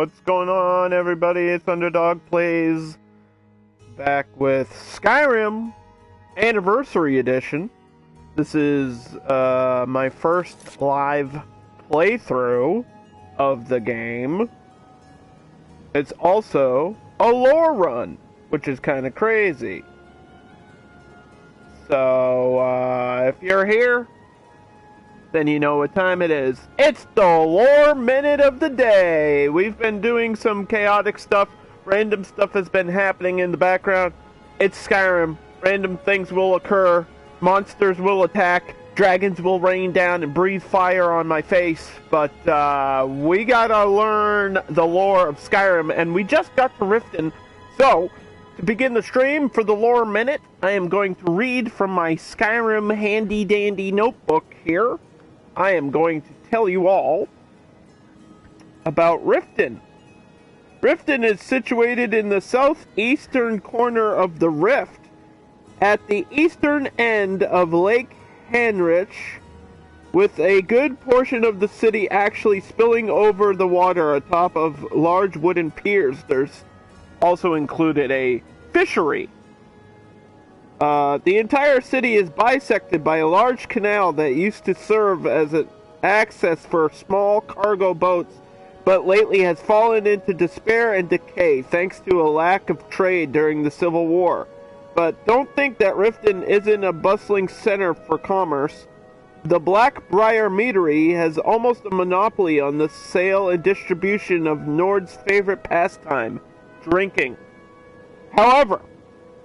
What's going on, everybody? It's Underdog Plays, back with Skyrim Anniversary Edition. This is my first live playthrough of the game. It's also a lore run, which is kind of crazy. So, if you're here, then you know what time it is. It's the lore minute of the day. We've been doing some chaotic stuff. Random stuff has been happening in the background. It's Skyrim. Random things will occur. Monsters will attack. Dragons will rain down and breathe fire on my face. But we gotta learn the lore of Skyrim, and we just got to Riften. So, to begin the stream for the lore minute, I am going to read from my Skyrim handy dandy notebook here. I am going to tell you all about Riften. Riften is situated in the southeastern corner of the Rift, at the eastern end of Lake Hanrich, with a good portion of the city actually spilling over the water atop of large wooden piers. There's also included a fishery. The entire city is bisected by a large canal that used to serve as an access for small cargo boats, but lately has fallen into despair and decay thanks to a lack of trade during the Civil War. But don't think that Riften isn't a bustling center for commerce. The Blackbriar Meadery has almost a monopoly on the sale and distribution of Nord's favorite pastime, drinking. However,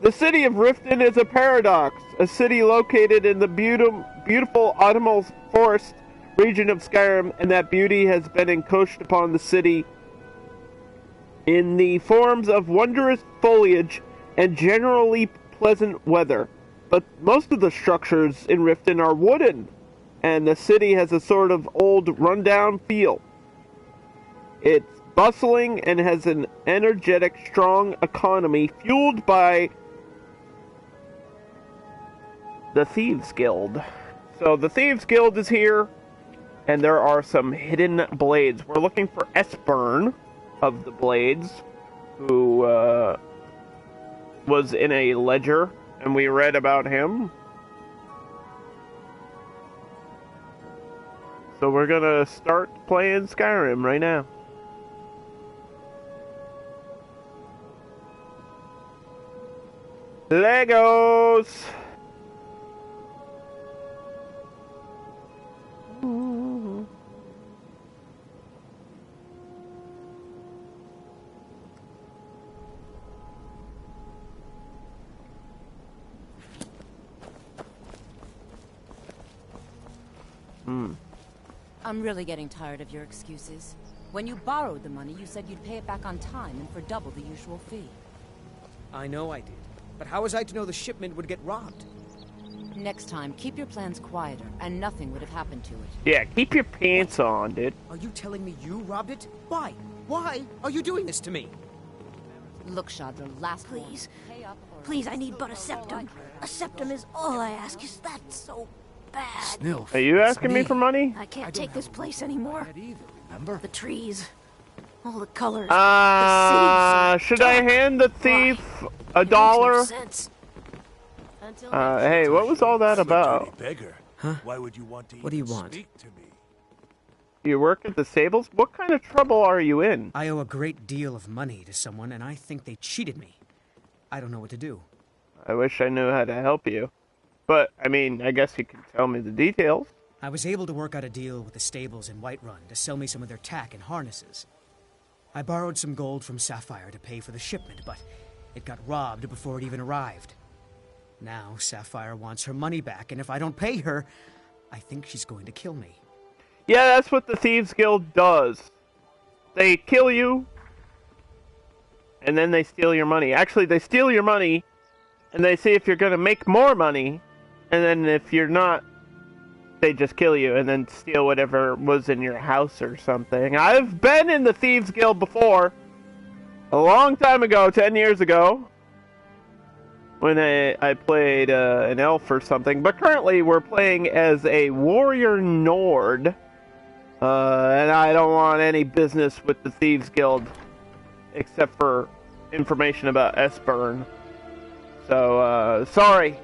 the city of Riften is a paradox, a city located in the beautiful autumnal forest region of Skyrim, and that beauty has been encroached upon the city in the forms of wondrous foliage and generally pleasant weather. But most of the structures in Riften are wooden, and the city has a sort of old, rundown feel. It's bustling and has an energetic, strong economy fueled by the Thieves Guild. So the Thieves Guild is here, and there are some hidden blades. We're looking for Esbern of the Blades, who was in a ledger, and we read about him. So we're gonna start playing Skyrim right now. Legos! I'm really getting tired of your excuses. When you borrowed the money, you said you'd pay it back on time and for double the usual fee. I know I did. But how was I to know the shipment would get robbed? Next time, keep your plans quieter, and nothing would have happened to it. Yeah, keep your pants on, dude. Are you telling me you robbed it? Why? Why are you doing this to me? Look, Shadra, last Please. warning. Pay up or Please, I need but a septum. A septum is all I ask. Is that so bad? Snilf. Are you asking me for money? I can't take this place anymore. Either, remember? The trees, all the colors. Should I hand the thief a dollar? Hey, what was all that about? Beggar. Huh? Why would you want to What do you want? speak to me? You work at the stables? What kind of trouble are you in? I owe a great deal of money to someone, and I think they cheated me. I don't know what to do. I wish I knew how to help you. But, I mean, I guess you can tell me the details. I was able to work out a deal with the stables in Whiterun to sell me some of their tack and harnesses. I borrowed some gold from Sapphire to pay for the shipment, but it got robbed before it even arrived. Now, Sapphire wants her money back, and if I don't pay her, I think she's going to kill me. Yeah, that's what the Thieves Guild does. They kill you, and then they steal your money. Actually, they steal your money, and they see if you're going to make more money, and then if you're not, they just kill you and then steal whatever was in your house or something. I've been in the Thieves Guild before. A long time ago, 10 years ago. When I played an elf or something. But currently we're playing as a warrior Nord. And I don't want any business with the Thieves Guild, except for information about Esbern. So, sorry.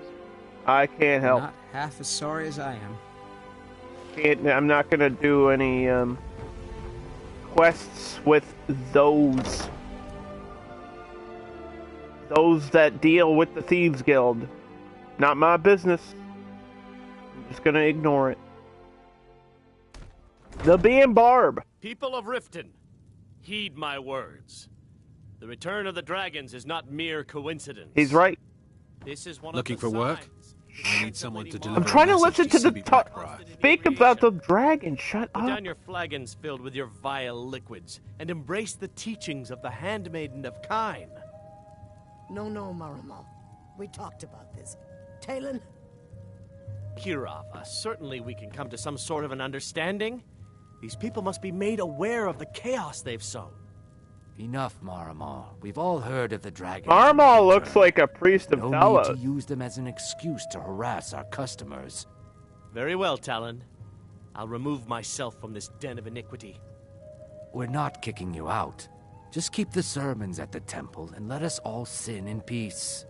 I can't help. Not half as sorry as I am. I'm not gonna do any, quests with those that deal with the Thieves Guild. Not my business. I'm just gonna ignore it. The Bee and Barb. People of Riften, heed my words. The return of the dragons is not mere coincidence. He's right. This is one Looking of the for work? signs. I need someone to deliver. I'm trying to a listen message to the CB talk. Blackbriar. Speak about the dragon. Shut Put up. down your flagons filled with your vile liquids and embrace the teachings of the handmaiden of Kine. No, Marama. We talked about this. Talon? Kirava, certainly we can come to some sort of an understanding. These people must be made aware of the chaos they've sown. Enough, Marama. We've all heard of the dragon. Armal looks like a priest of No Talos. need to use them as an excuse to harass our customers. Very well, Talon. I'll remove myself from this den of iniquity. We're not kicking you out. Just keep the sermons at the temple and let us all sin in peace.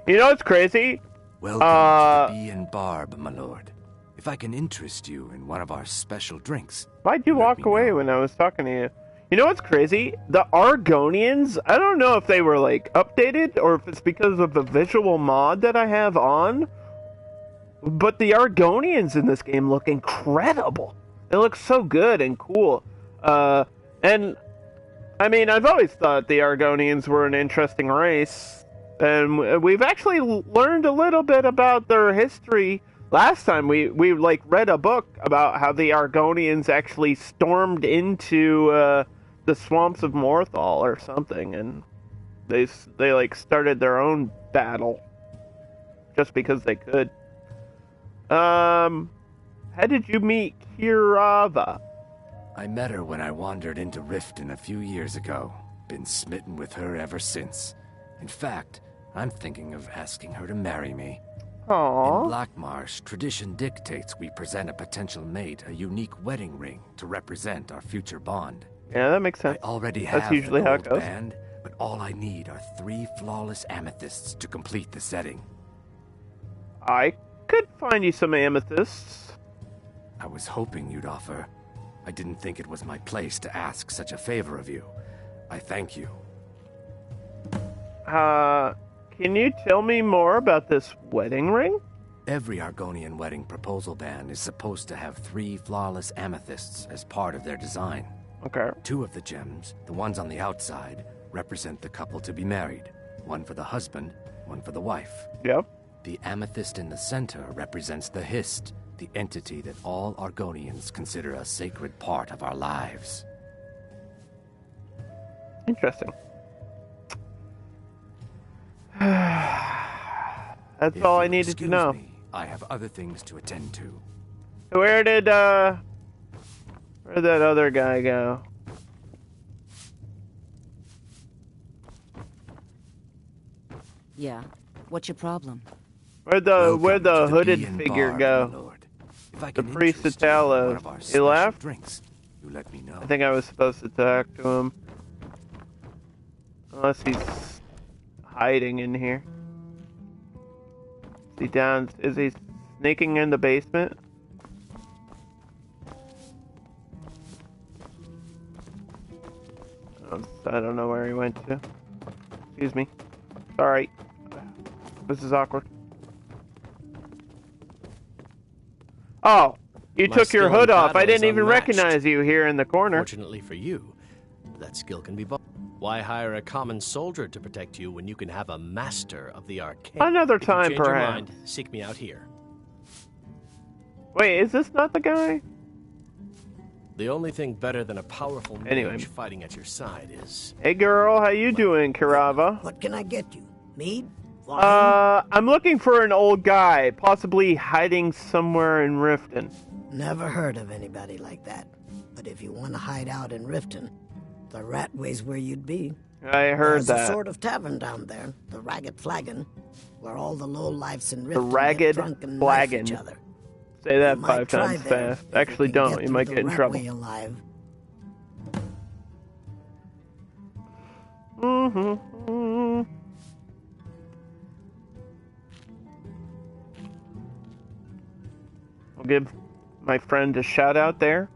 You know what's crazy? Welcome to the Bee and Barb, my lord. If I can interest you in one of our special drinks. Why'd you let walk me away know. when I was talking to you? You know what's crazy? The Argonians, I don't know if they were, like, updated or if it's because of the visual mod that I have on, but the Argonians in this game look incredible. They look so good and cool. And, I mean, I've always thought the Argonians were an interesting race, and we've actually learned a little bit about their history. Last time we like read a book about how the Argonians actually stormed into the swamps of Morthal or something, and they like started their own battle just because they could. How did you meet Kirava? I met her when I wandered into Riften a few years ago. Been smitten with her ever since. In fact, I'm thinking of asking her to marry me. Aww. In Blackmarsh, tradition dictates we present a potential mate a unique wedding ring to represent our future bond. Yeah, that makes sense. I already That's have usually the how it gold goes. band, but all I need are 3 flawless amethysts to complete the setting. I could find you some amethysts. I was hoping you'd offer. I didn't think it was my place to ask such a favor of you. I thank you. Can you tell me more about this wedding ring? Every Argonian wedding proposal band is supposed to have 3 flawless amethysts as part of their design. Okay. 2 of the gems, the ones on the outside, represent the couple to be married. One for the husband, one for the wife. Yep. The amethyst in the center represents the Hist, the entity that all Argonians consider a sacred part of our lives. Interesting. That's If all I you'll needed to excuse know. me, I have other things to attend to. Where'd that other guy go? Yeah. What's your problem? Where'd Welcome the to hooded Bee and figure Barb, go? my lord. If I The can priest of interest you in Talos. one of our He special left? drinks, you let me know. I think I was supposed to talk to him. Unless he's hiding in here. Is he sneaking in the basement? I don't know where he went to. Excuse me. Sorry. This is awkward. Oh, you My took your skill in hood off. I battle is didn't even unmatched. recognize you here in the corner. Fortunately for you, that skill can be bought. Why hire a common soldier to protect you when you can have a master of the arcane? Another If you time, change your perhaps. mind, seek me out here. Wait, is this not the guy? The only thing better than a powerful mage Anyway. fighting at your side is... Hey girl, how you doing, Kirava? What can I get you? Mead? Wine? I'm looking for an old guy, possibly hiding somewhere in Riften. Never heard of anybody like that. But if you want to hide out in Riften, the Rat Way's where you'd be. I heard There's that. a sort of tavern down there, the Ragged Flagon, where all the lowlifes in Riften Ragged get drunk and knife Flagon. each other. Say that You 5 might try times there fast. if you Actually, can don't. get You through might the get in trouble. Ratway alive. I'll give my friend a shout out there.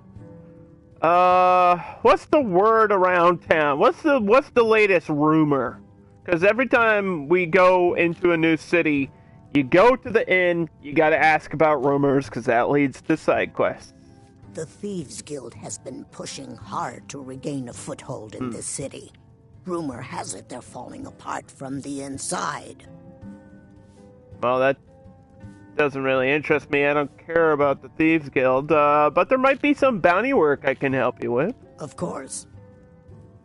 What's the word around town? What's the latest rumor? Because every time we go into a new city, you go to the inn, you gotta ask about rumors, because that leads to side quests. The Thieves Guild has been pushing hard to regain a foothold in this city. Rumor has it they're falling apart from the inside. Well, that doesn't really interest me. I don't care about the Thieves Guild, but there might be some bounty work I can help you with. Of course.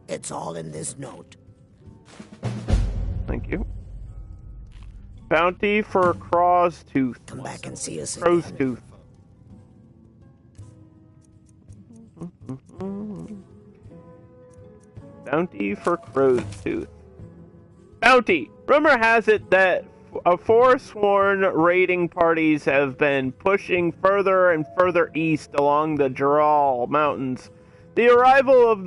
It's all in this note. Thank you. Bounty for Crow's Tooth. Come back and see us Crow's again. Tooth. Bounty for Crow's Tooth. Bounty! Rumor has it that forsworn raiding parties have been pushing further and further east along the Dural Mountains. The arrival of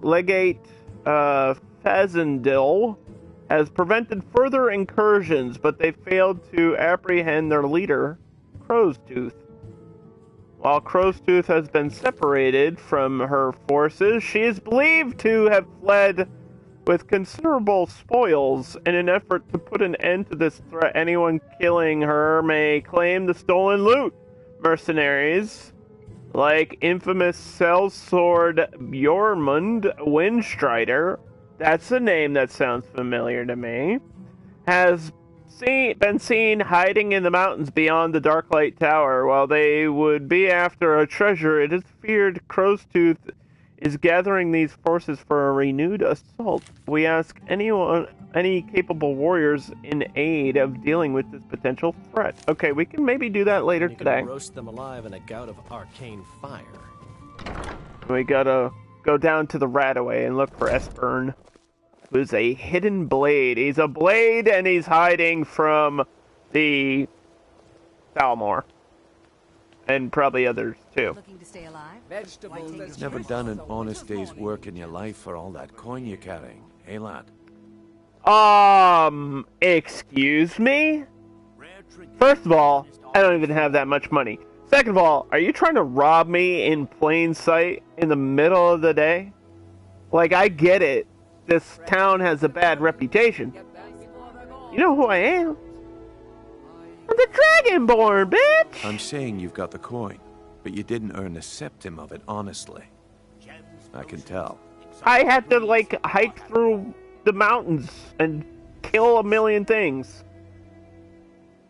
Legate Fazendil has prevented further incursions, but they failed to apprehend their leader, Crow's Tooth. While Crow's Tooth has been separated from her forces, she is believed to have fled with considerable spoils. In an effort to put an end to this threat, anyone killing her may claim the stolen loot. Mercenaries, like infamous sellsword Bjormund Windstrider, that's a name that sounds familiar to me, has been seen hiding in the mountains beyond the Darklight Tower. While they would be after a treasure, it is feared Crow's Tooth is gathering these forces for a renewed assault. We ask any capable warriors in aid of dealing with this potential threat. Okay, we can maybe do that later today. You can roast them alive in a gout of arcane fire. We gotta go down to the Rataway and look for Esbern, who's a hidden blade. He's a blade and he's hiding from the thalmor. And probably others too. Looking to stay alive? Never done an honest day's work in your life for all that coin you're carrying, hey lad? Excuse me? First of all, I don't even have that much money. Second of all, are you trying to rob me in plain sight in the middle of the day? Like, I get it. This town has a bad reputation. You know who I am? I'm the Dragonborn, bitch! I'm saying you've got the coin, but you didn't earn a septim of it honestly. I can tell. I had to, like, hike through the mountains and kill a million things.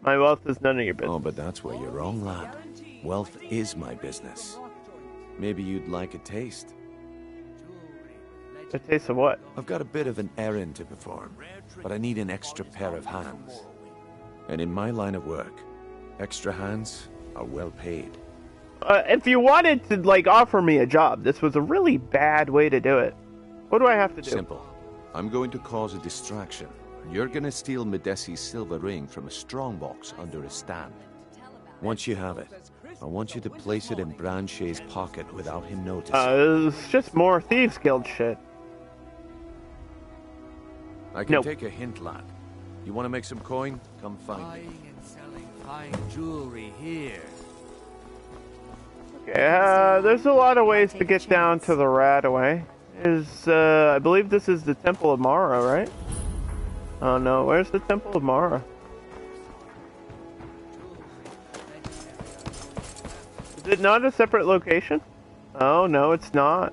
My wealth is none of your business. Oh, but that's where you're wrong, lad. Wealth is my business. Maybe you'd like a taste. A taste of what? I've got a bit of an errand to perform, but I need an extra pair of hands. And in my line of work, extra hands are well paid. If you wanted to, like, offer me a job, this was a really bad way to do it. What do I have to do? Simple. I'm going to cause a distraction. You're gonna steal Medesi's silver ring from a strongbox under a stand. Once you have it, I want you to place it in Branche's pocket without him noticing. It's just more Thieves Guild shit. I can take a hint, lad. You want to make some coin? Come find me. Buying and selling fine jewelry here. Okay, there's a lot of ways to get down to the Rataway. I believe this is the Temple of Mara, right? Oh no, where's the Temple of Mara? Is it not a separate location? Oh no, it's not.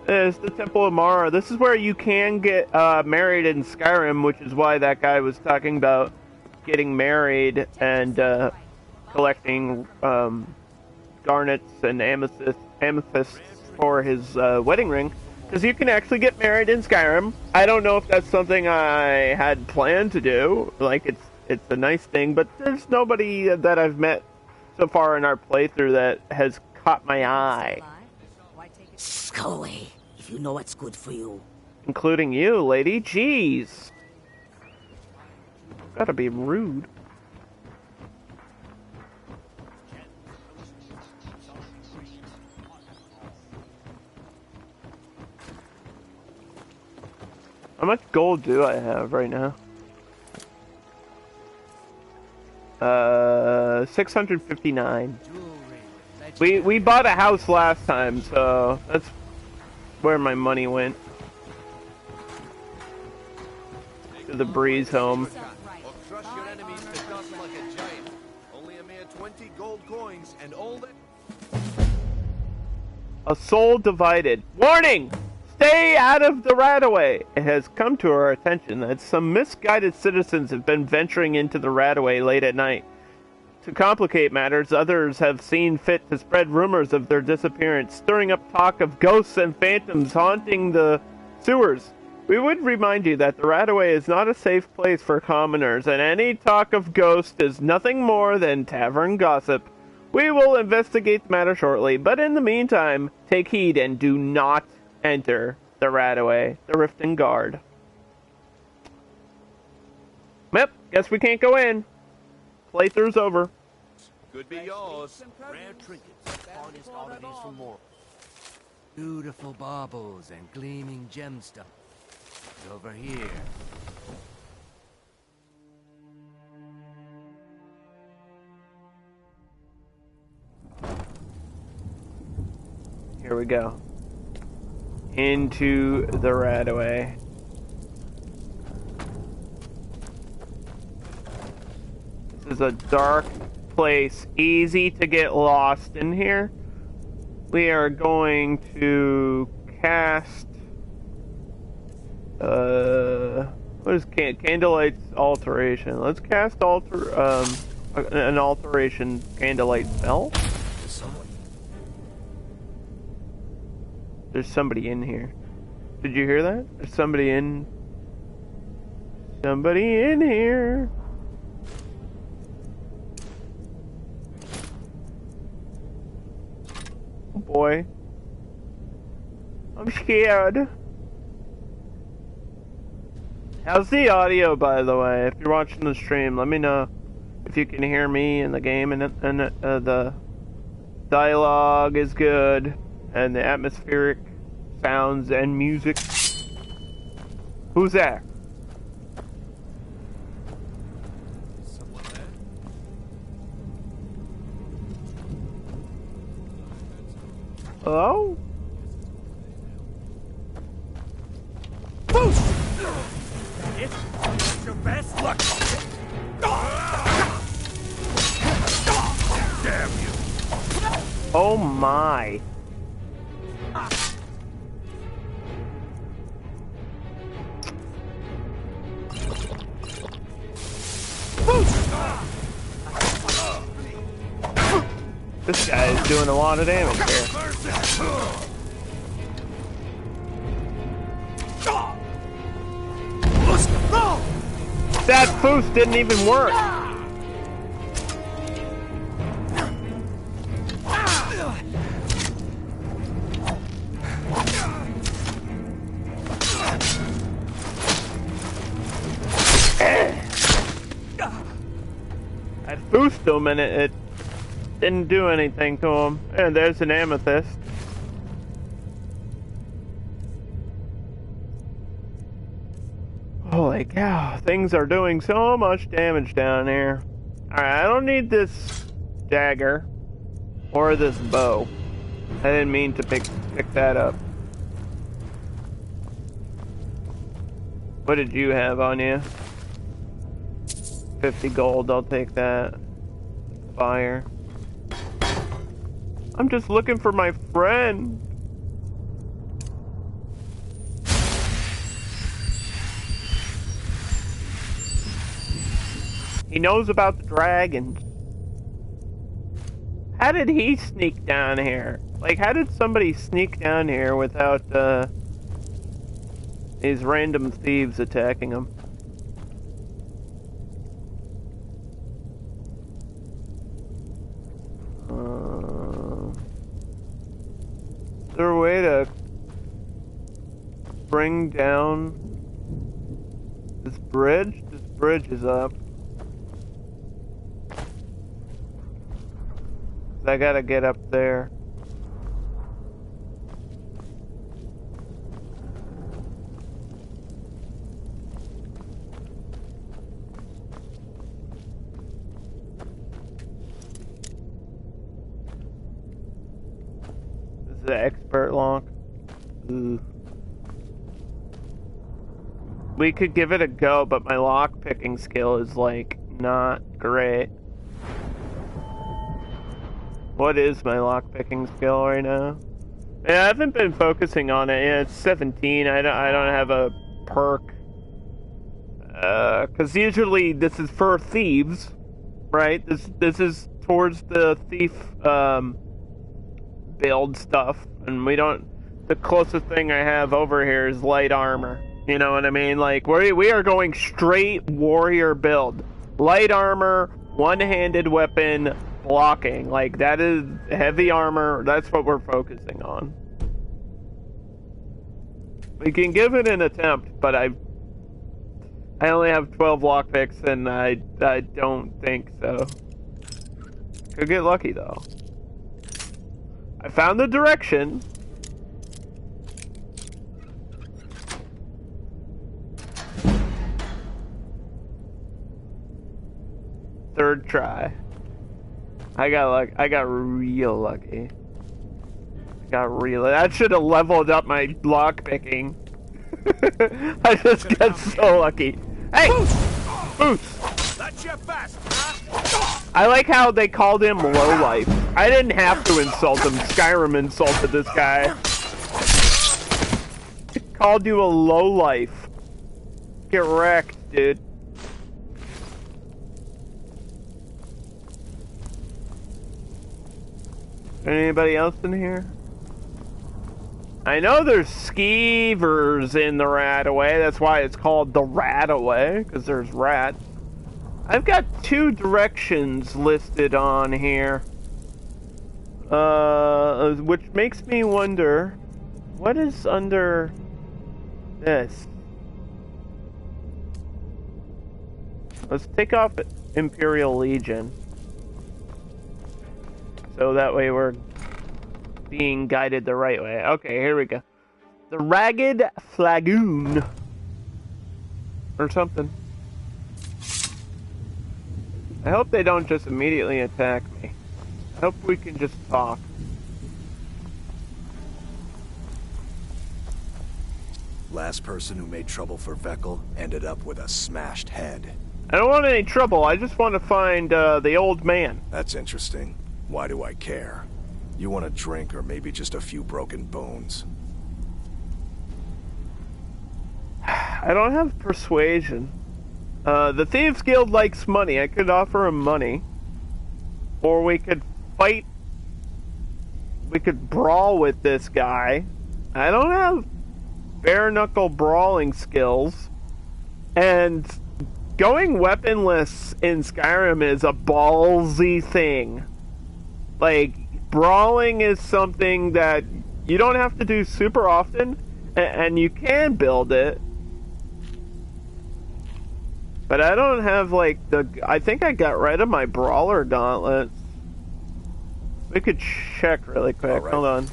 It's the Temple of Mara. This is where you can get married in Skyrim, which is why that guy was talking about getting married and collecting garnets and amethysts for his wedding ring. Because you can actually get married in Skyrim. I don't know if that's something I had planned to do. Like, it's a nice thing, but there's nobody that I've met so far in our playthrough that has caught my eye. Go away, if you know what's good for you. Including you, lady. Jeez. Gotta be rude. How much gold do I have right now? 659. We bought a house last time, so that's where my money went. To the breeze home. Or crush your enemies to dust like a giant. Only a mere 20 gold coins and all that. A soul divided. Warning! Stay out of the Radaway! It has come to our attention that some misguided citizens have been venturing into the Radaway late at night. To complicate matters, others have seen fit to spread rumors of their disappearance, stirring up talk of ghosts and phantoms haunting the sewers. We would remind you that the Radaway is not a safe place for commoners, and any talk of ghosts is nothing more than tavern gossip. We will investigate the matter shortly, but in the meantime, take heed and do not enter the Radaway, the Riften Guard. Yep, guess we can't go in. Playthrough's over. Could be yours. Rare trinkets, honest oddities from more. Beautiful baubles and gleaming gemstones. Over here. Here we go. Into the Radaway. This is a dark place, easy to get lost in here. We are going to cast what is Candlelight's alteration? Let's cast an alteration candlelight spell. There's somebody in here. Did you hear that? There's somebody in here. Oh boy. I'm scared. How's the audio, by the way? If you're watching the stream, let me know if you can hear me in the game and the dialogue is good and the atmospheric sounds and music. Who's that? Someone there? Hello? It's your best luck. Damn you. Oh my. This guy is doing a lot of damage here. That foos didn't even work. I boosted him and it didn't do anything to him. And there's an amethyst. Holy cow, things are doing so much damage down here. Alright, I don't need this dagger or this bow. I didn't mean to pick that up. What did you have on you? 50 gold, I'll take that. Fire. I'm just looking for my friend. He knows about the dragons. How did he sneak down here? Like, how did somebody sneak down here without, these random thieves attacking him? Is there a way to bring down this bridge? This bridge is up. I gotta get up there. the expert lock. Ooh. We could give it a go, but my lock picking skill is like not great. What is my lock picking skill right now? Yeah, I haven't been focusing on it. Yeah, it's 17. I don't have a perk. Because usually this is for thieves, right? This is towards the thief build stuff, and we don't. The closest thing I have over here is light armor. You know what I mean? Like we are going straight warrior build, light armor, one-handed weapon, blocking. Like that is heavy armor. That's what we're focusing on. We can give it an attempt, but I only have 12 lockpicks, and I don't think so. Could get lucky, though. I found the direction. Third try. I got real lucky. I should have leveled up my lockpicking. I just got so lucky. Hey! Boots! That's your best, I like how they called him lowlife. I didn't have to insult him. Skyrim insulted this guy. Called you a lowlife. Get wrecked, dude. Anybody else in here? I know there's skeevers in the Rataway. That's why it's called the Rataway, because there's rats. I've got 2 directions listed on here. Which makes me wonder, what is under this? Let's take off Imperial Legion. So that way we're being guided the right way. Okay, here we go. The Ragged Flagoon. Or something. I hope they don't just immediately attack me. I hope we can just talk. Last person who made trouble for Veckel ended up with a smashed head. I don't want any trouble. I just want to find the old man. That's interesting. Why do I care? You want a drink or maybe just a few broken bones? I don't have persuasion. The Thieves Guild likes money. I could offer him money. Or we could fight. We could brawl with this guy. I don't have bare-knuckle brawling skills. And going weaponless in Skyrim is a ballsy thing. Like, brawling is something that you don't have to do super often, and you can build it. But I don't have, like, I think I got rid of my brawler gauntlets. We could check really quick. Hold on.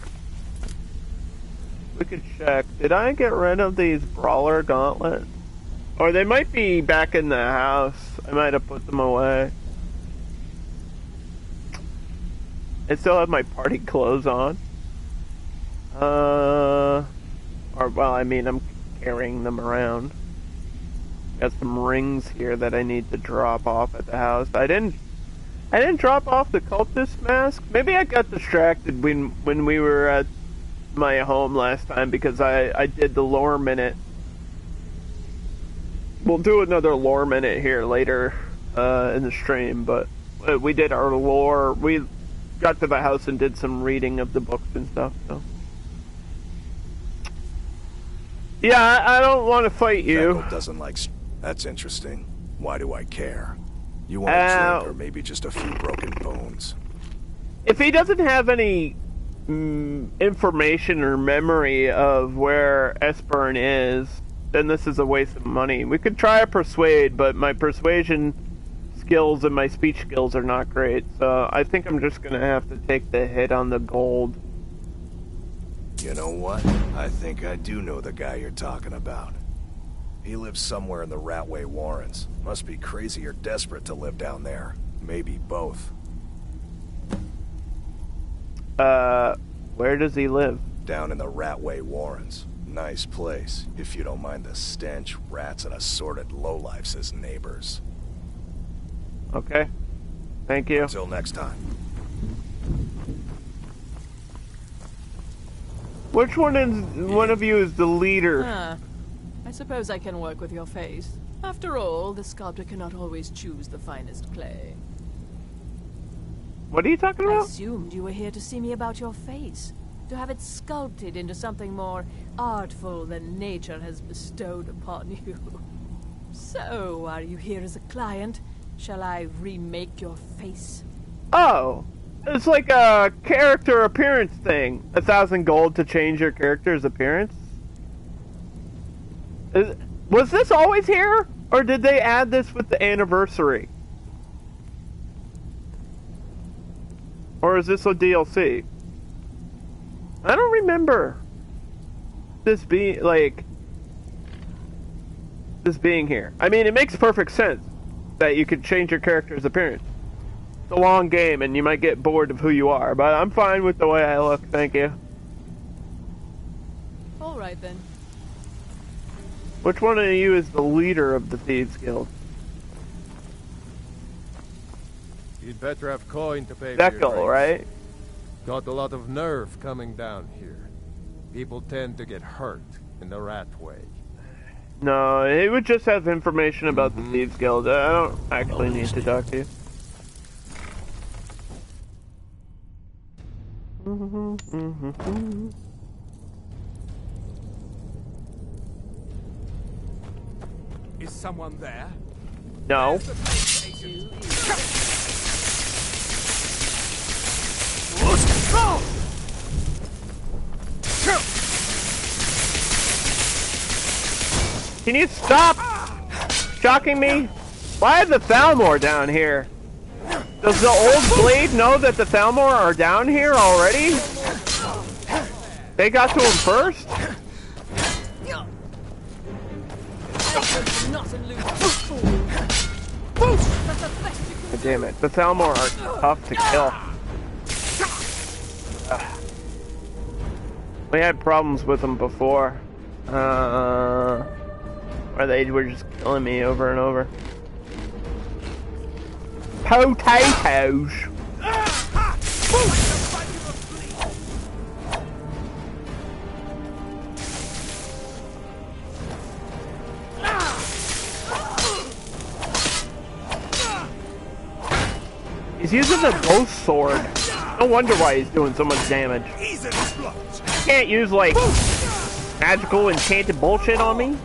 We could check. Did I get rid of these brawler gauntlets? Or they might be back in the house. I might have put them away. I still have my party clothes on. Well, I mean, I'm carrying them around. Got some rings here that I need to drop off at the house. I didn't drop off the cultist mask. Maybe I got distracted when we were at my home last time because I did the lore minute. We'll do another lore minute here later in the stream, but we did our lore. We got to the house and did some reading of the books and stuff, so. Yeah, I don't want to fight you. Veckel doesn't like... That's interesting. Why do I care? You want a drink or maybe just a few broken bones? If he doesn't have any information or memory of where Esbern is, then this is a waste of money. We could try to persuade, but my persuasion skills and my speech skills are not great, so I think I'm just gonna have to take the hit on the gold. You know what? I think I do know the guy you're talking about. He lives somewhere in the Ratway Warrens. Must be crazy or desperate to live down there. Maybe both. Where does he live? Down in the Ratway Warrens. Nice place, if you don't mind the stench, rats, and assorted lowlifes as neighbors. Okay. Thank you. Until next time. Which one of you is the leader? I suppose I can work with your face. After all, the sculptor cannot always choose the finest clay. What are you talking I about? assumed you were here to see me about your face. To have it sculpted into something more artful than nature has bestowed upon you. So, are you here as a client? Shall I remake your face? Oh, it's like a character appearance thing. 1,000 gold to change your character's appearance? Was this always here? Or did they add this with the anniversary? Or is this a DLC? I don't remember this being, like, this being here. I mean, it makes perfect sense that you could change your character's appearance. It's a long game and you might get bored of who you are, but I'm fine with the way I look, thank you. Alright then. Which one of you is the leader of the Thieves Guild? You'd better have coin to pay for your Dekel, drinks. right? Got a lot of nerve coming down here. People tend to get hurt in the rat way. No, it would just have information about the Thieves Guild. I don't actually need to talk to you. Is someone there? No. Can you stop shocking me? Why is the thalmor down here? Does the old blade know that the thalmor are down here already? They got to him first? God damn it, the thalmor are tough to kill. We had problems with them before. Where they were just killing me over and over. Potatoes! He's using the ghost sword. No wonder why he's doing so much damage. You can't use, like, magical enchanted bullshit on me?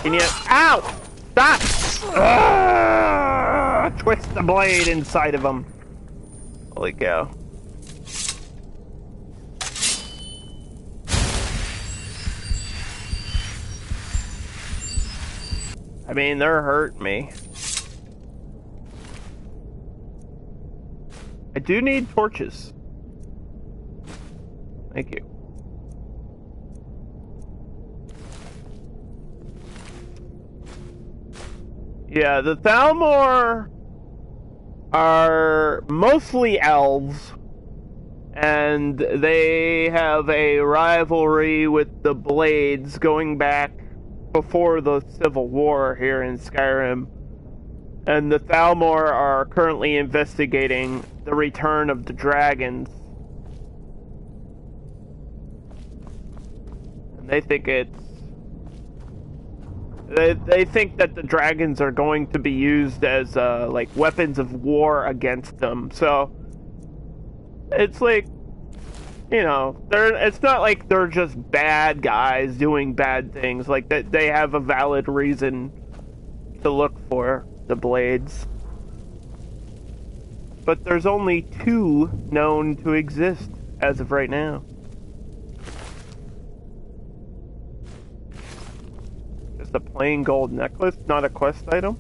Can you... Ow! Stop! Twist the blade inside of him. Holy cow. I mean, they're hurting me. I do need torches. Thank you. Yeah, the Thalmor are mostly elves, and they have a rivalry with the Blades going back before the Civil War here in Skyrim. And the Thalmor are currently investigating the return of the dragons. And they think it's... They think that the dragons are going to be used as, like, weapons of war against them. So, it's like, you know, it's not like they're just bad guys doing bad things. Like, they have a valid reason to look for the Blades. But there's only 2 known to exist as of right now. just a plain gold necklace, not a quest item.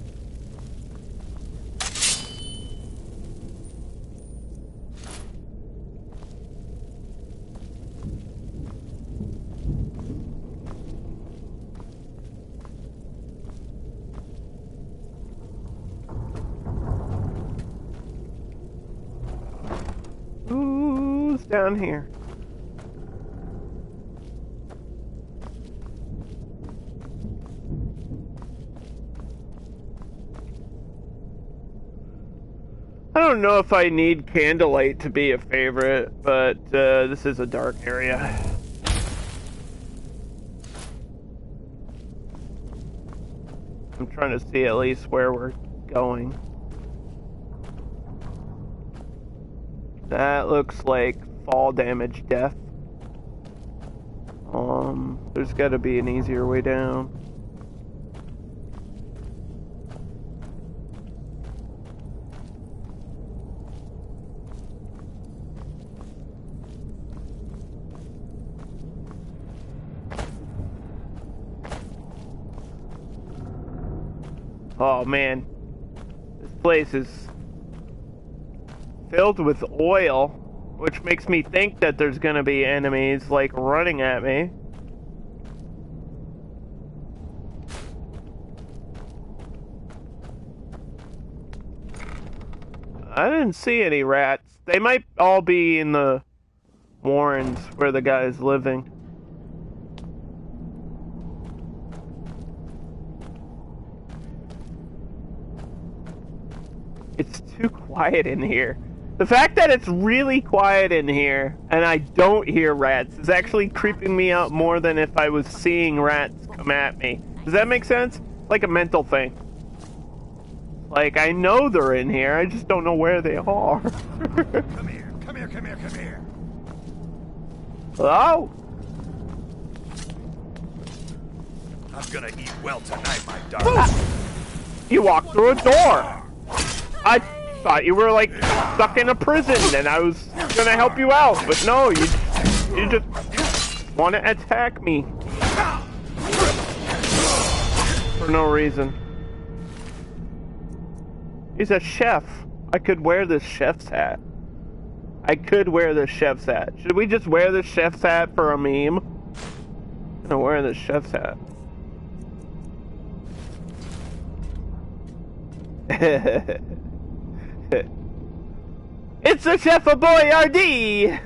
Who's down here? I don't know if I need candlelight to be a favorite, but this is a dark area. I'm trying to see at least where we're going. That looks like fall damage death. There's gotta be an easier way down. Oh man, this place is filled with oil, which makes me think that there's gonna be enemies like running at me. I didn't see any rats. They might all be in the warrens where the guy's living. It's too quiet in here. The fact that it's really quiet in here and I don't hear rats is actually creeping me out more than if I was seeing rats come at me. Does that make sense? Like a mental thing. Like, I know they're in here, I just don't know where they are. Come here, come here, come here, come here. Hello? I'm gonna eat well tonight, my darling. You walked through a door. I thought you were like stuck in a prison and I was gonna help you out, but no, you just want to attack me for no reason. He's a chef. I could wear this chef's hat. I could wear this chef's hat. Should we just wear this chef's hat for a meme? I'm gonna wear this chef's hat. It's the Chef of Boyardee!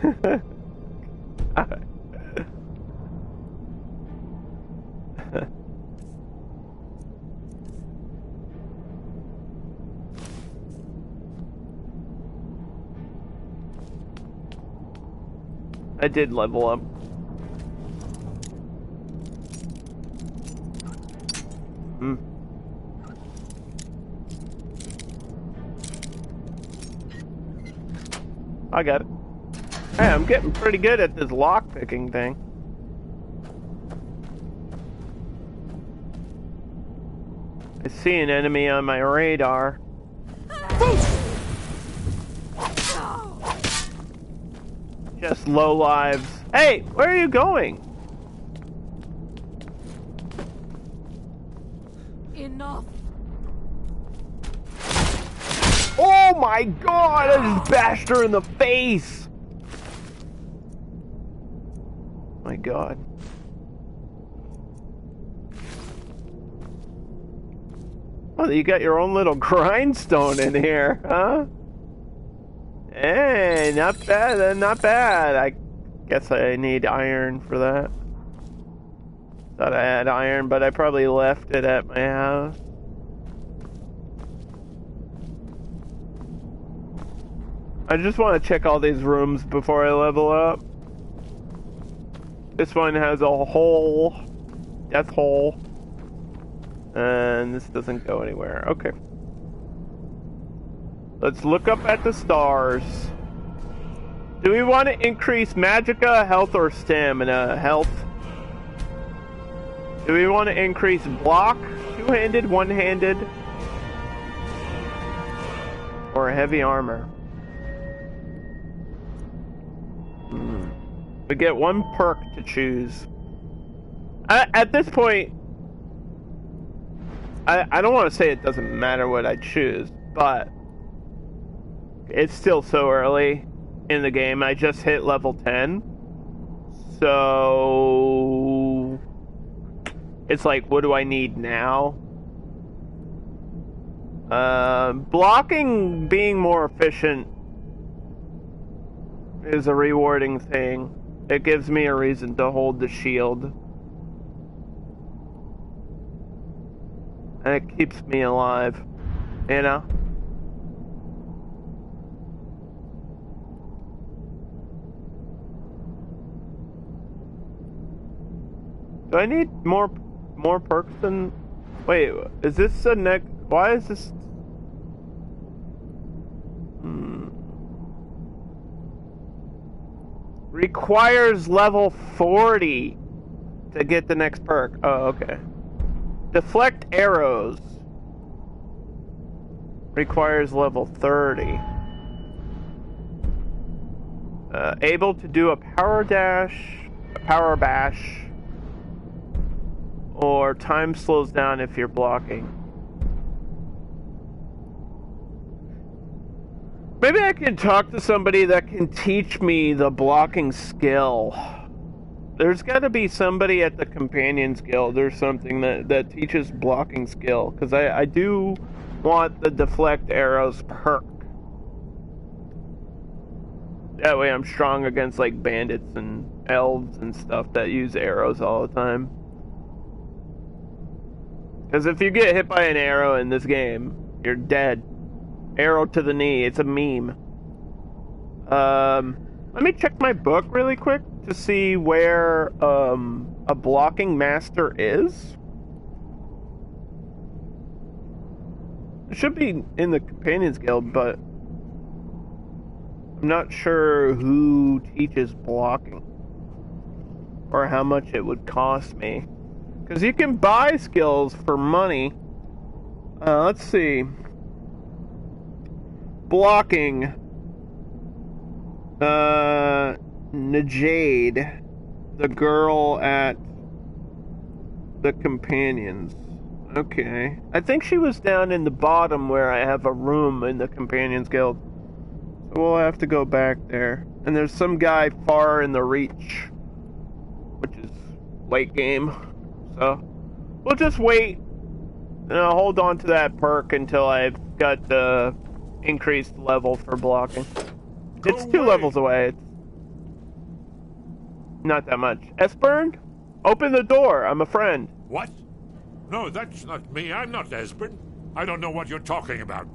I did level up. I got it. Hey, I'm getting pretty good at this lock-picking thing. I see an enemy on my radar. Just low lives. Hey, where are you going? Enough. Oh my god, I just bashed her in the face! My god. Oh, you got your own little grindstone in here, huh? Hey, not bad, not bad. I guess I need iron for that. Thought I had iron, but I probably left it at my house. I just want to check all these rooms before I level up. This one has a hole. Death hole. And this doesn't go anywhere. Okay. Let's look up at the stars. Do we want to increase magicka, health, or stamina? Health. Do we want to increase block? Two-handed, one-handed? Or heavy armor? We get one perk to choose. At this point, I don't want to say it doesn't matter what I choose, but it's still so early in the game. I just hit level 10. So it's like, what do I need now? Blocking being more efficient is a rewarding thing. It gives me a reason to hold the shield. And it keeps me alive, you know? Do I need more perks than... Wait, is this the next... Why is this... Requires level 40 to get the next perk. Oh, okay. Deflect arrows. Requires level 30. Able to do a power dash, a power bash, or time slows down if you're blocking. Maybe I can talk to somebody that can teach me the blocking skill. There's got to be somebody at the Companions Guild or something that teaches blocking skill, because I do want the deflect arrows perk. That way I'm strong against like bandits and elves and stuff that use arrows all the time. Because if you get hit by an arrow in this game, you're dead. Arrow to the knee, it's a meme. Let me check my book really quick to see where a blocking master is. It should be in the Companions Guild, but I'm not sure who teaches blocking or how much it would cost me. Because you can buy skills for money. Let's see. Blocking. Najade, the girl at the Companions. Okay. I think she was down in the bottom where I have a room in the Companions Guild. So we'll have to go back there. And there's some guy far in the reach, which is late game. So we'll just wait and I'll hold on to that perk until I've got the increased level for blocking. It's 2 levels away. It's not that much. Esbern, open the door. I'm a friend. What? No, that's not me. I'm not Esbern. I don't know what you're talking about.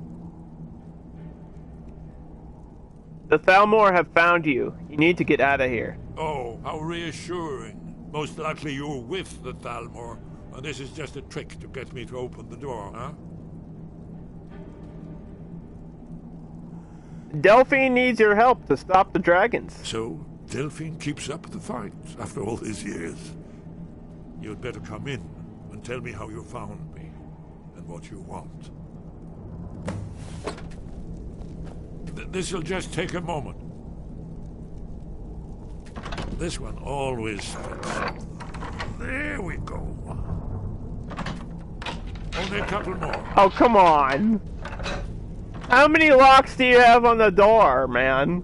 The Thalmor have found you. You need to get out of here. Oh, how reassuring. Most likely you're with the thalmor, and this is just a trick to get me to open the door, huh? Delphine needs your help to stop the dragons. So, Delphine keeps up the fight after all these years. You'd better come in and tell me how you found me and what you want. This'll just take a moment. This one always fits. There we go. Only a couple more. Oh, come on. How many locks do you have on the door, man?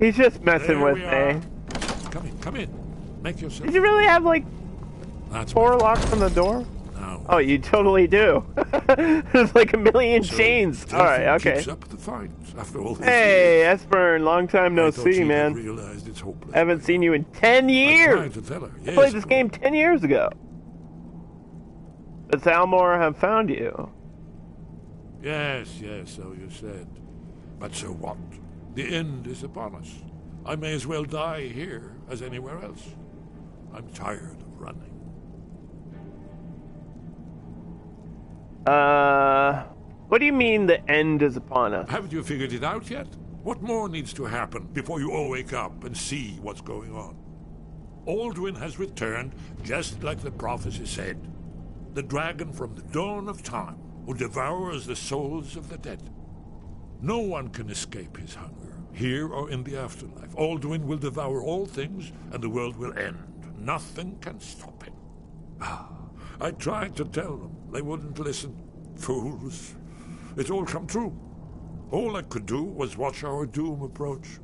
He's just messing with me. Come in. Make yourself... Did you really have, like, That's 4 locks on the door? No. Oh, you totally do. There's like a million chains. Alright, okay. Keeps up the fight after all these Hey, years. Esbern, long time no see, man. It's hopeless. Haven't seen you in 10 years. I tried to tell her. Yes, I played this game 10 years ago. The Thalmor have found you. Yes, so you said. But so what? The end is upon us. I may as well die here as anywhere else. I'm tired of running. What do you mean the end is upon us? Haven't you figured it out yet? What more needs to happen before you all wake up and see what's going on? Alduin has returned, just like the prophecy said. The dragon from the dawn of time, who devours the souls of the dead. No one can escape his hunger, here or in the afterlife. Alduin will devour all things, and the world will end. Nothing can stop him. I tried to tell them. They wouldn't listen. Fools. It's all come true. All I could do was watch our doom approach.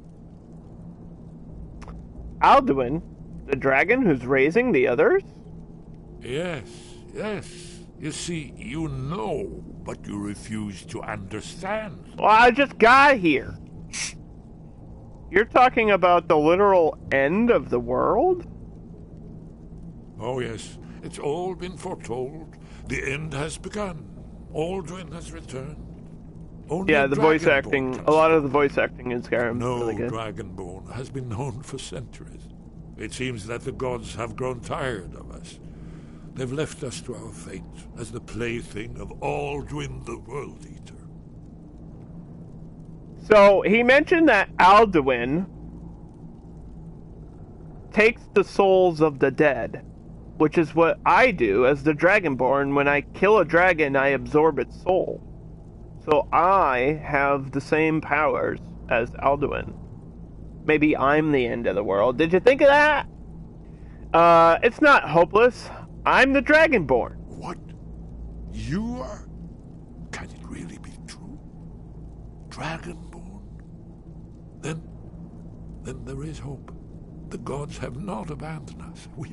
Alduin the Dragon who's raising the others? Yes. You see, you know, but you refuse to understand. Well, I just got here. You're talking about the literal end of the world? Oh, yes. It's all been foretold. The end has begun. Alduin has returned. Only yeah, the voice acting, a lot of the voice acting in Skyrim no is really good. Dragonborn has been known for centuries. It seems that the gods have grown tired of us. They've left us to our fate as the plaything of Alduin the World Eater. So, he mentioned that Alduin takes the souls of the dead, which is what I do as the Dragonborn. When I kill a dragon, I absorb its soul. So I have the same powers as Alduin. Maybe I'm the end of the world. Did you think of that? It's not hopeless. I'm the Dragonborn. What? You are? Can it really be true? Dragonborn? Then there is hope. The gods have not abandoned us. We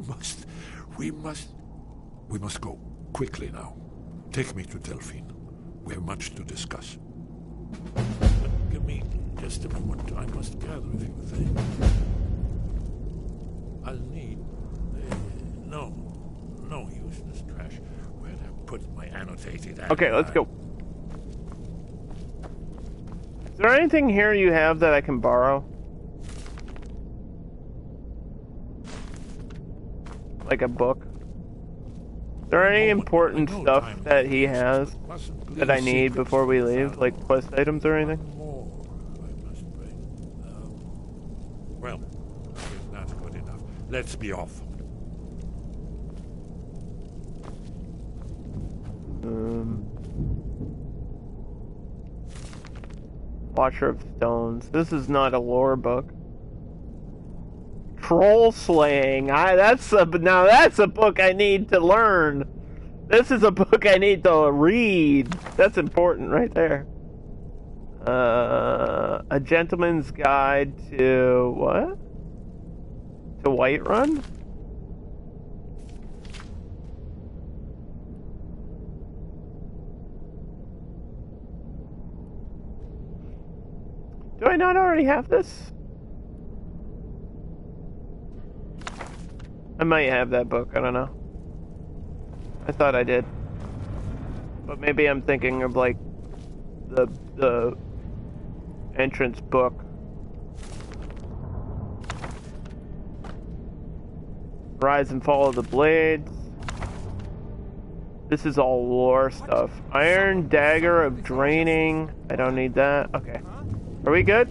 must go quickly now. Take me to Delphine. We have much to discuss. Give me just a moment. I must gather a few things. I'll need... No useless trash. Where'd I put my annotated... Okay, let's go. Is there anything here you have that I can borrow? Like a book? Is there any important stuff that he has that I need before we leave? Like quest items or anything? Well, if that's good enough, let's be off. Watcher of Stones. This is not a lore book. Troll slaying. Now that's a book I need to learn. This is a book I need to read. That's important right there. A Gentleman's Guide to what? To Whiterun? Do I not already have this? I might have that book, I don't know. I thought I did. But maybe I'm thinking of like the entrance book. Rise and Fall of the Blades. This is all lore stuff. Iron Dagger of Draining. I don't need that. Okay. Are we good?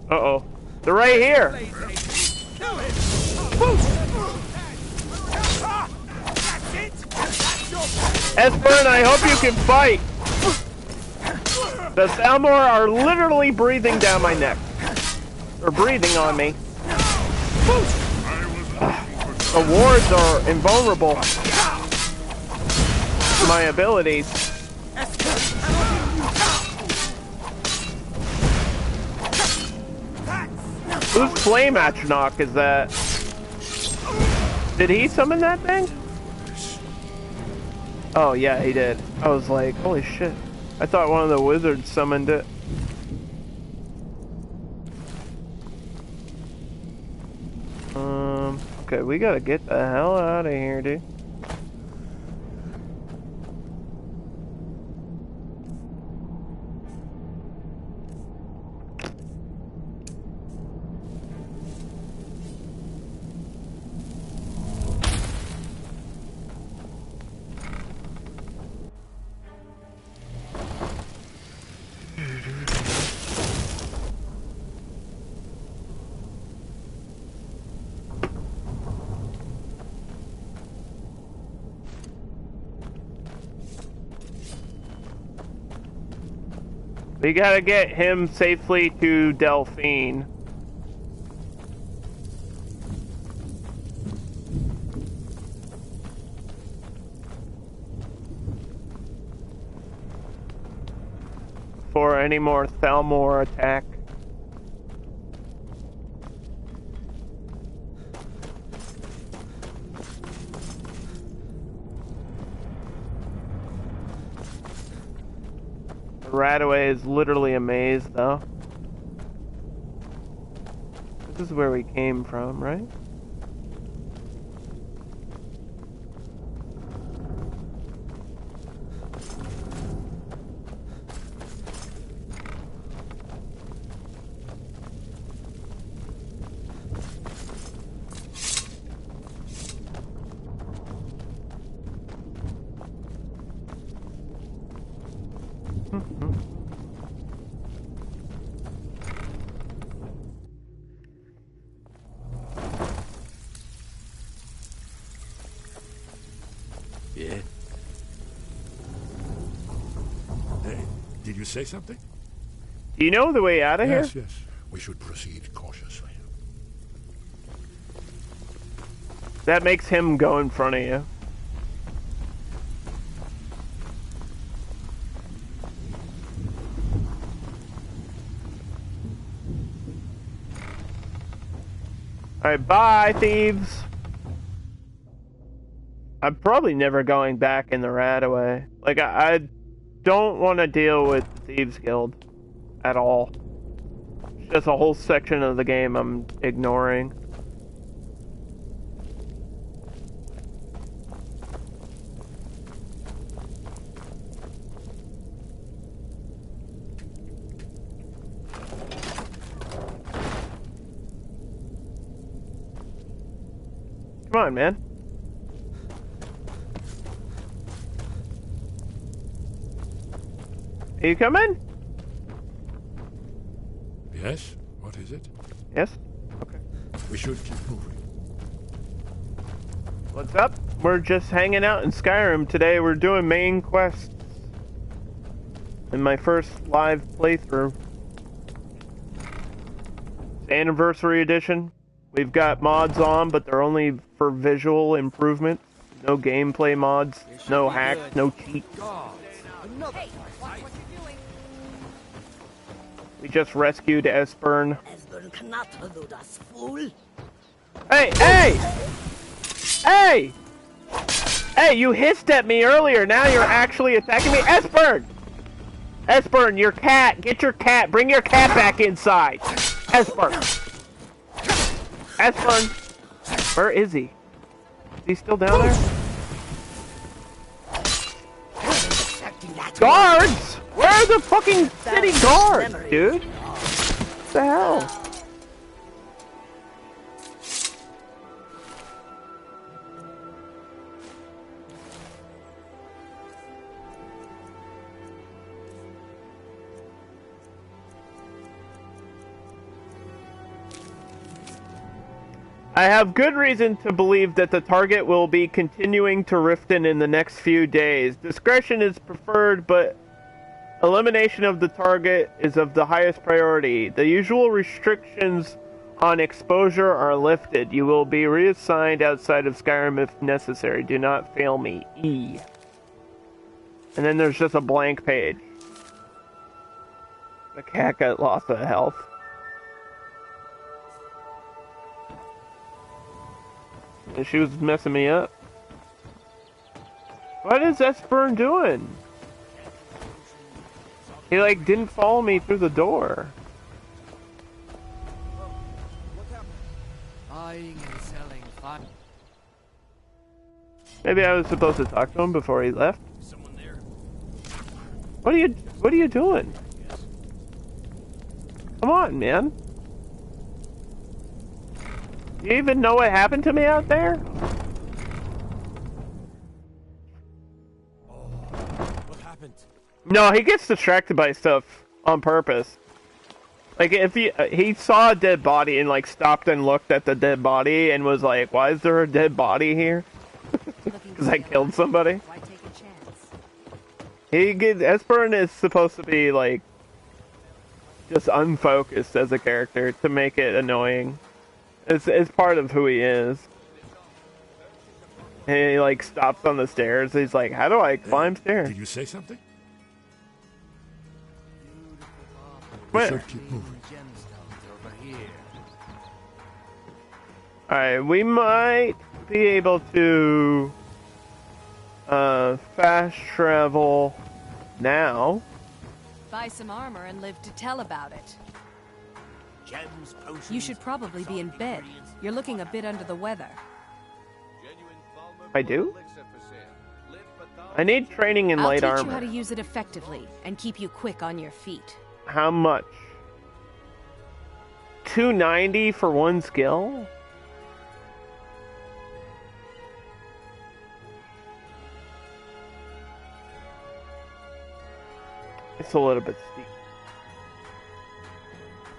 Uh-oh. They're right here! Esbern, I hope you can fight! The thalmor are literally breathing down my neck. Or breathing on me. The wards are invulnerable to my abilities. Whose flame atronach is that? Did he summon that thing? Oh yeah, he did. I was like, holy shit. I thought one of the wizards summoned it. Okay, we gotta get the hell out of here, dude. We gotta get him safely to Delphine. before any more thalmor attack. The Radaway is literally a maze, though. This is where we came from, right? Yeah. Hey, did you say something? Do you know the way out of here? Yes. We should proceed cautiously. That makes him go in front of you. Alright, bye, thieves. I'm probably never going back in the Radaway. Like, I don't want to deal with the Thieves Guild at all. It's just a whole section of the game I'm ignoring. Come on, man. Are you coming? Yes? What is it? Yes? Okay. We should keep moving. What's up? We're just hanging out in Skyrim today. We're doing main quests. In my first live playthrough. It's Anniversary Edition. We've got mods on, but they're only for visual improvement. No gameplay mods, no hacks, no cheats. We just rescued Esbern. Esbern cannot elude us, fool. Hey, hey! Hey! Hey, you hissed at me earlier, now you're actually attacking me. Esbern! Esbern, your cat! Get your cat! Bring your cat back inside! Esbern! Esbern! Where is he? Is he still down there? Guards! Where are the fucking city guards, dude? What the hell? I have good reason to believe that the target will be continuing to Riften in the next few days. Discretion is preferred, but elimination of the target is of the highest priority. The usual restrictions on exposure are lifted. You will be reassigned outside of Skyrim if necessary. Do not fail me. E. And then there's just a blank page. The cat got lost of health. And she was messing me up. What is Esbern doing? He like didn't follow me through the door. Buying and selling fun. Maybe I was supposed to talk to him before he left. Someone there. What are you doing? Come on, man. Do you even know what happened to me out there? What happened? No, he gets distracted by stuff on purpose. Like, if he saw a dead body and, like, stopped and looked at the dead body and was like, why is there a dead body here? Because I killed somebody. Esbern is supposed to be, like, just unfocused as a character to make it annoying. It's part of who he is. And he, like, stops on the stairs. He's like, how do I climb stairs? Did you say something? Where? should keep moving. Alright, we might be able to fast travel now. Buy some armor and live to tell about it. Gems, potions, You should probably be in bed. You're looking a bit under the weather. I do? I need training in light I'll teach armor. you how to use it effectively and keep you quick on your feet. How much? 290 for one skill? It's a little bit steep.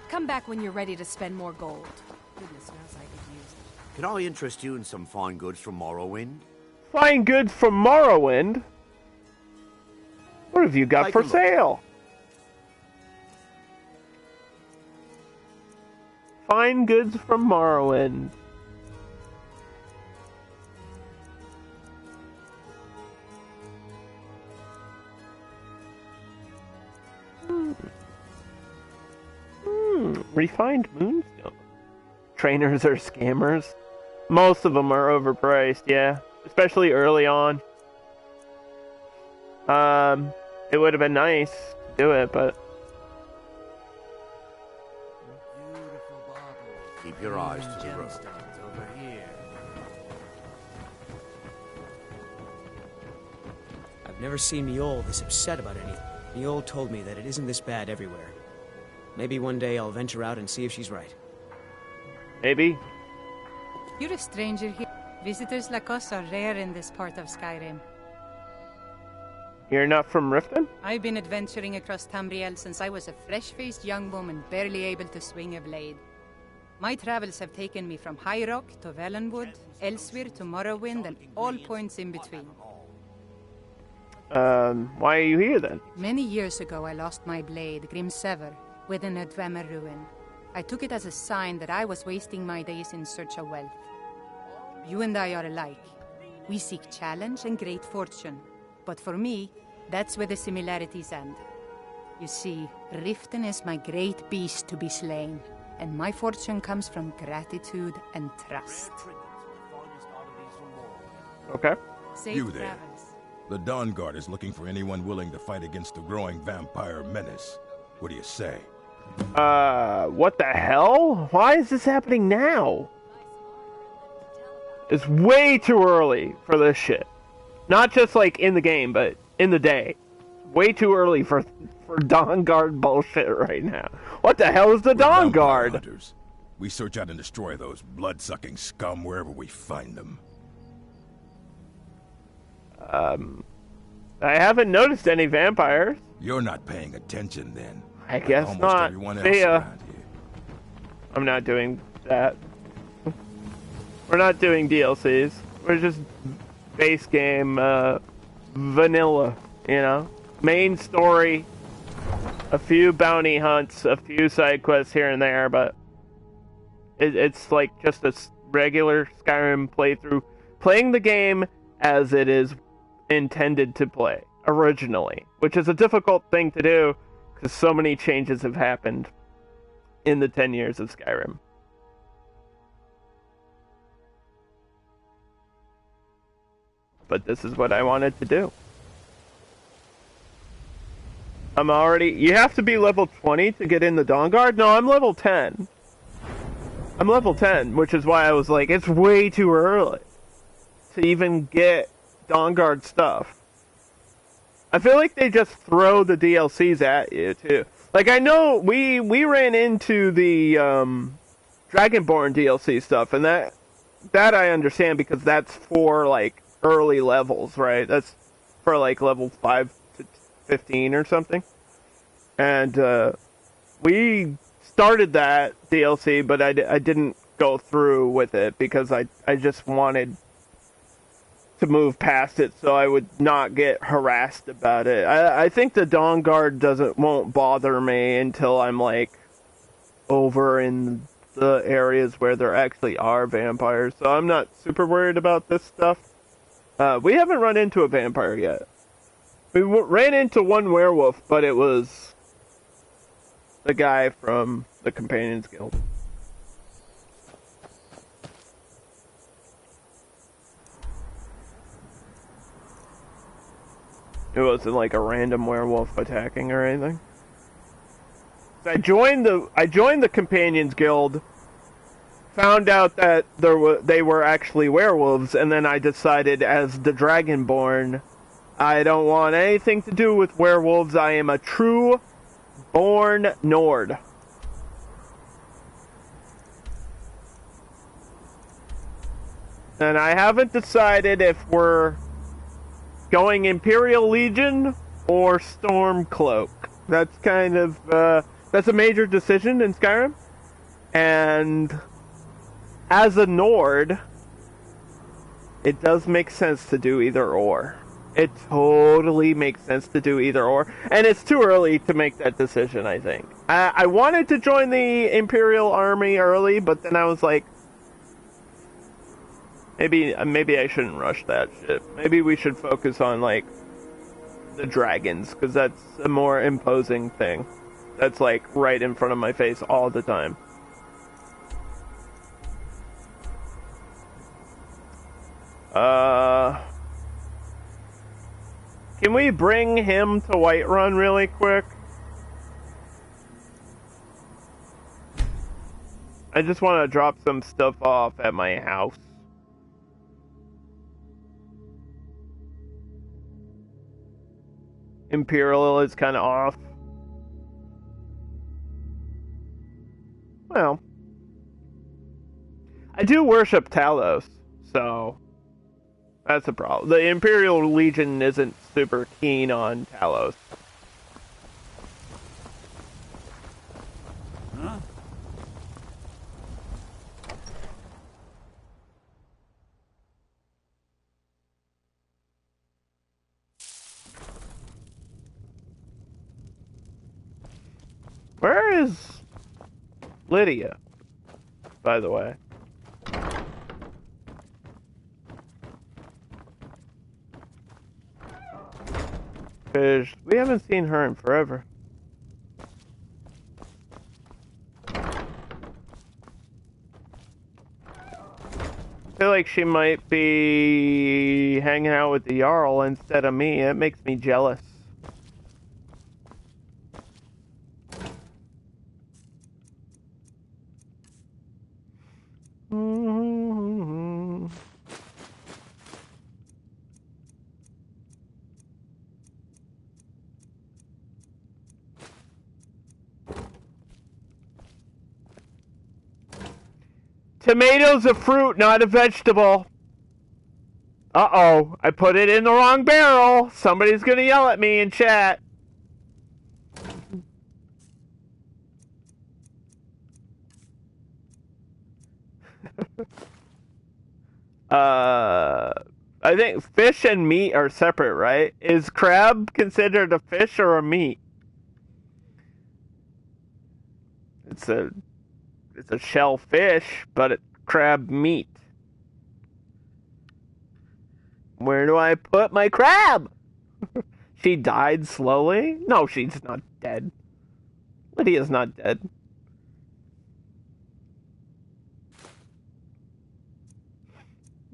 Come back when you're ready to spend more gold. Goodness knows I could use it. Can I interest you in some fine goods from Morrowind? Fine goods from Morrowind? What have you got Take for a look. sale? Fine goods from Morrowind. Refined moonstone. Trainers are scammers. Most of them are overpriced, yeah. Especially early on. It would have been nice to do it, but... Keep your eyes to the road. Over here. I've never seen Miol this upset about anything. Miol told me that it isn't this bad everywhere. Maybe one day I'll venture out and see if she's right. Maybe. You're a stranger here. Visitors like us are rare in this part of Skyrim. You're not from Riften? I've been adventuring across Tamriel since I was a fresh-faced young woman barely able to swing a blade. My travels have taken me from High Rock to Valenwood, elsewhere to Morrowind, and all points in between. Why are you here then? Many years ago I lost my blade, Grimsever, within a Dwemer ruin. I took it as a sign that I was wasting my days in search of wealth. You and I are alike. We seek challenge and great fortune. But for me, that's where the similarities end. You see, Riften is my great beast to be slain, and my fortune comes from gratitude and trust. Okay. Safe You there. travels. The Dawn Guard is looking for anyone willing to fight against the growing vampire menace. What do you say? What the hell? Why is this happening now? It's way too early for this shit. Not just like in the game, but in the day. Way too early for Dawn Guard bullshit right now. What the hell is the Dawn Guard? Hunters. We search out and destroy those blood-sucking scum wherever we find them. I haven't noticed any vampires. You're not paying attention then. I guess Almost not. everyone else See ya. around here. I'm not doing that. We're not doing DLCs. We're just base game, vanilla, you know? Main story, a few bounty hunts, a few side quests here and there, but it's like just a regular Skyrim playthrough. Playing the game as it is intended to play, originally. Which is a difficult thing to do, because so many changes have happened in the 10 years of Skyrim. But this is what I wanted to do. I'm already... You have to be level 20 to get in the Dawn Guard? No, I'm level 10. I'm level 10, which is why I was like, it's way too early to even get Dawn Guard stuff. I feel like they just throw the DLCs at you, too. Like, I know we ran into the Dragonborn DLC stuff, and that I understand because that's for, like, early levels, right? That's for, like, level 5 to 15 or something. And we started that DLC, but I didn't go through with it because I just wanted to move past it so I would not get harassed about it. I think the Dawn Guard won't bother me until I'm like over in the areas where there actually are vampires, so I'm not super worried about this stuff. We haven't run into a vampire yet. We ran into one werewolf, but it was the guy from the Companions Guild. It wasn't like a random werewolf attacking or anything. I joined the Companions Guild, found out that they were actually werewolves, and then I decided, as the Dragonborn, I don't want anything to do with werewolves. I am a true born Nord. And I haven't decided if we're going Imperial Legion or Stormcloak. That's kind of, that's a major decision in Skyrim. And as a Nord, it does make sense to do either or. It totally makes sense to do either or. And it's too early to make that decision, I think. I wanted to join the Imperial Army early, but then I was like, maybe I shouldn't rush that shit. Maybe we should focus on, like, the dragons, because that's a more imposing thing. That's, like, right in front of my face all the time. Can we bring him to Whiterun really quick? I just want to drop some stuff off at my house. Imperial is kind of off. Well, I do worship Talos, so that's a problem. The Imperial Legion isn't super keen on Talos. Huh? Where is Lydia, by the way? Because we haven't seen her in forever. I feel like she might be hanging out with the Jarl instead of me. It makes me jealous. Tomato's a fruit, not a vegetable. Uh-oh, I put it in the wrong barrel. Somebody's gonna yell at me in chat. I think fish and meat are separate, right? Is crab considered a fish or a meat? It's a shellfish, but it's crab meat. Where do I put my crab? She died slowly? No, she's not dead. Lydia's not dead.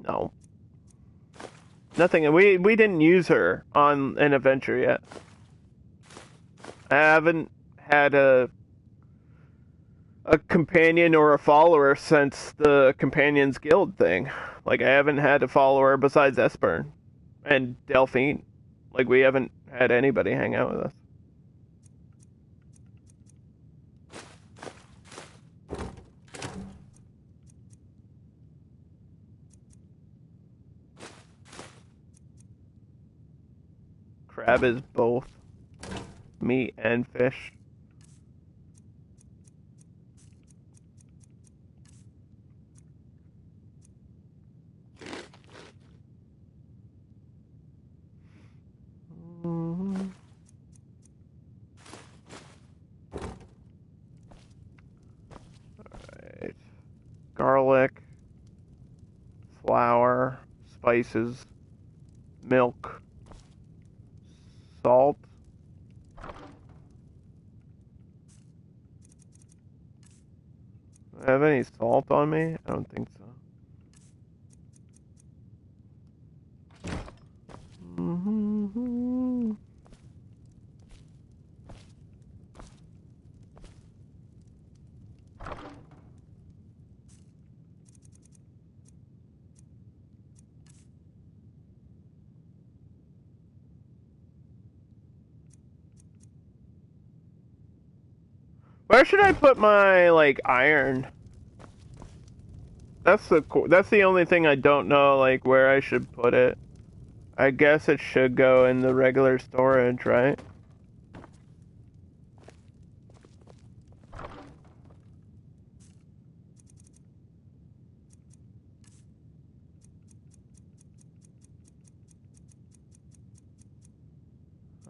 No. Nothing. We didn't use her on an adventure yet. I haven't had a companion or a follower since the Companions Guild thing. Like, I haven't had a follower besides Esbern and Delphine. Like, we haven't had anybody hang out with us. Crab is both meat and fish. Alright. Garlic, flour, spices, milk, salt, Do I have any salt on me? I don't think so. Where should I put my, like, iron? That's the only thing I don't know, like, where I should put it. I guess it should go in the regular storage, right?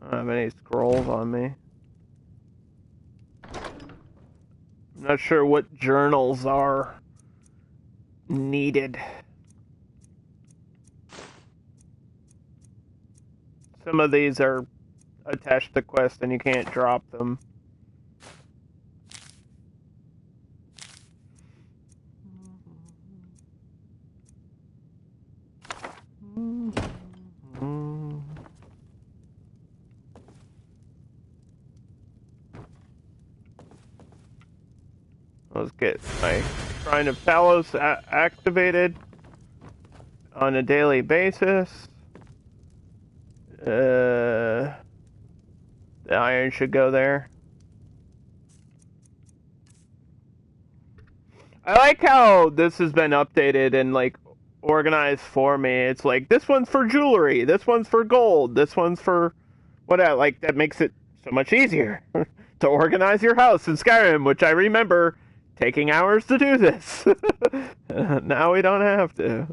I don't have any scrolls on me. I'm not sure what journals are needed. Some of these are attached to quests and you can't drop them. Let's get my Shrine of Talos activated on a daily basis. The iron should go there. I like how this has been updated and like organized for me. It's like this one's for jewelry, this one's for gold, this one's for whatever. Like that makes it so much easier to organize your house in Skyrim, which I remember taking hours to do this. Now we don't have to.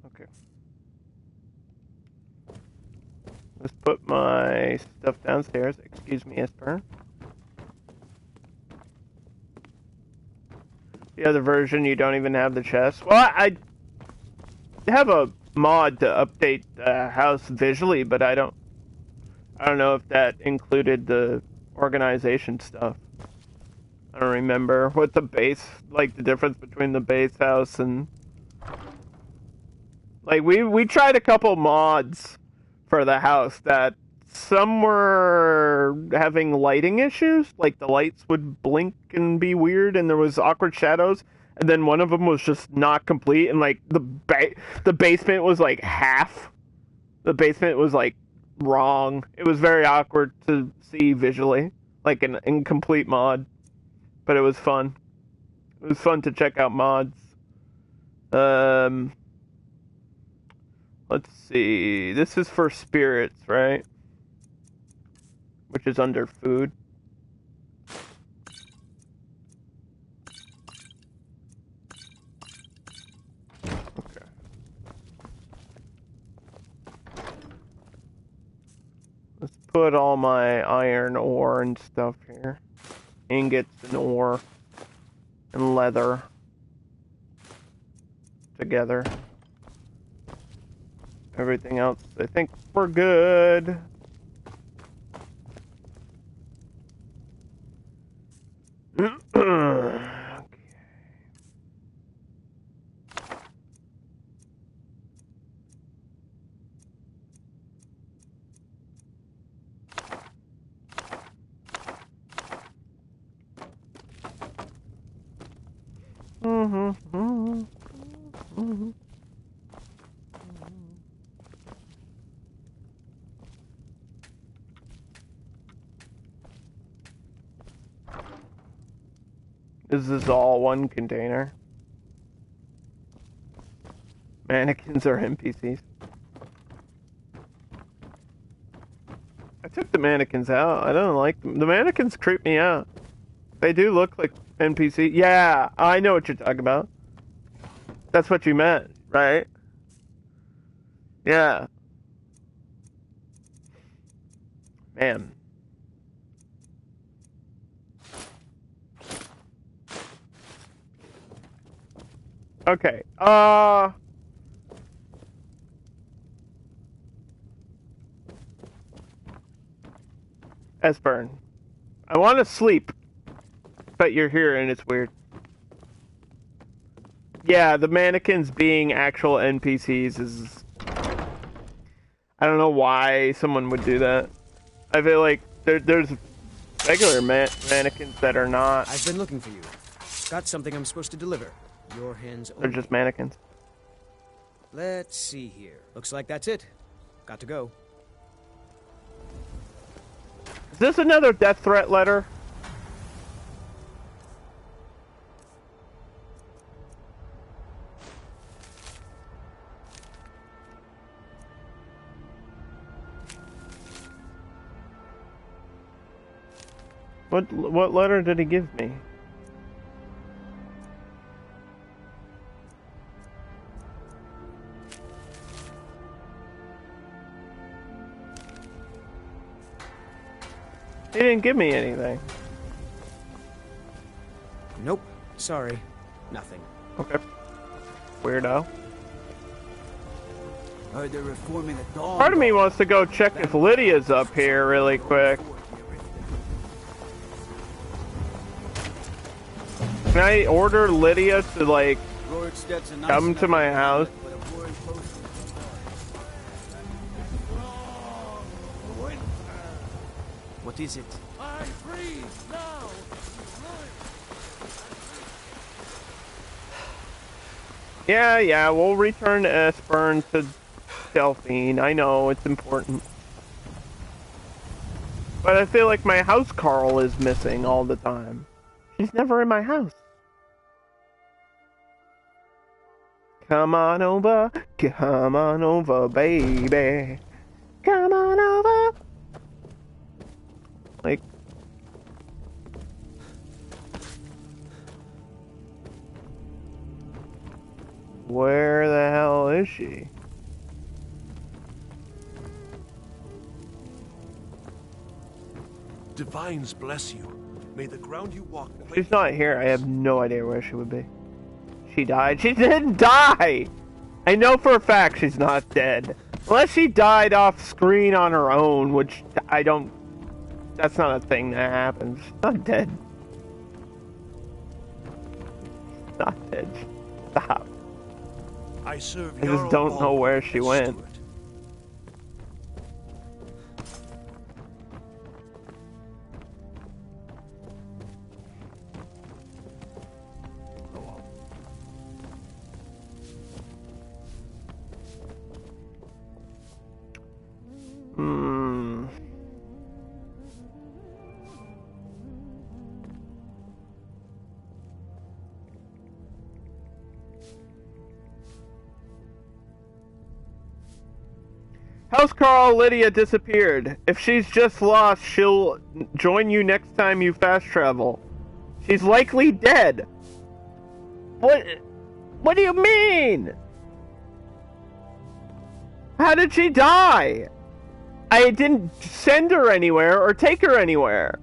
Okay. Let's put my stuff downstairs. Excuse me, Esbern. The other version, you don't even have the chest. Well, I have a mod to update the house visually, but I don't know if that included the organization stuff. I don't remember what the base, like the difference between the base house and like we tried a couple mods for the house that some were having lighting issues, like the lights would blink and be weird and there was awkward shadows, and then one of them was just not complete, and like the basement was like half. The basement was like wrong. It was very awkward to see visually, like an incomplete mod. But it was fun. It was fun to check out mods. Let's see. This is for spirits, right? Which is under food. Okay. Let's put all my iron ore and stuff here. Ingots and ore and leather together. Everything else, I think we're good. Okay. Is this all one container? Mannequins are NPCs. I took the mannequins out. I don't like them. The mannequins creep me out. They do look like NPC. Yeah, I know what you're talking about. That's what you meant, right? Yeah. Man. Okay. Esbern. I want to sleep, but you're here and it's weird. Yeah, the mannequins being actual NPCs is... I don't know why someone would do that. I feel like there's regular mannequins that are not. I've been looking for you. Got something I'm supposed to deliver. Your hands They're just mannequins. Let's see here. Looks like that's it. Got to go. Is this another death threat letter? What letter did he give me? He didn't give me anything. Nope. Sorry. Nothing. Okay. Weirdo. Heard they're reforming the dawn. Part of me wants to go check if Lydia's up here really quick. Can I order Lydia to, like, come to my house? What is it? I freeze now! Yeah, we'll return to Esbern to Delphine. I know, it's important. But I feel like my house Carl is missing all the time. She's never in my house. Come on over, baby. Come on over. Like, where the hell is she? Divines bless you. May the ground you walk... She's not here. I have no idea where she would be. She died. She didn't die! I know for a fact she's not dead. Unless she died off screen on her own, which I don't... That's not a thing that happens. She's not dead. She's not dead. Stop. I serve I just don't know where she went. Housecarl Lydia disappeared. If she's just lost, she'll join you next time you fast travel. She's likely dead. What do you mean? How did she die? I didn't send her anywhere or take her anywhere.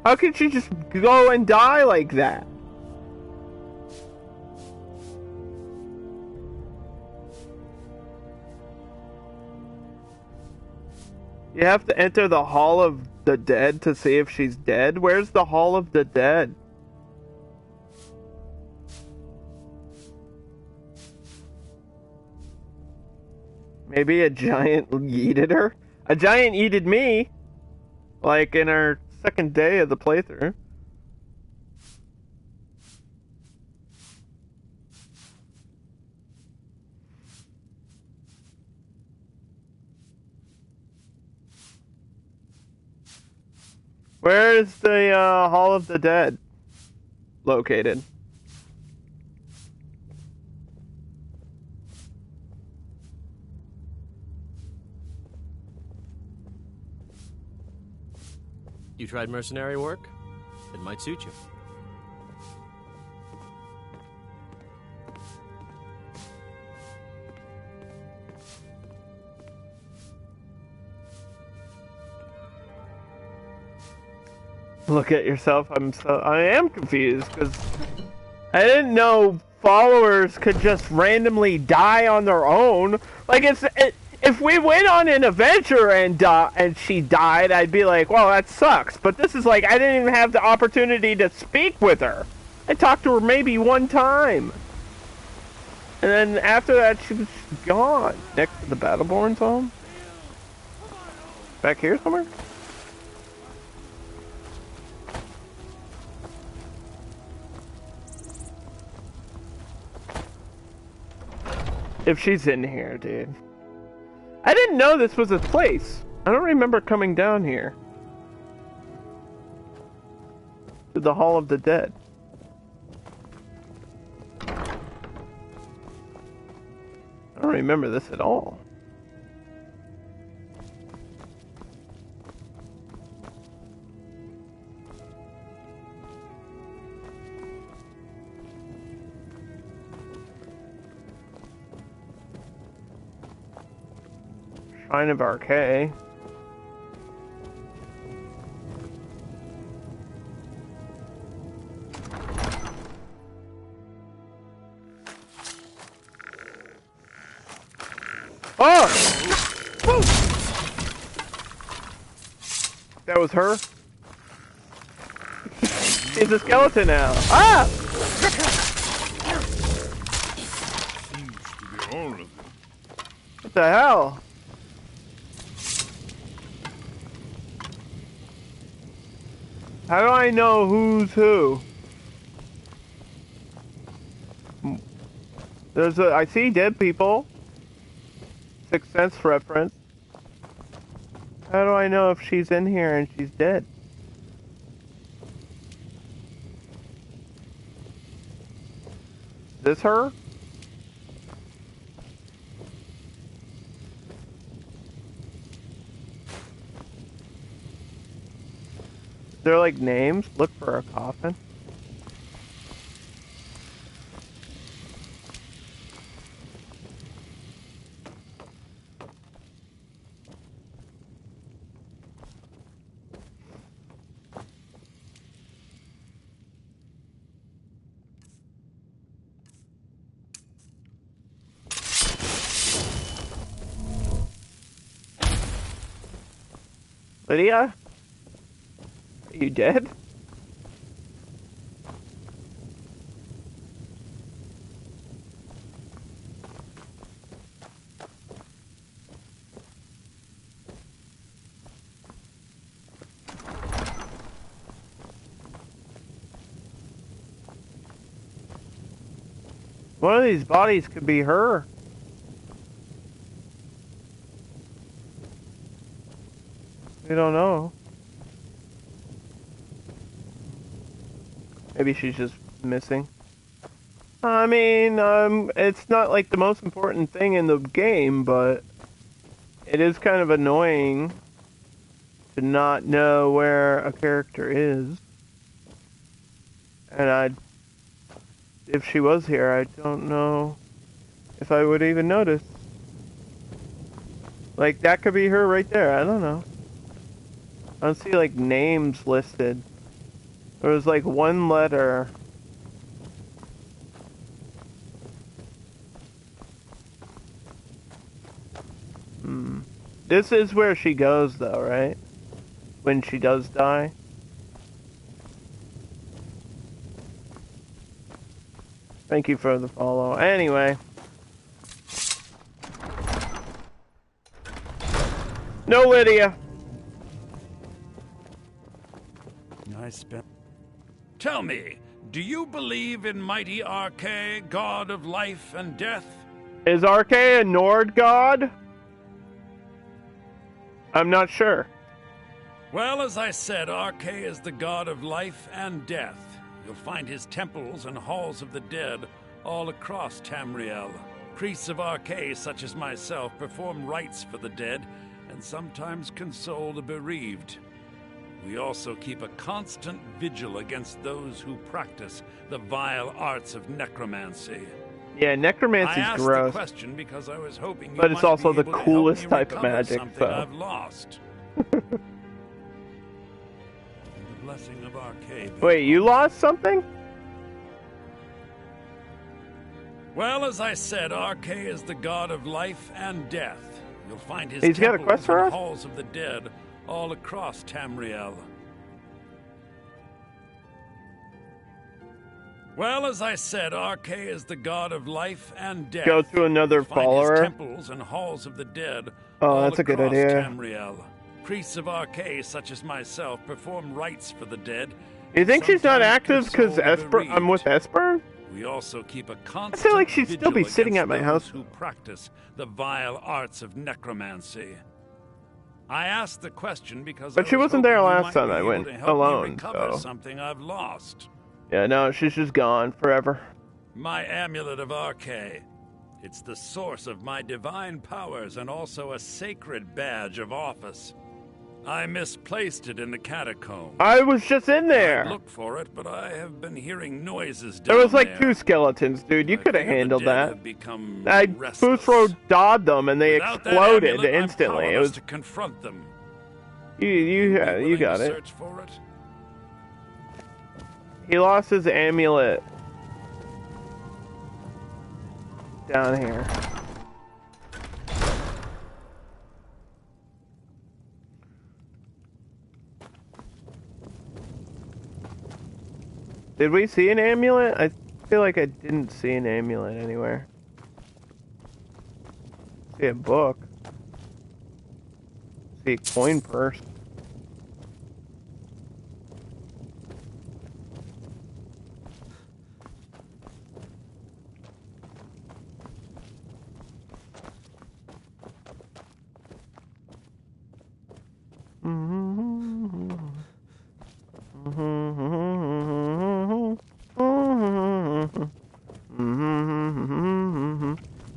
How could she just go and die like that? You have to enter the Hall of the Dead to see if she's dead? Where's the Hall of the Dead? Maybe a giant yeeted her? A giant yeeted me! Like in our second day of the playthrough. Where is the Hall of the Dead located? You tried mercenary work? It might suit you. Look at yourself. I am confused because I didn't know followers could just randomly die on their own. Like if we went on an adventure and she died, I'd be like, well, that sucks. But this is like I didn't even have the opportunity to speak with her. I talked to her maybe one time, and then after that she was gone. Next to the Battleborn's home. Back here somewhere. If she's in here, dude. I didn't know this was a place. I don't remember coming down here. To the Hall of the Dead. I don't remember this at all. Shrine of Archay. Oh! That was her? She's a skeleton now. Ah! What the hell? How do I know who's who? I see dead people. Sixth Sense reference. How do I know if she's in here and she's dead? Is this her? Is there like names? Look for a coffin. Lydia? Are you dead? One of these bodies could be her. We don't know. Maybe she's just missing. I mean, it's not like the most important thing in the game, but it is kind of annoying to not know where a character is. And if she was here, I don't know if I would even notice. Like, that could be her right there, I don't know. I don't see, like, names listed. There was, like, one letter. This is where she goes, though, right? When she does die. Thank you for the follow. Anyway. No Lydia. Tell me, do you believe in mighty Archay, god of life and death? Is Archay a Nord god? I'm not sure. Well, as I said, Archay is the god of life and death. You'll find his temples and halls of the dead all across Tamriel. Priests of Archay, such as myself, perform rites for the dead and sometimes console the bereaved. We also keep a constant vigil against those who practice the vile arts of necromancy. Yeah, necromancy's I asked gross. the question because I was hoping you but it's might also be the able to help coolest me type of recover magic, something so. I've lost. The blessing of Arcade. Wait, you lost something? Well, as I said, Arcade is the god of life and death. You'll find his He's got a temples quest for and us? halls of the dead all across Tamriel. Well, as I said, Arcade is the god of life and death. Go to another You'll find follower? his temples and halls of the dead Oh, all that's a good across idea. Tamriel. Priests of Arcade, such as myself, perform rites for the dead. You think she's not Sometimes active because console the Esbern? I'm with Esbern? We also keep a constant I feel like she'd still be vigil sitting at against my those house. who practice the vile arts of necromancy. I asked the question because But I she was wasn't there hoping you last might time be I able went to help me alone, recover so. something I've lost. Yeah, no, she's just gone forever. My amulet of Arcade. It's the source of my divine powers and also a sacred badge of office. I misplaced it in the catacomb. I was just in I there. looked for it, but I have been hearing noises down There was like there. 2 skeletons, dude. You could have handled dead that. have become I restless. Boothrow dodged them and they Without that exploded amulet, I'm instantly. It powerless was to confront them. you Willing got to it. Search for it. He lost his amulet down here. Did we see an amulet? I feel like I didn't see an amulet anywhere. See a book. See a coin purse.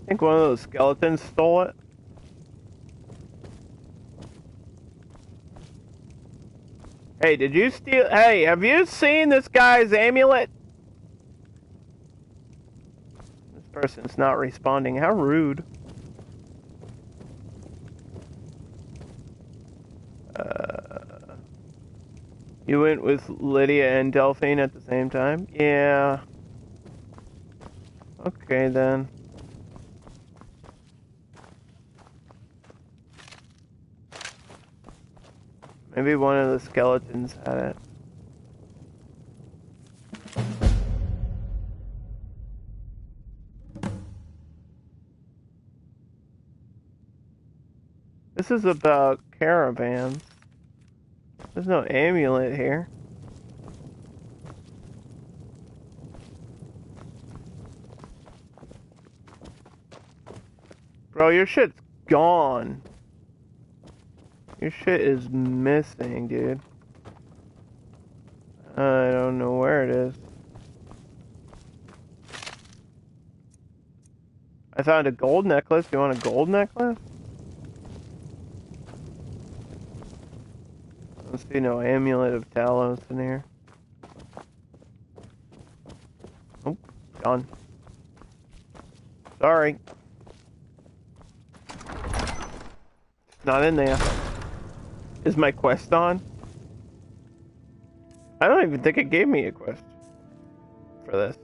I think one of those skeletons stole it. Hey, did you steal? Hey, have you seen this guy's amulet? This person's not responding. How rude. You went with Lydia and Delphine at the same time? Yeah. Okay, then. Maybe one of the skeletons had it. This is about caravans. There's no amulet here. Bro, your shit's gone. Your shit is missing, dude. I don't know where it is. I found a gold necklace. You want a gold necklace? I don't see no amulet of Talos in here. Oh, gone. Sorry. Not in there. Is my quest on? I don't even think it gave me a quest for this.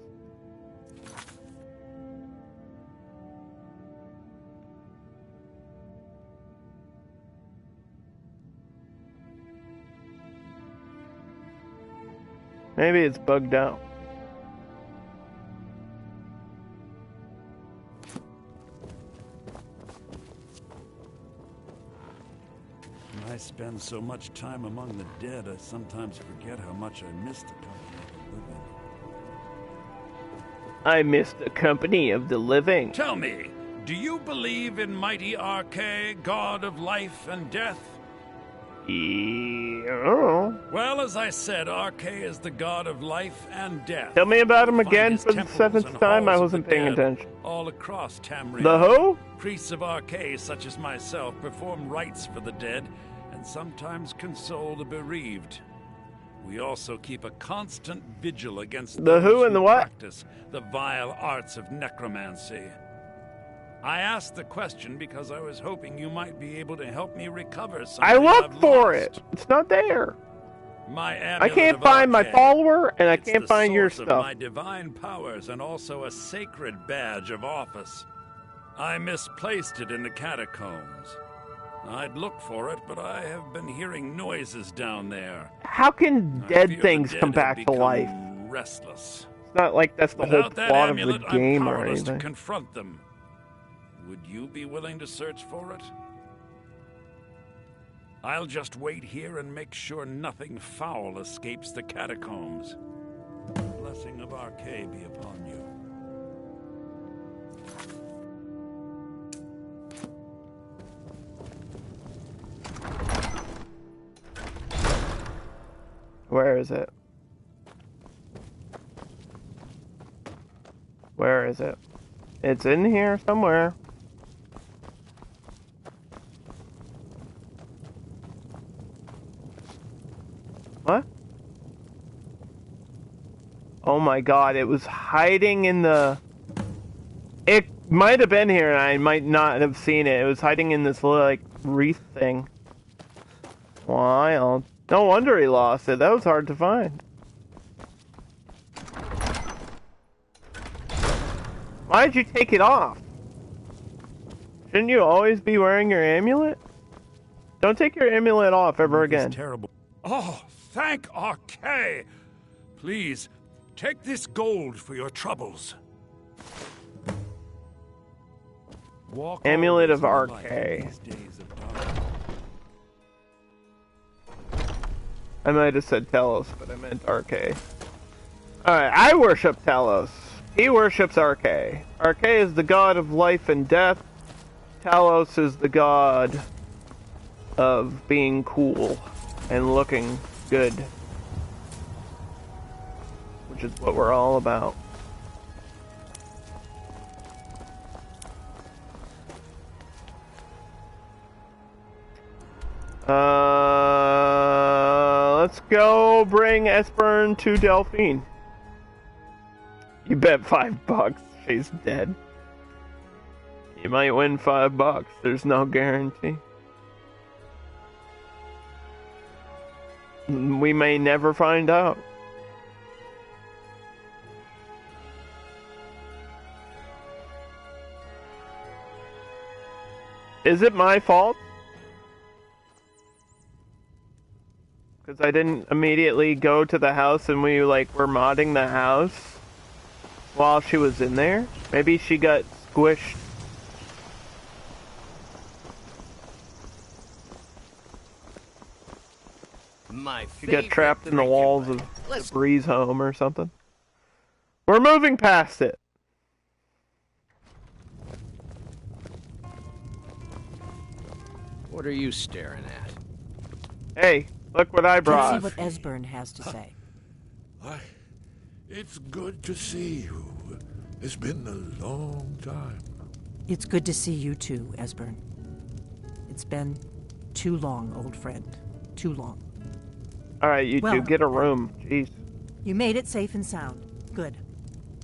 Maybe it's bugged out. I spend so much time among the dead, I sometimes forget how much I miss the company of the living. I miss the company of the living. Tell me, do you believe in mighty Arcade, god of life and death? Yeah. Well, as I said, Arcade is the god of life and death. Tell me about him You'll find again his for the temples 7th and time. I halls of wasn't the paying dead attention. All across Tamriel. The who? Priests of Arcade, such as myself, perform rites for the dead and sometimes console the bereaved. We also keep a constant vigil against The those who and the what? practice the vile arts of necromancy. I asked the question because I was hoping you might be able to help me recover something I looked I've for lost. it. It's not there. My I can't find my follower, and I can't find your stuff. stuff. My divine powers and also a sacred badge of office. I misplaced it in the catacombs. I'd looked for it, but I have been hearing noises down there. How can I dead fear the things dead come have back to become life? Restless. It's not like that's the Without whole that plot of the amulet, game I'm or powerless to anything. confront them. Would you be willing to search for it? I'll just wait here and make sure nothing foul escapes the catacombs. The blessing of Archay be upon you. Where is it? Where is it? It's in here somewhere. What? Oh my god, it was hiding in the... It might have been here and I might not have seen it. It was hiding in this little, like, wreath thing. Wild. No wonder he lost it. That was hard to find. Why did you take it off? Shouldn't you always be wearing your amulet? Don't take your amulet off ever again. Terrible. Oh, thank Archay! Please, take this gold for your troubles. Walk Amulet always of in light Archay. in these days of darkness. I might have said Telos, but I meant Archay. Alright, I worship Telos. He worships Archay. Archay is the god of life and death. Telos is the god of being cool and looking good. Which is what we're all about. Let's go bring Esbern to Delphine. You bet $5 she's dead. You might win $5. There's no guarantee. We may never find out. Is it my fault? Because I didn't immediately go to the house and we were modding the house while she was in there? Maybe she got squished. She got trapped in the walls of Breeze home or something. We're moving past it. What are you staring at? Hey, look what I brought. Let's see what Esbern has to say. It's good to see you. It's been a long time. It's good to see you too, Esbern. It's been too long, old friend. Too long. Alright, you two, get a room. Jeez. You made it safe and sound. Good.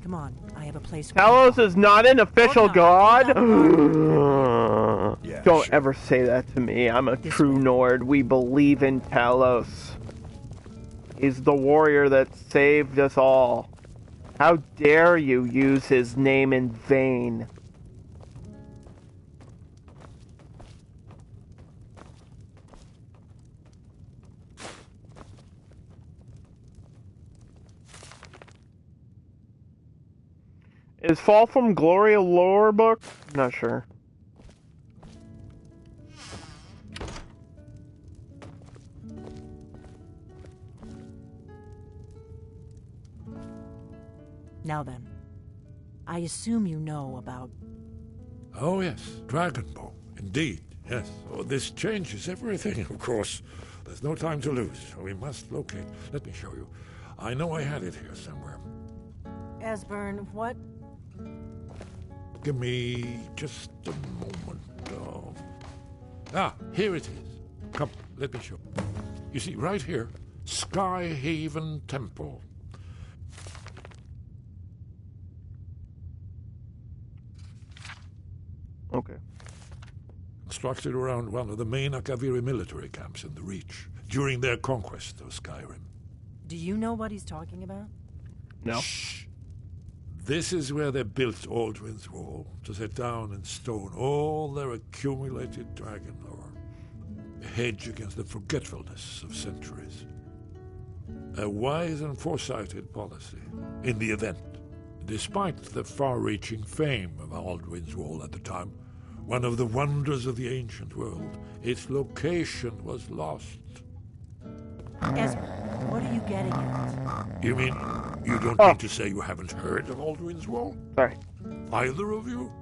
Come on, I have a place for Talos is not an official god? Yeah, Don't sure. ever say that to me. I'm a true Nord. We believe in Talos. He's the warrior that saved us all. How dare you use his name in vain? Is Fall from Glory a lore book? I'm not sure. Now then, I assume you know about... Oh yes, Dragon Ball. Indeed, yes. Oh, this changes everything, of course. There's no time to lose. We must locate. Let me show you. I know I had it here somewhere. Esbern, what? Give me just a moment. Here it is. come, let me show. You see, right here, Skyhaven Temple. Okay. Constructed around one of the main Akaviri military camps in the Reach during their conquest of Skyrim. Do you know what he's talking about? No. Shh. This is where they built Alduin's Wall, to set down in stone all their accumulated dragon lore. A hedge against the forgetfulness of centuries. A wise and foresighted policy in the event. Despite the far-reaching fame of Alduin's Wall at the time, one of the wonders of the ancient world, its location was lost. Esbern, what are you getting at? You mean you don't mean to say you haven't heard of Alduin's Wall? Sorry. Either of you?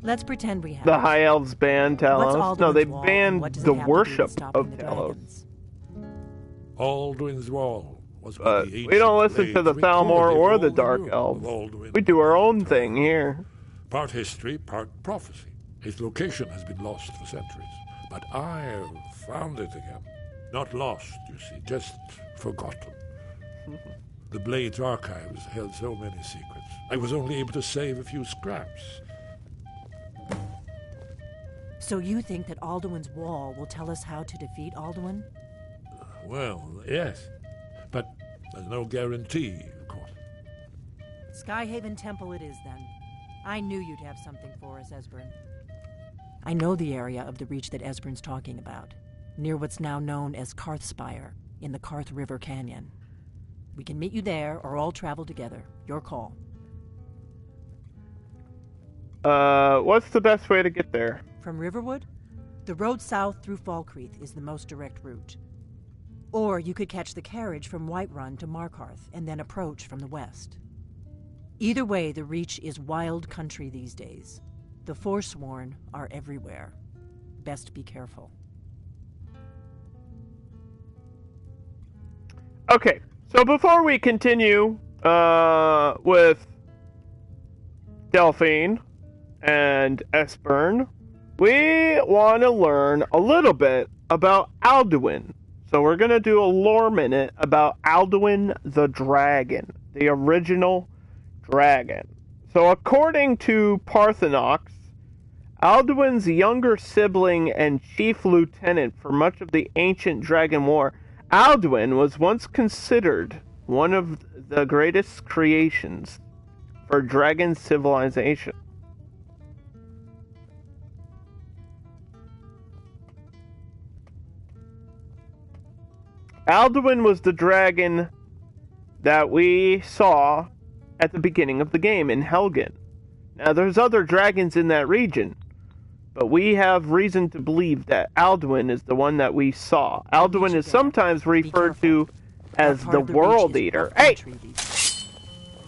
Let's pretend we have. The High Elves banned Talos. No, they Wall, banned the worship of Talos. Alduin's Wall was what the we don't listen to the blades thalmor recorded or the all Dark news Elves. of Alduin. We do our own thing here. Part history, part prophecy. Its location has been lost for centuries, but I have found it again. Not lost, you see, just forgotten. The Blade's archives held so many secrets. I was only able to save a few scraps. So you think that Alduin's Wall will tell us how to defeat Alduin? Well, yes, but there's no guarantee, of course. Skyhaven Temple it is, then. I knew you'd have something for us, Esbern. I know the area of the Reach that Esbern's talking about, near what's now known as Karthspire, in the Karth River Canyon. We can meet you there, or all travel together. Your call. What's the best way to get there? From Riverwood? The road south through Falkreath is the most direct route. Or you could catch the carriage from Whiterun to Markarth, and then approach from the west. Either way, the Reach is wild country these days. The Forsworn are everywhere. Best be careful. Okay, so before we continue with Delphine and Esbern, we want to learn a little bit about Alduin. So we're going to do a lore minute about Alduin the Dragon, the original dragon. So according to Parthenox, Alduin's younger sibling and chief lieutenant for much of the ancient Dragon War, Alduin was once considered one of the greatest creations for dragon civilization. Alduin was the dragon that we saw at the beginning of the game in Helgen. Now, there's other dragons in that region, but we have reason to believe that Alduin is the one that we saw. Alduin is sometimes referred to as the World Eater. Hey!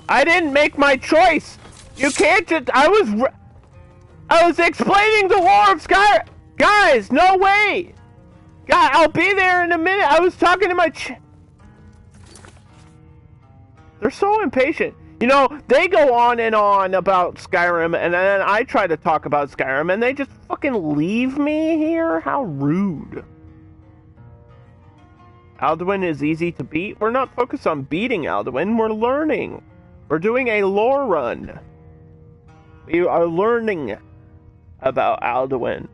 I didn't make my choice! You can't just... I was explaining the lore of Skyrim! Guys, no way! God, I'll be there in a minute. I was talking to my They're so impatient. You know, they go on and on about Skyrim, and then I try to talk about Skyrim, and they just fucking leave me here? How rude. Alduin is easy to beat. We're not focused on beating Alduin. We're learning. We're doing a lore run. We are learning about Alduin.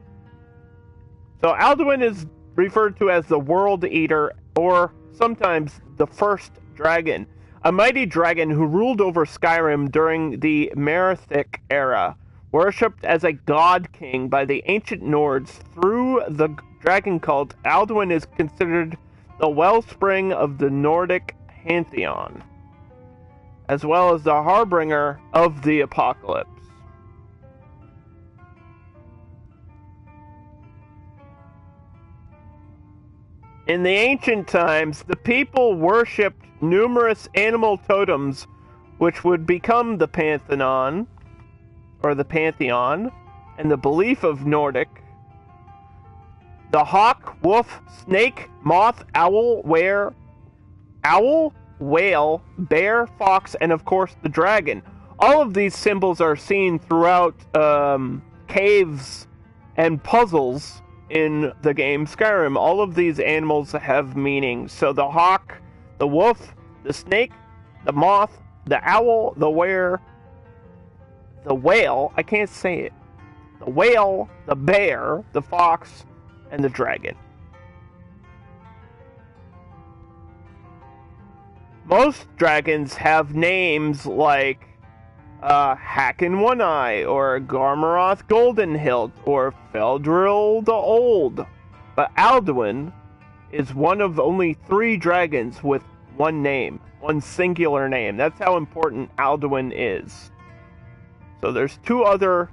So Alduin is referred to as the World Eater, or sometimes the First Dragon. A mighty dragon who ruled over Skyrim during the Merithic era, worshipped as a god king by the ancient Nords through the dragon cult. Alduin is considered the wellspring of the Nordic pantheon, as well as the harbinger of the apocalypse. In the ancient times, the people worshipped numerous animal totems which would become the pantheon, and the belief of Nordic. The hawk, wolf, snake, moth, owl, whale, bear, fox, and of course the dragon. All of these symbols are seen throughout caves and puzzles in the game Skyrim. All of these animals have meanings. So the hawk, the wolf, the snake, the moth, the owl, the whale, I can't say it. The whale, the bear, the fox, and the dragon. Most dragons have names like Hakon One Eye, or Garmaroth Golden Hilt, or Feldril the Old. But Alduin is one of only 3 dragons with one name, one singular name. That's how important Alduin is. So there's 2 other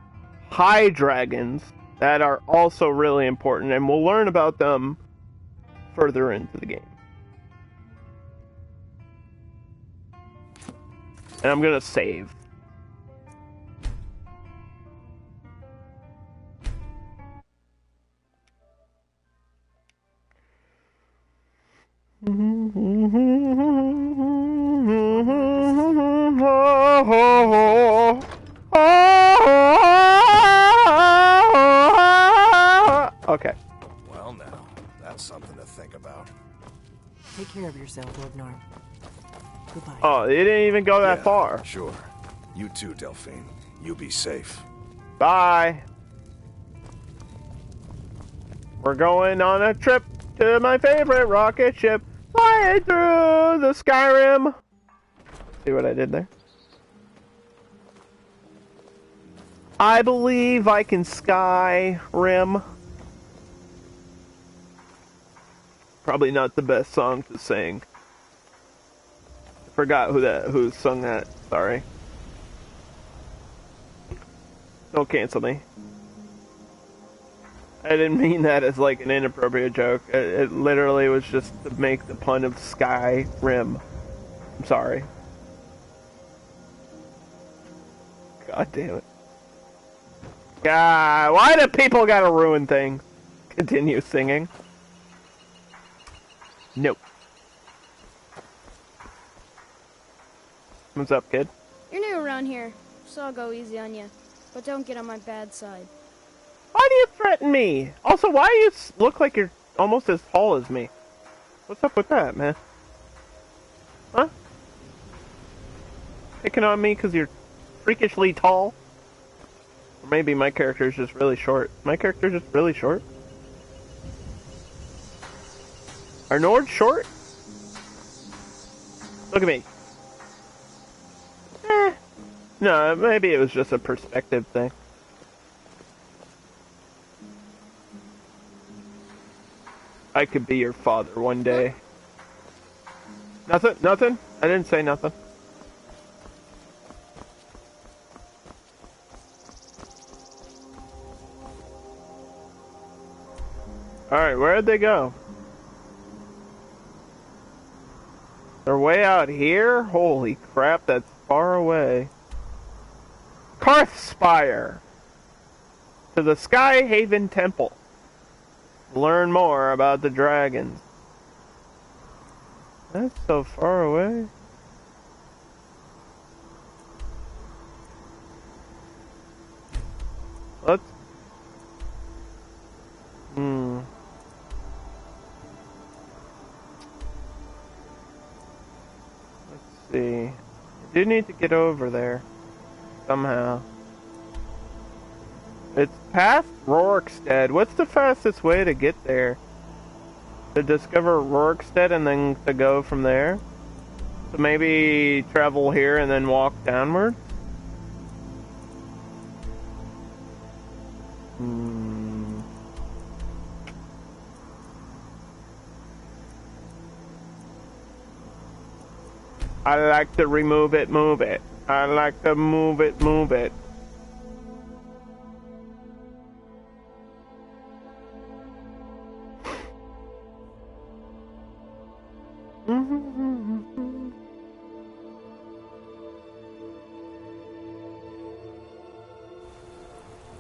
high dragons that are also really important, and we'll learn about them further into the game. And I'm gonna save. Okay. Well now, that's something to think about. Take care of yourself, Lord Norm. Goodbye. Oh, it didn't even go that far. Sure. You too, Delphine. You be safe. Bye. We're going on a trip to my favorite rocket ship, flying through the Skyrim. See what I did there? I believe I can Skyrim. Probably not the best song to sing. I forgot who sung that. Sorry. Don't cancel me. I didn't mean that as like an inappropriate joke. It literally was just to make the pun of Skyrim. I'm sorry. God damn it. God, why do people gotta ruin things? Continue singing. Nope. What's up, kid? You're new around here, so I'll go easy on you. But don't get on my bad side. Why do you threaten me? Also, why do you look like you're almost as tall as me? What's up with that, man? Huh? Picking on me because you're freakishly tall? Or maybe my character is just really short. My character is just really short? Are Nords short? Look at me. No, maybe it was just a perspective thing. I could be your father one day. Nothing? I didn't say nothing. Alright, where'd they go? They're way out here? Holy crap, that's far away. Karthspire! To the Skyhaven Temple. Learn more about the dragons. That's so far away. Let's... Let's see. I do need to get over there. Somehow. It's past Rorikstead. What's the fastest way to get there? To discover Rorikstead and then to go from there? So maybe travel here and then walk downward? I like to move it. I like to move it.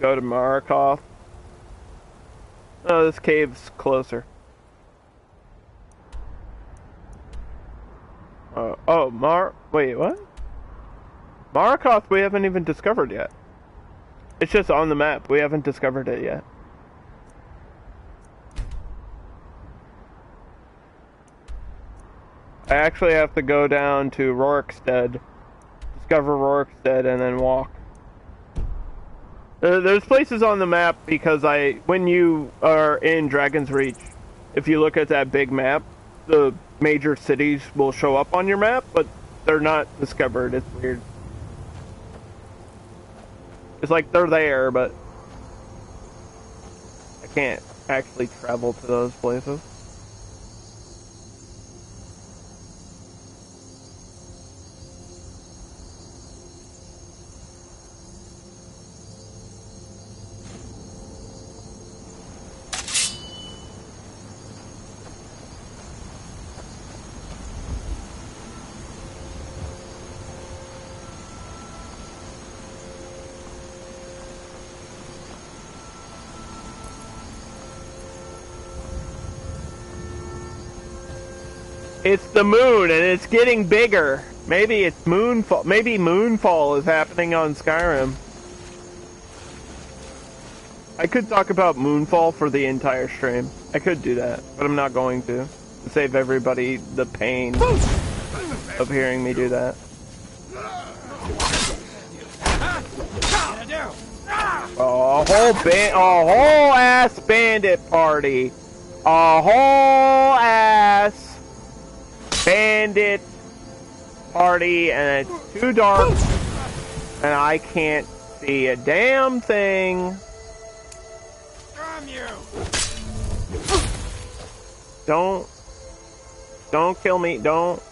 Go to Markarth. Oh, this cave's closer. Wait, what? Markarth we haven't even discovered yet. It's just on the map. We haven't discovered it yet. I actually have to go down to Rorikstead, discover Rorikstead, and then walk. There's places on the map because when you are in Dragon's Reach, if you look at that big map, the major cities will show up on your map, but they're not discovered. It's weird. It's like they're there, but I can't actually travel to those places. It's the moon, and it's getting bigger. Maybe it's moonfall. Maybe moonfall is happening on Skyrim. I could talk about moonfall for the entire stream. I could do that, but I'm not going to save everybody the pain of hearing me do that. A whole ass bandit party. A whole ass bandit party, and it's too dark, and I can't see a damn thing. Don't kill me, don't.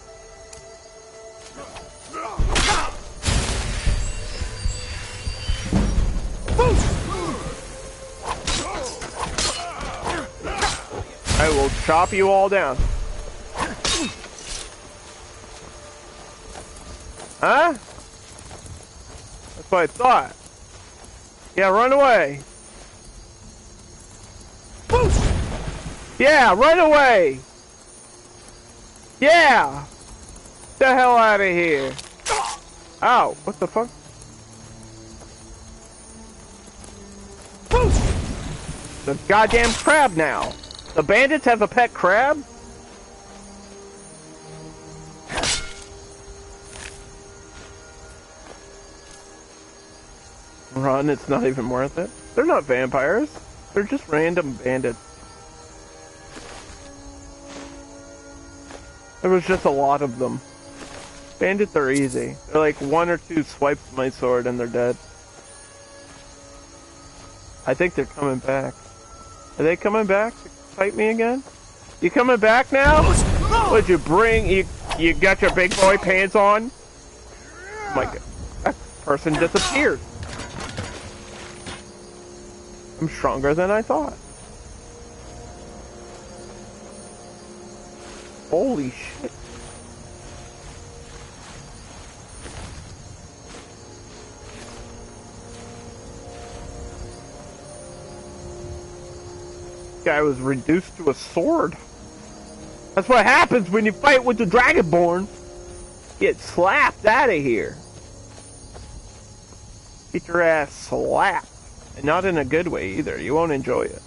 I will chop you all down. Huh? That's what I thought. Yeah, run away. Yeah, run away. Yeah. Get the hell out of here. Ow, what the fuck? The goddamn crab now. The bandits have a pet crab? Run, it's not even worth it. They're not vampires. They're just random bandits. There was just a lot of them. Bandits are easy. They're like 1 or 2 swipes of my sword and they're dead. I think they're coming back. Are they coming back to fight me again? You coming back now? What'd you bring? You got your big boy pants on? Oh my god. That person disappeared. I'm stronger than I thought. Holy shit. Guy was reduced to a sword. That's what happens when you fight with the Dragonborn. Get slapped out of here. Get your ass slapped. And not in a good way either. You won't enjoy it.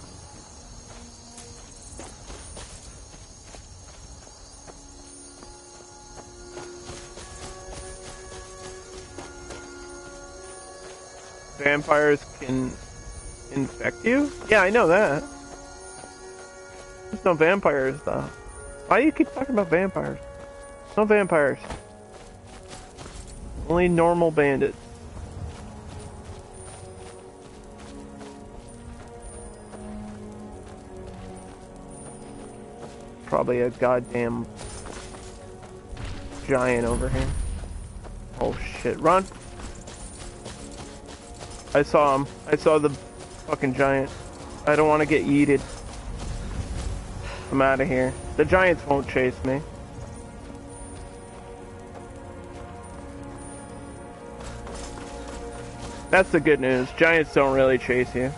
Vampires can infect you? Yeah, I know that. There's no vampires though. Why do you keep talking about vampires? No vampires. Only normal bandits. Probably a goddamn giant over here. Oh shit, run! I saw him. I saw the fucking giant. I don't want to get yeeted. I'm out of here. The giants won't chase me. That's the good news. Giants don't really chase you.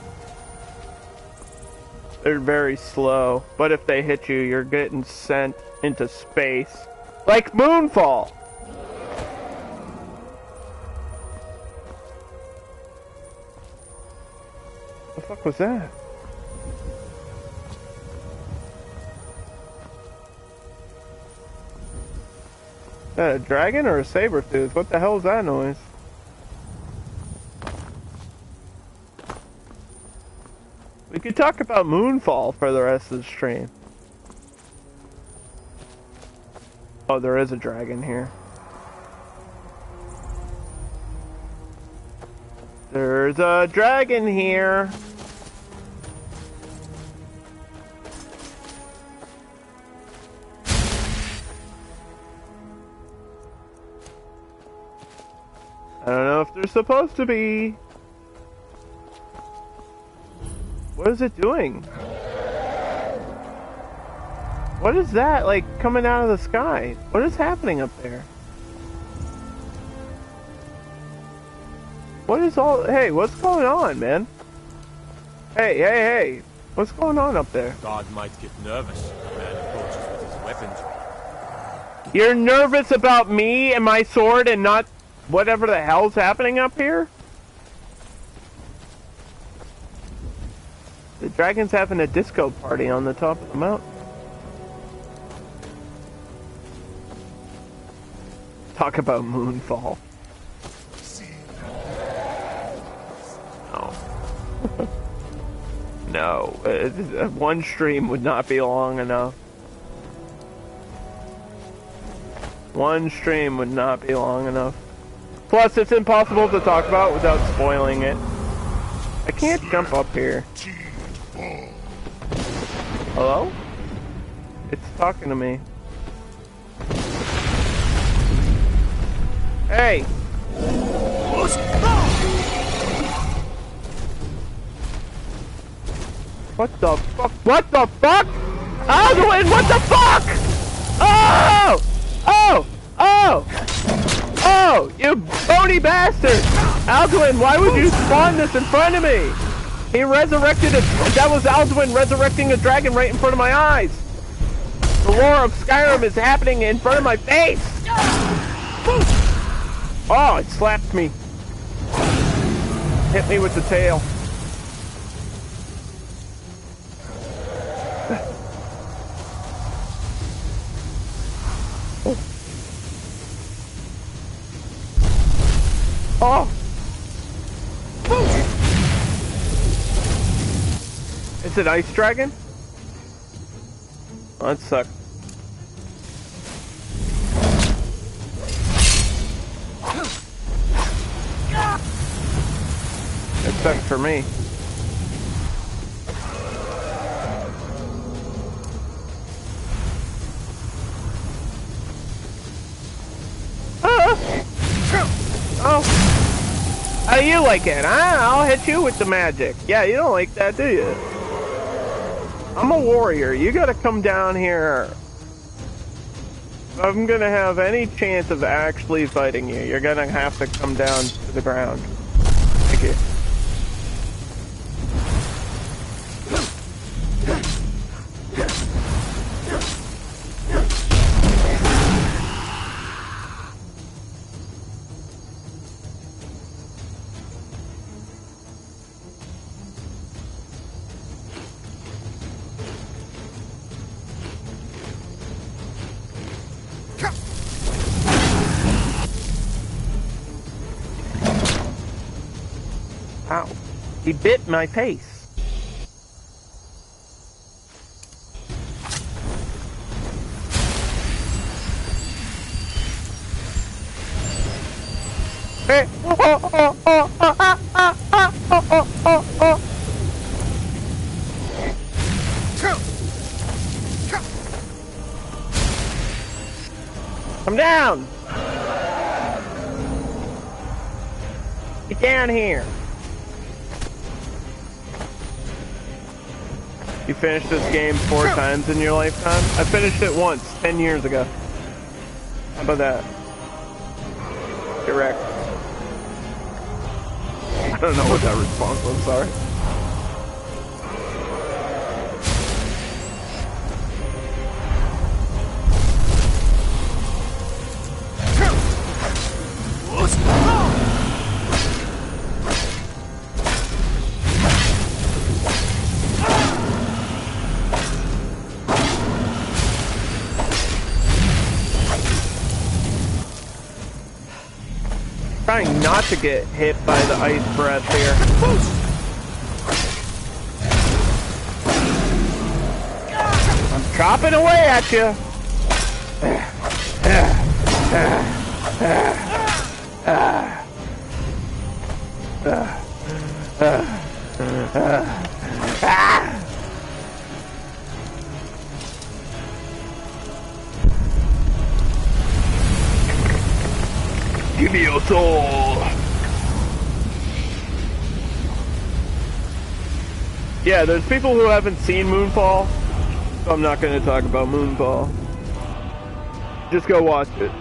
They're very slow, but if they hit you, you're getting sent into space. Like Moonfall! What the fuck was that? that a dragon or a saber-tooth? What the hell is that noise? We could talk about Moonfall for the rest of the stream. Oh, there is a dragon here. There's a dragon here. I don't know if they're supposed to be. What is it doing? What is that, like, coming out of the sky? What is happening up there? What is all... Hey, what's going on, man? Hey, hey, hey. What's going on up there? God might get nervous if a man approaches with his weapons. You're nervous about me and my sword and not whatever the hell's happening up here? The dragon's having a disco party on the top of the mountain. Talk about Moonfall. No. No. One stream would not be long enough. One stream would not be long enough. Plus, it's impossible to talk about without spoiling it. I can't jump up here. Hello? It's talking to me. Hey! What the fuck? What the fuck? Alduin, what the fuck? Oh! Oh! Oh! Oh! You bony bastard! Alduin, why would you spawn this in front of me? He resurrected it. That was Alduin resurrecting a dragon right in front of my eyes. The roar of Skyrim is happening in front of my face. Oh, it slapped me. Hit me with the tail. Oh! Is it Ice Dragon? Oh, that sucks. It sucks for me. Oh. How do you like it? I'll hit you with the magic. Yeah, you don't like that, do you? I'm a warrior. You gotta come down here. If I'm gonna have any chance of actually fighting you, you're gonna have to come down to the ground. Thank you. Ow. He bit my face. Hey. Come down. Get down here. You finished this game 4 times in your lifetime? I finished it once, 10 years ago. How about that? Correct. I don't know what that response was, sorry. trying not to get hit by the ice breath here. I'm chopping away at you. Give me your soul. Yeah, there's people who haven't seen Moonfall, so I'm not going to talk about Moonfall. Just go watch it.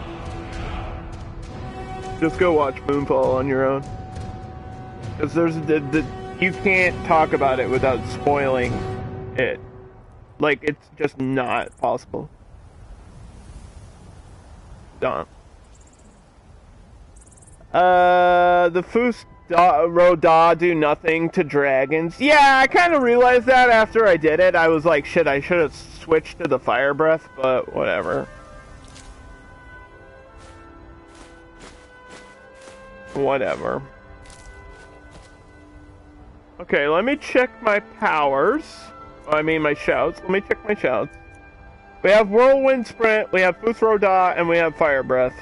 Just go watch Moonfall on your own. Because there's you can't talk about it without spoiling it. Like, it's just not possible. Don't. The Fus Roda do nothing to dragons. Yeah, I kind of realized that after I did it. I was like, shit, I should have switched to the fire breath, but whatever. Whatever. Okay, let me check my powers. I mean my shouts. Let me check my shouts. We have Whirlwind Sprint, we have Fus Roda, and we have Fire Breath.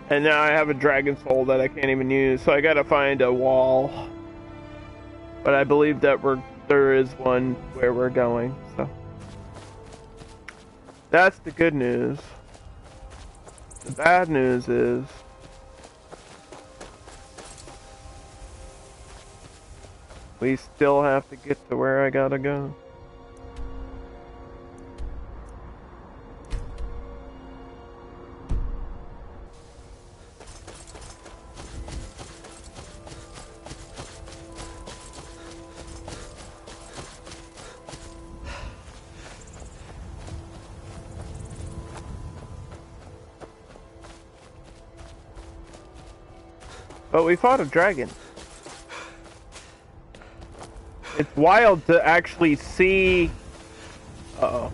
And now I have a Dragon Soul that I can't even use, so I gotta find a wall. But I believe that there is one where we're going, so. That's the good news. The bad news is... we still have to get to where I gotta go. But we fought a dragon. It's wild to actually see... Uh-oh.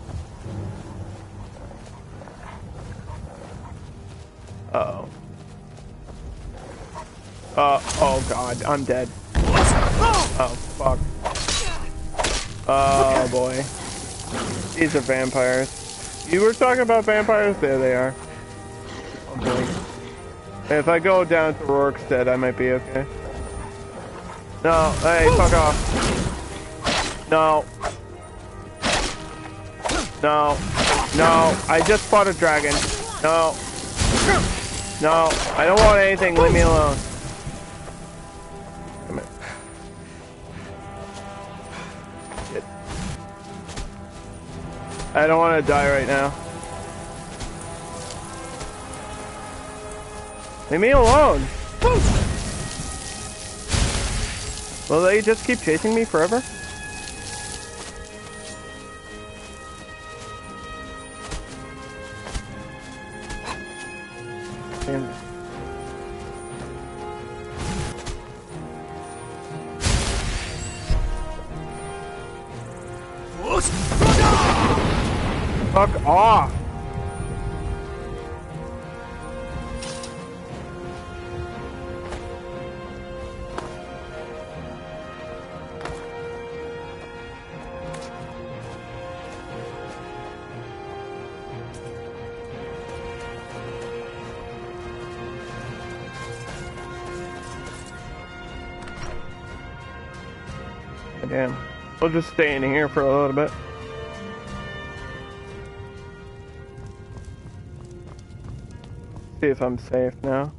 Uh-oh. Oh god, I'm dead. Oh, fuck. Oh boy. These are vampires. You were talking about vampires? There they are. Oh boy. If I go down to Rorikstead, I might be okay. No, hey, fuck off. No. No. No, I just fought a dragon. No. No, I don't want anything, leave me alone. Come here. Shit. I don't want to die right now. Leave me alone! Will they just keep chasing me forever? Damn. Fuck off! Damn. We'll just stay in here for a little bit. See if I'm safe now.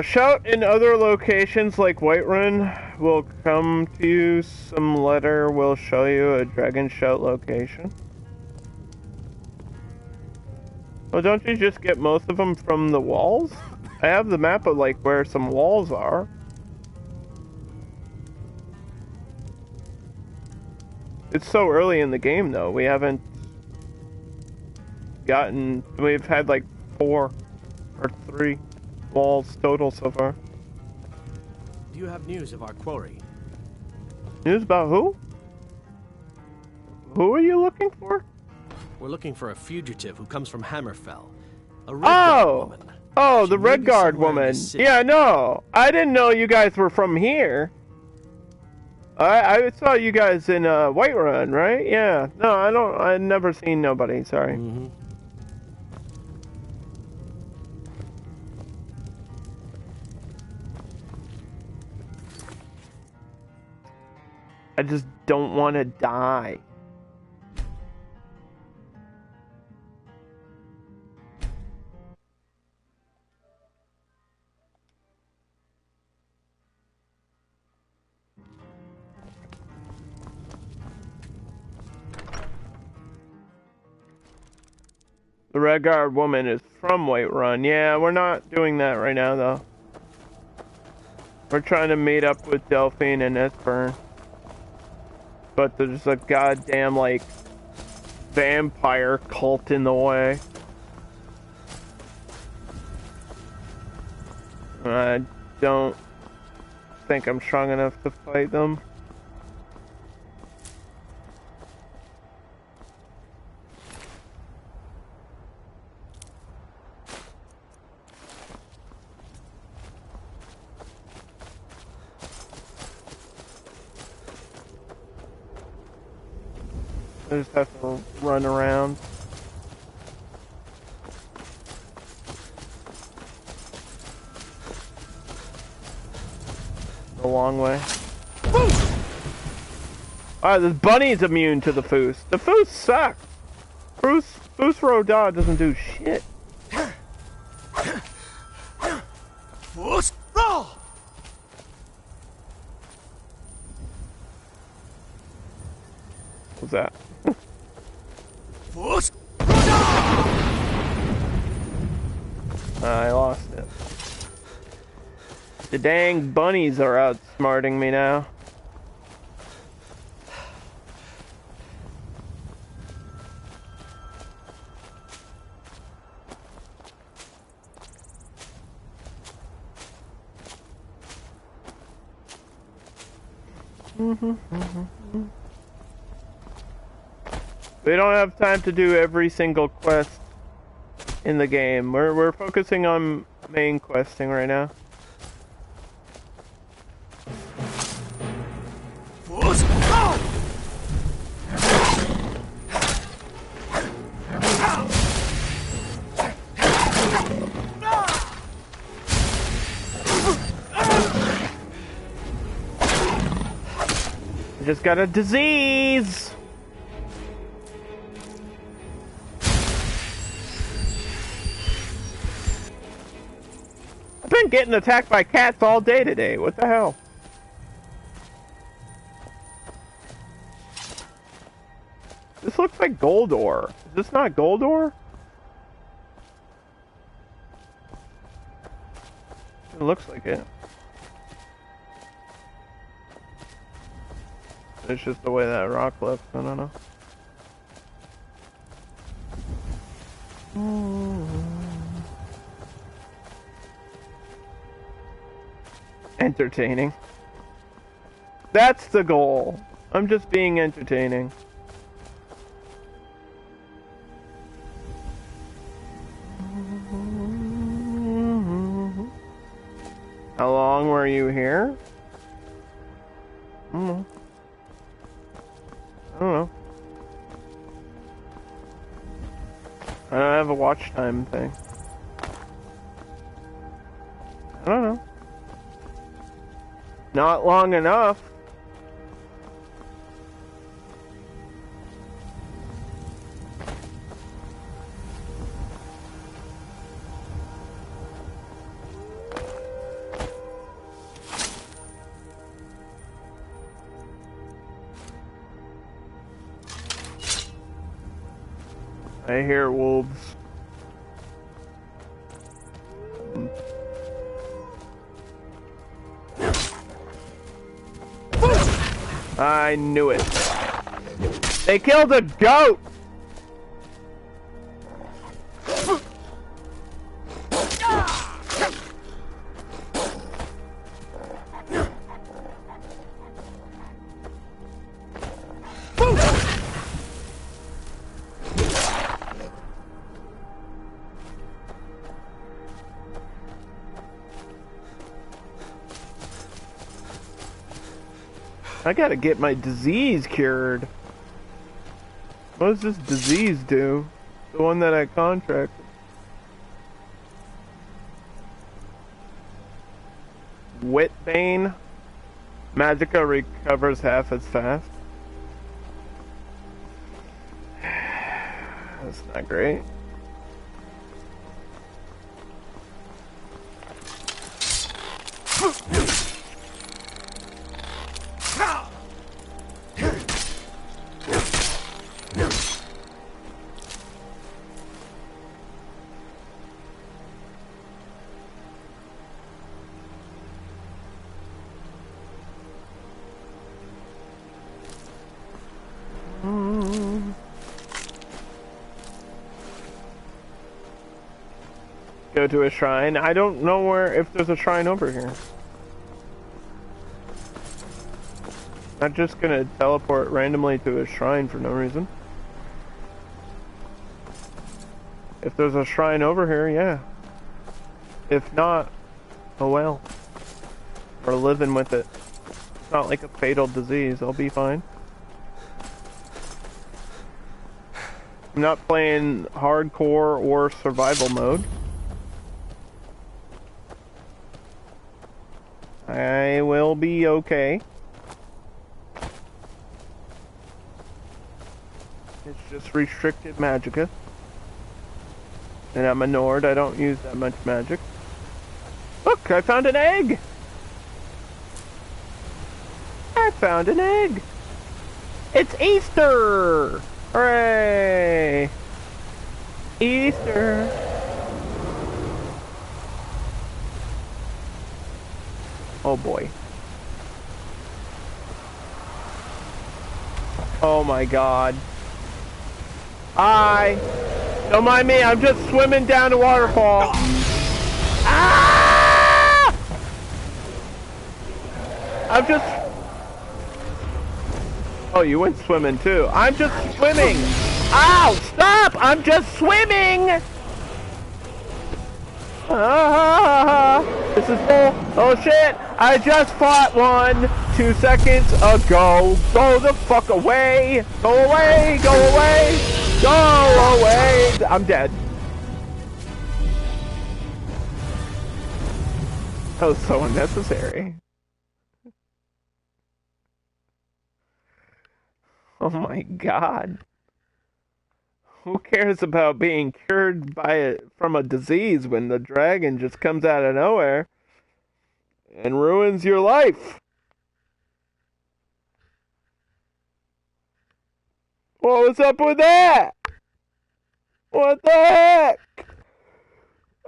Shout in other locations like Whiterun will come to you. Some letter will show you a dragon shout location. Well, don't you just get most of them from the walls? I have the map of like where some walls are. It's so early in the game though, we haven't gotten, we've had like 4 or 3. walls total so far. Do you have news of our quarry? News about who? Who are you looking for? We're looking for a fugitive who comes from Hammerfell. A Redguard woman. Oh, the Redguard woman. Yeah, no. I didn't know you guys were from here. I saw you guys in Whiterun, right? Yeah. No, I've never seen nobody, sorry. Mm-hmm. I just don't want to die. The Redguard woman is from Whiterun. Yeah, we're not doing that right now, though. We're trying to meet up with Delphine and Esbern. But there's a goddamn, like, vampire cult in the way. I don't think I'm strong enough to fight them. I just have to run around. A long way. Alright, this bunny's immune to the foos. The foos suck. Foos Rodad doesn't do shit. What's that? I lost it. The dang bunnies are outsmarting me now. We don't have time to do every single quest in the game. We're focusing on main questing right now. I just got a disease. I've been getting attacked by cats all day today. What the hell? This looks like gold ore. Is this not gold ore? It looks like it. It's just the way that rock looks. I don't know. Entertaining. That's the goal. I'm just being entertaining. How long were you here? I don't know. I don't have a watch time thing. I don't know. Not long enough. I hear wolves. I knew it. They killed a goat! I gotta get my disease cured. What does this disease do? The one that I contracted. Witbane. Magicka recovers half as fast. That's not great. Go to a shrine. I don't know if there's a shrine over here. I'm just gonna teleport randomly to a shrine for no reason. If there's a shrine over here, yeah. If not, oh well. We're living with it. It's not like a fatal disease. I'll be fine. I'm not playing hardcore or survival mode. I will be okay. It's just restricted magicka. And I'm a Nord, I don't use that much magic. Look, I found an egg! I found an egg! It's Easter! Hooray! Easter! Oh boy. Oh my god. Don't mind me, I'm just swimming down the waterfall. Ah! I'm just... Oh, you went swimming too. I'm just swimming. Ow! Stop! I'm just swimming! This is bull. Oh shit! I just fought one 2 seconds ago. Go the fuck away! Go away! Go away! Go away! I'm dead. That was so unnecessary. Oh my god. Who cares about being cured from a disease when the dragon just comes out of nowhere and ruins your life? What was up with that? What the heck?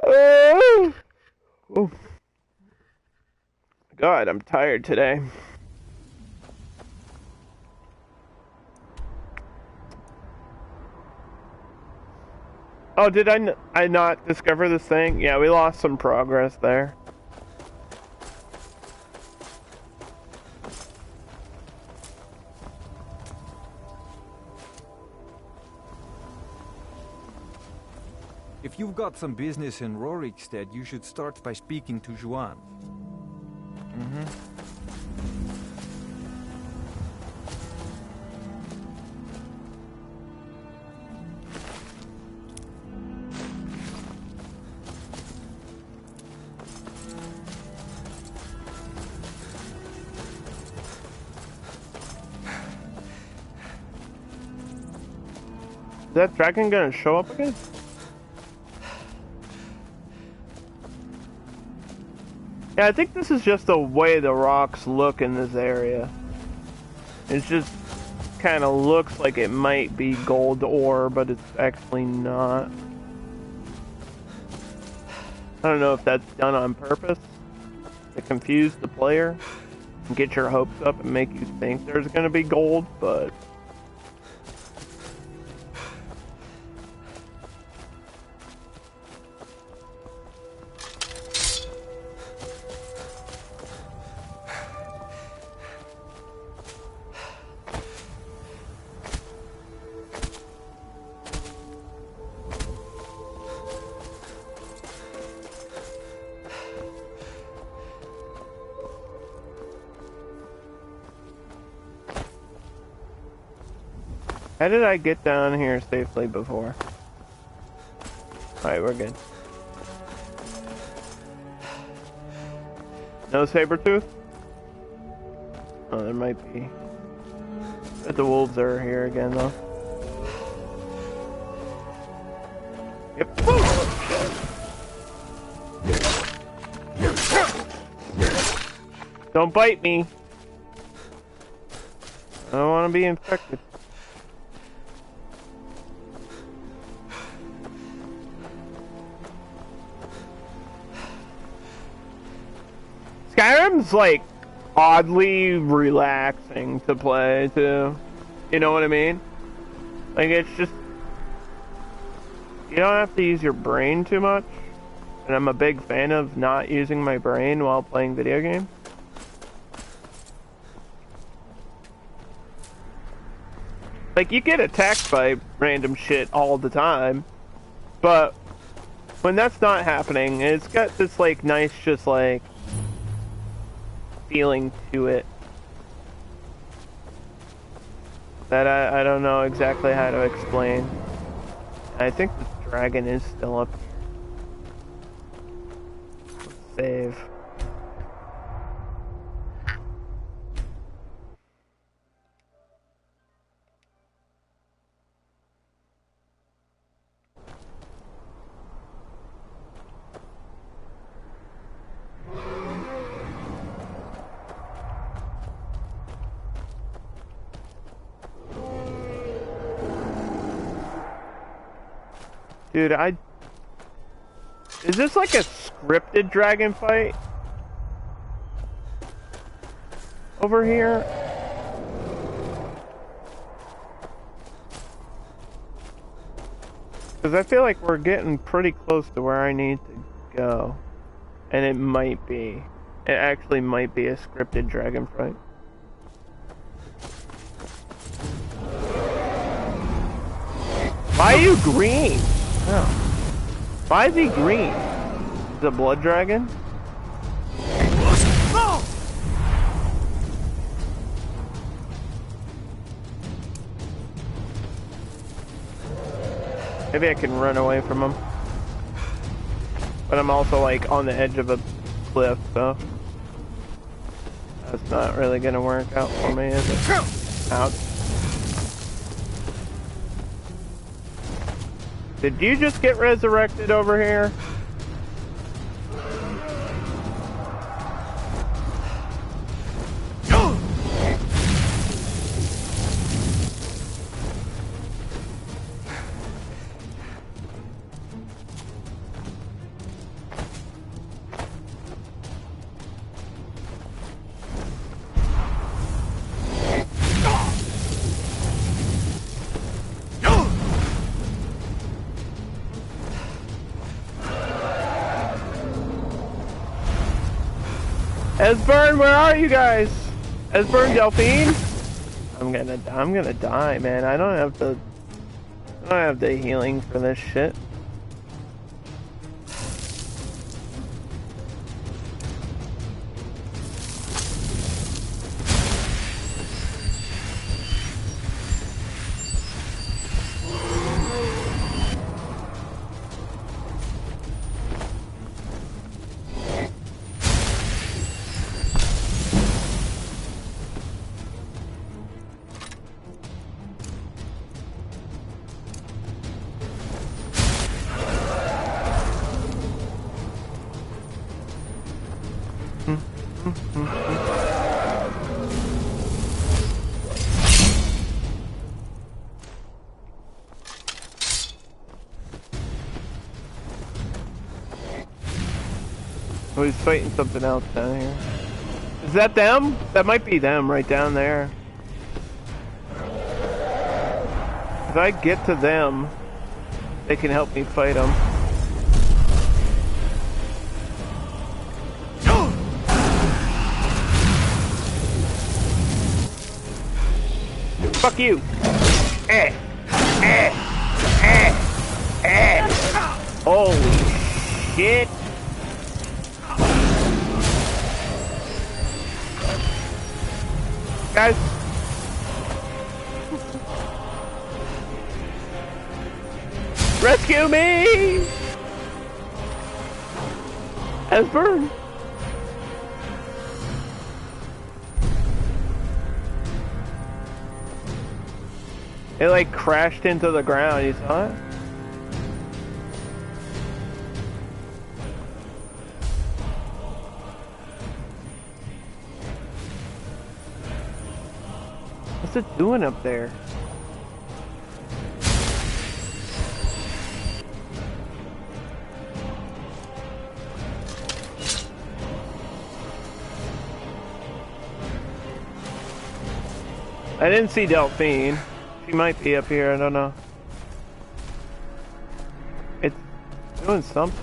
Oh. God, I'm tired today. Oh, did I not discover this thing? Yeah, we lost some progress there. If you've got some business in Rorikstead, you should start by speaking to Juan. Is that dragon gonna show up again? Yeah, I think this is just the way the rocks look in this area. It just kind of looks like it might be gold ore, but it's actually not. I don't know if that's done on purpose to confuse the player and get your hopes up and make you think there's going to be gold, but... How did I get down here safely before? Alright, we're good. No saber-tooth? Oh, there might be. But the wolves are here again, though. Yep. Don't bite me. I don't want to be infected. Skyrim's like oddly relaxing to play too. You know what I mean? Like it's just you don't have to use your brain too much. And I'm a big fan of not using my brain while playing video games. Like you get attacked by random shit all the time, but when that's not happening, it's got this like nice just like feeling to it that I don't know exactly how to explain. I think the dragon is still up here. Let's save. Dude, is this like a scripted dragon fight? Over here? Because I feel like we're getting pretty close to where I need to go. And it might be. It actually might be a scripted dragon fight. Why are you green? Oh. Why is he green? The blood dragon? Maybe I can run away from him. But I'm also like on the edge of a cliff, so that's not really gonna work out for me, is it? Ouch. Did you just get resurrected over here? Esbern, where are you guys? Esbern, Delphine? I'm gonna die, man. I don't have the healing for this shit. Oh, he's fighting something else down here. Is that them? That might be them right down there. If I get to them, they can help me fight them. Fuck you! Holy shit! Guys, Rescue me! Esbern? It like crashed into the ground, you saw it? What's it doing up there? I didn't see Delphine. She might be up here, I don't know. It's doing something.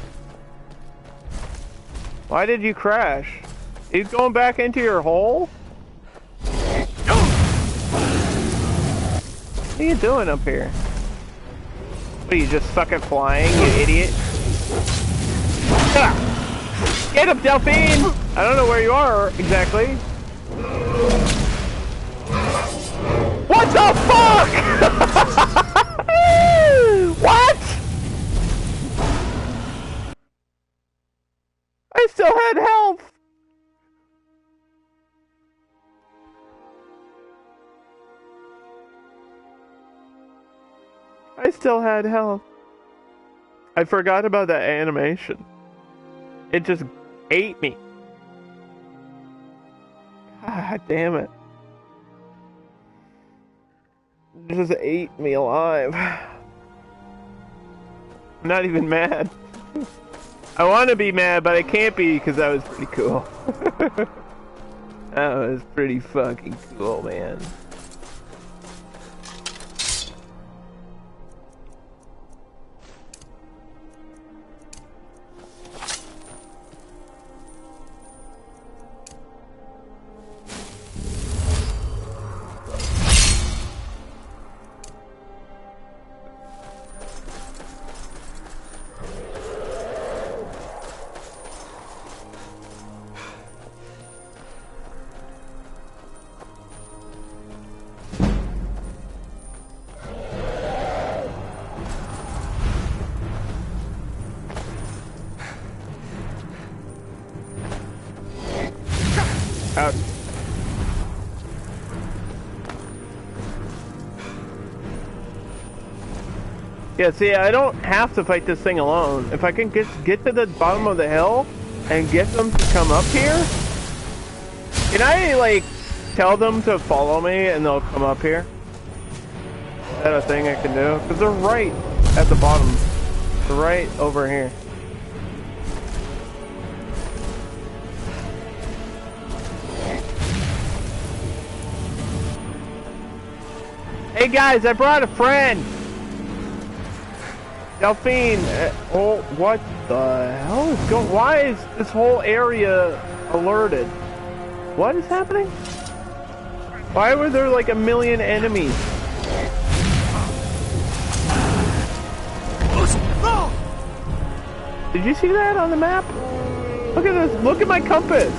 Why did you crash? Are you going back into your hole? What are you doing up here? What, are you just stuck at flying, you idiot? Ah! Get up, Delphine! I don't know where you are exactly. What the fuck?! What?! I still had health! I still had health. I forgot about that animation. It just ate me. God damn it. It just ate me alive. I'm not even mad. I want to be mad, but I can't be because that was pretty cool. That was pretty fucking cool, man. Out. Yeah, see, I don't have to fight this thing alone. If I can get to the bottom of the hill and get them to come up here, can I, like, tell them to follow me and they'll come up here? Is that a thing I can do? Because they're right at the bottom. They're right over here. Hey guys, I brought a friend! Delphine, oh, what the hell is going on? Why is this whole area alerted? What is happening? Why were there like a million enemies? Did you see that on the map? Look at this, look at my compass!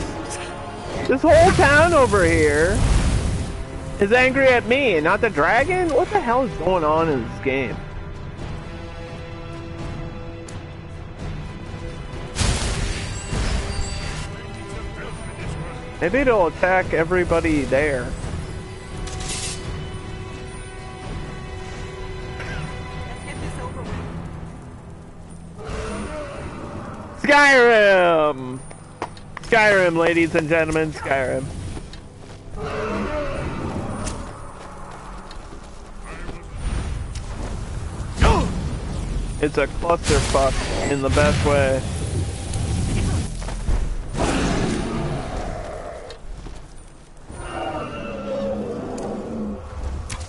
This whole town over here is angry at me and not the dragon? What the hell is going on in this game? Maybe it'll attack everybody there. Skyrim! Skyrim, ladies and gentlemen, Skyrim. It's a clusterfuck in the best way.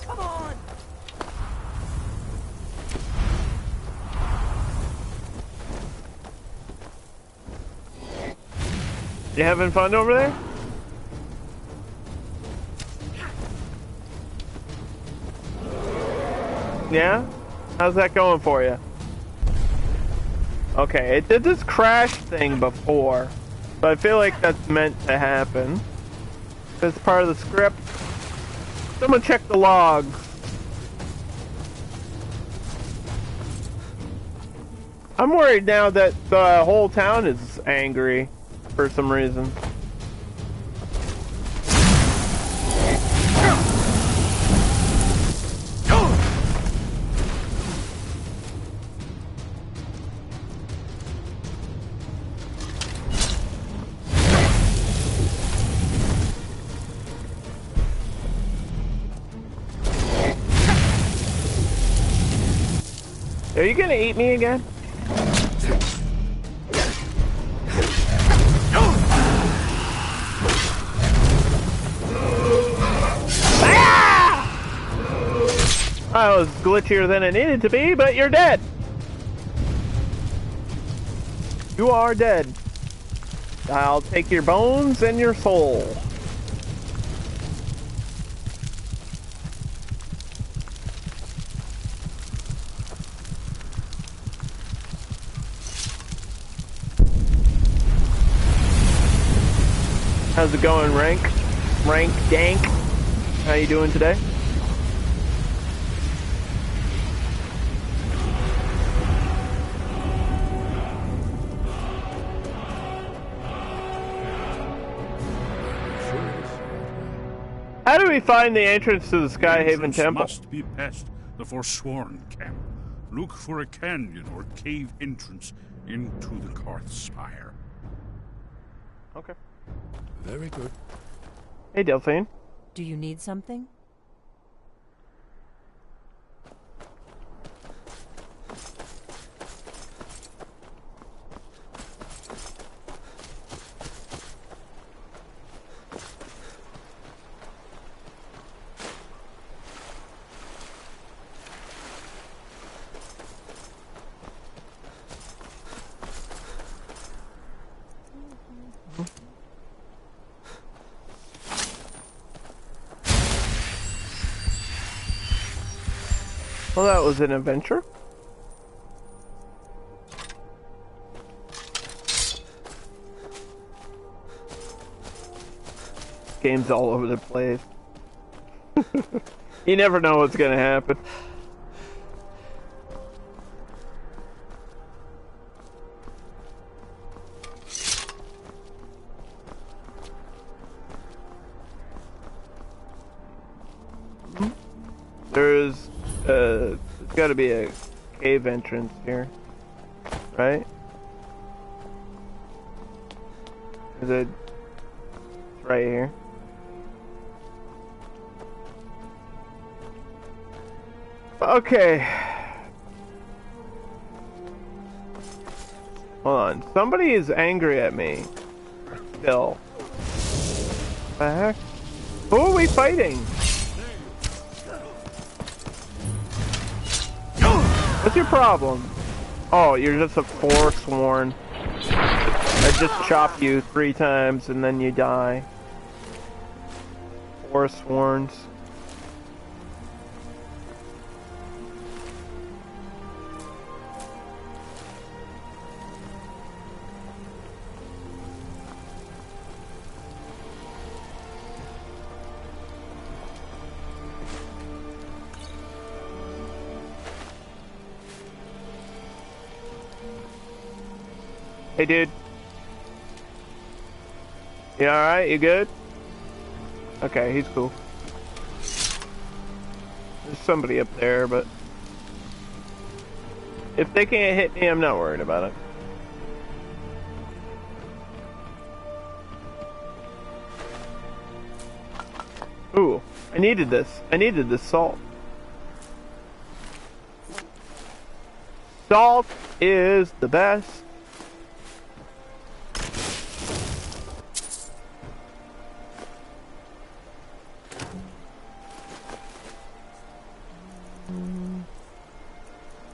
Come on. You having fun over there? Yeah? How's that going for you? Okay, it did this crash thing before, but I feel like that's meant to happen. That's part of the script. Someone check the logs. I'm worried now that the whole town is angry for some reason. Are you gonna eat me again? I was glitchier than it needed to be, but you're dead. You are dead. I'll take your bones and your soul. How's it going, Rank? Rank Dank? How you doing today? How do we find the entrance to the Skyhaven Temple? Must be past the Forsworn camp. Look for a canyon or cave entrance into the Karth Spire. Okay. Very good. Hey, Delphine. Do you need something? Well, that was an adventure. Game's all over the place. You never know what's gonna happen. There's got to be a cave entrance here, right? Is it right here? Okay. Hold on. Somebody is angry at me. Still. What the heck? Who are we fighting? What's your problem? Oh, you're just a Forsworn. I just chop you 3 times and then you die. Forsworns. Hey, dude. You alright? You good? Okay, he's cool. There's somebody up there, but if they can't hit me, I'm not worried about it. Ooh, I needed this. I needed this salt. Salt is the best.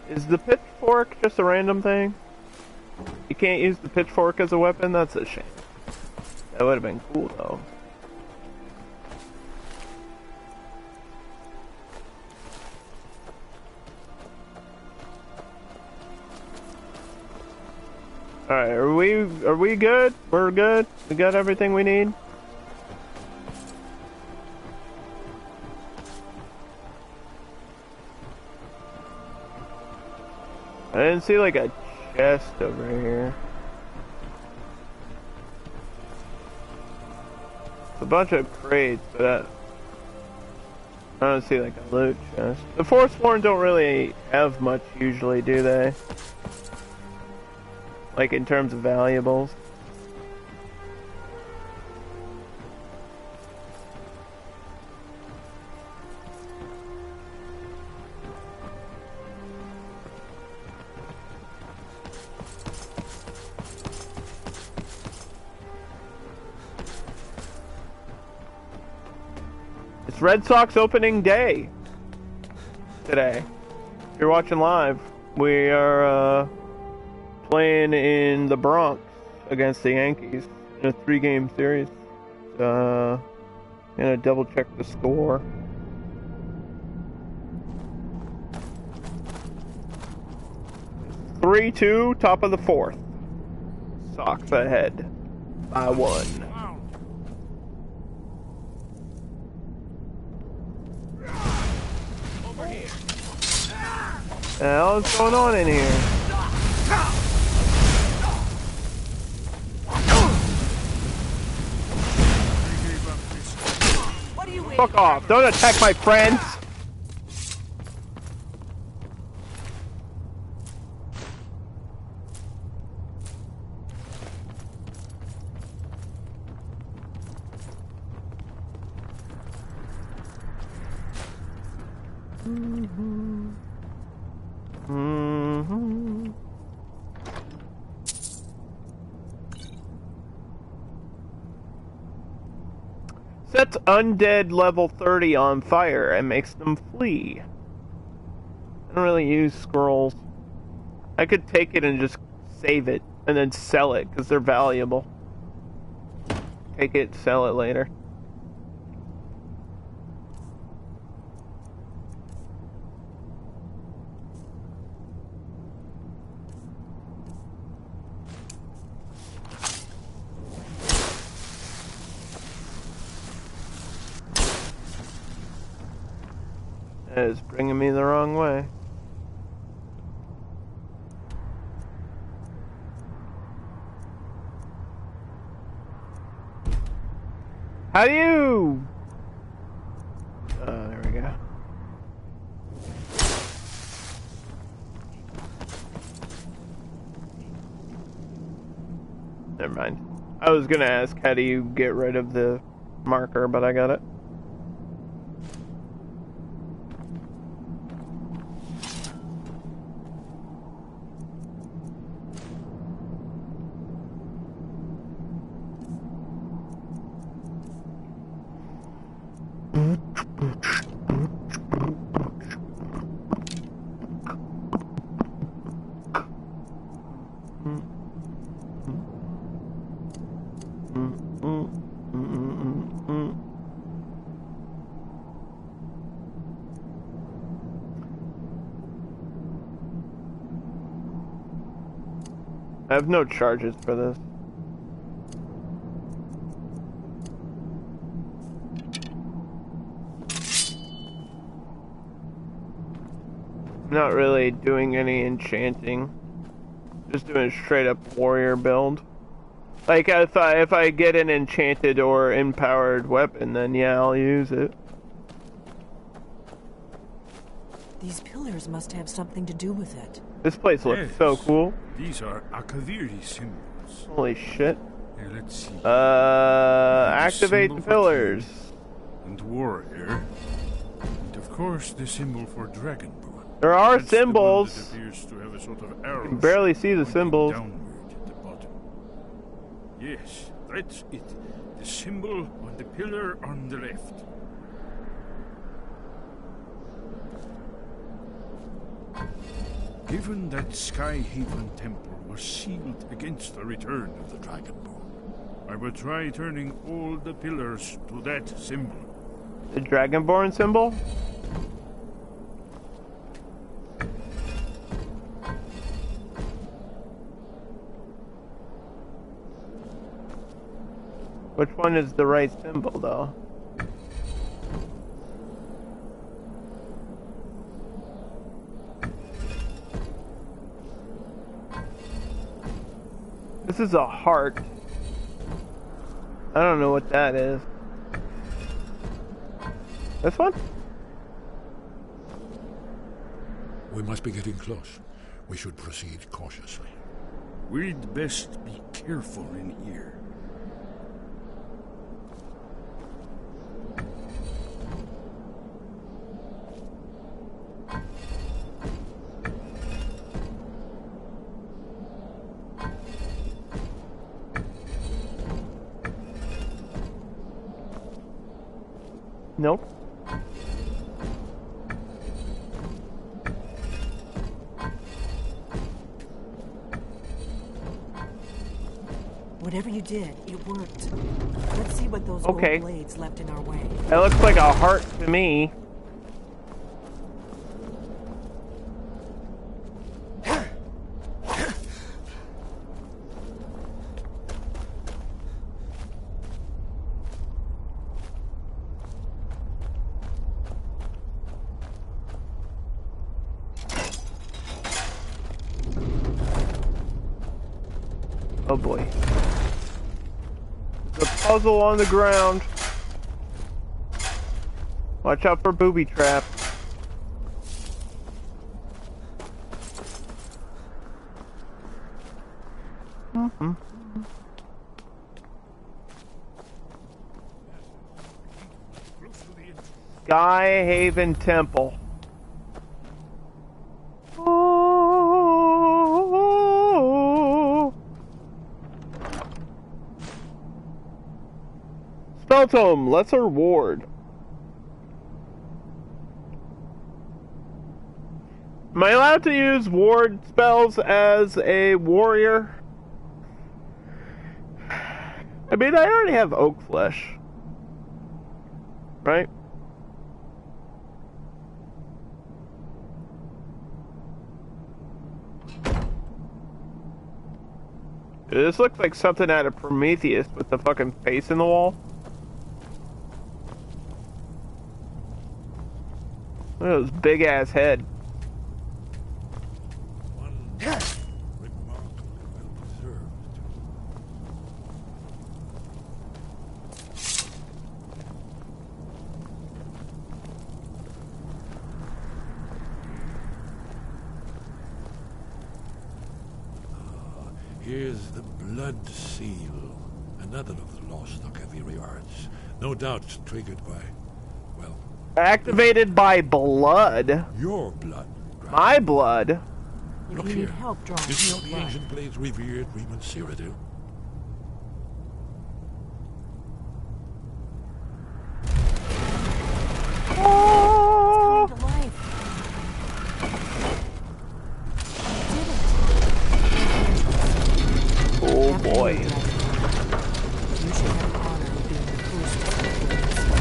Is the pitchfork just a random thing? You can't use the pitchfork as a weapon? That's a shame. That would have been cool though. Alright, are we good? We're good? We got everything we need? I didn't see like a chest over here. It's a bunch of crates, but I don't see like a loot chest. The Forsworn don't really have much usually, do they? Like in terms of valuables. It's Red Sox opening day today. If you're watching live, we are playing in the Bronx against the Yankees in a 3-game series. Gonna double check the score. It's 3-2, top of the 4th. Sox ahead by 1. What the hell is going on in here? Fuck off. Don't attack my friends. Sets undead level 30 on fire and makes them flee. I don't really use scrolls. I could take it and just save it and then sell it because they're valuable. Take it, sell it later. That is bringing me the wrong way. How do you? Oh, there we go. Never mind. I was gonna ask, how do you get rid of the marker, but I got it. I have no charges for this. I'm not really doing any enchanting. Just doing a straight up warrior build. Like if I get an enchanted or empowered weapon, then yeah, I'll use it. These pillars must have something to do with it. This place looks so cool. These are Akaviri symbols. Holy shit. Here, let's see. Activate the pillars. And warrior. And of course the symbol for dragonborn. There are That's symbols. The one that appears to have a sort of arrow. You can barely see the symbols. Downward at the bottom. Yes, that's it. The symbol on the pillar on the left. Given that Skyhaven Temple was sealed against the return of the Dragonborn, I will try turning all the pillars to that symbol. The Dragonborn symbol? Which one is the right symbol, though? This is a heart. I don't know what that is. This one? We must be getting close. We should proceed cautiously. We'd best be careful in here. Nope. Whatever you did, it worked. Let's see what those Okay. old blades left in our way. That looks like a heart to me. Oh boy. The puzzle on the ground. Watch out for booby traps. Skyhaven Temple. Spell Tome, Lesser Ward. Am I allowed to use ward spells as a warrior? I mean, I already have oak flesh. Right? This looks like something out of Prometheus with the fucking face in the wall. Look at those big ass head. Here's the blood seal. Another of the lost Akaviri arts. No doubt triggered by, well... Activated by blood? Your blood. My blood? Look You here. need help drawing Did you know the blood. ancient blades revered Reman Cyrodiil? It's coming to life. Oh boy. You should have the honor of being the first to see this.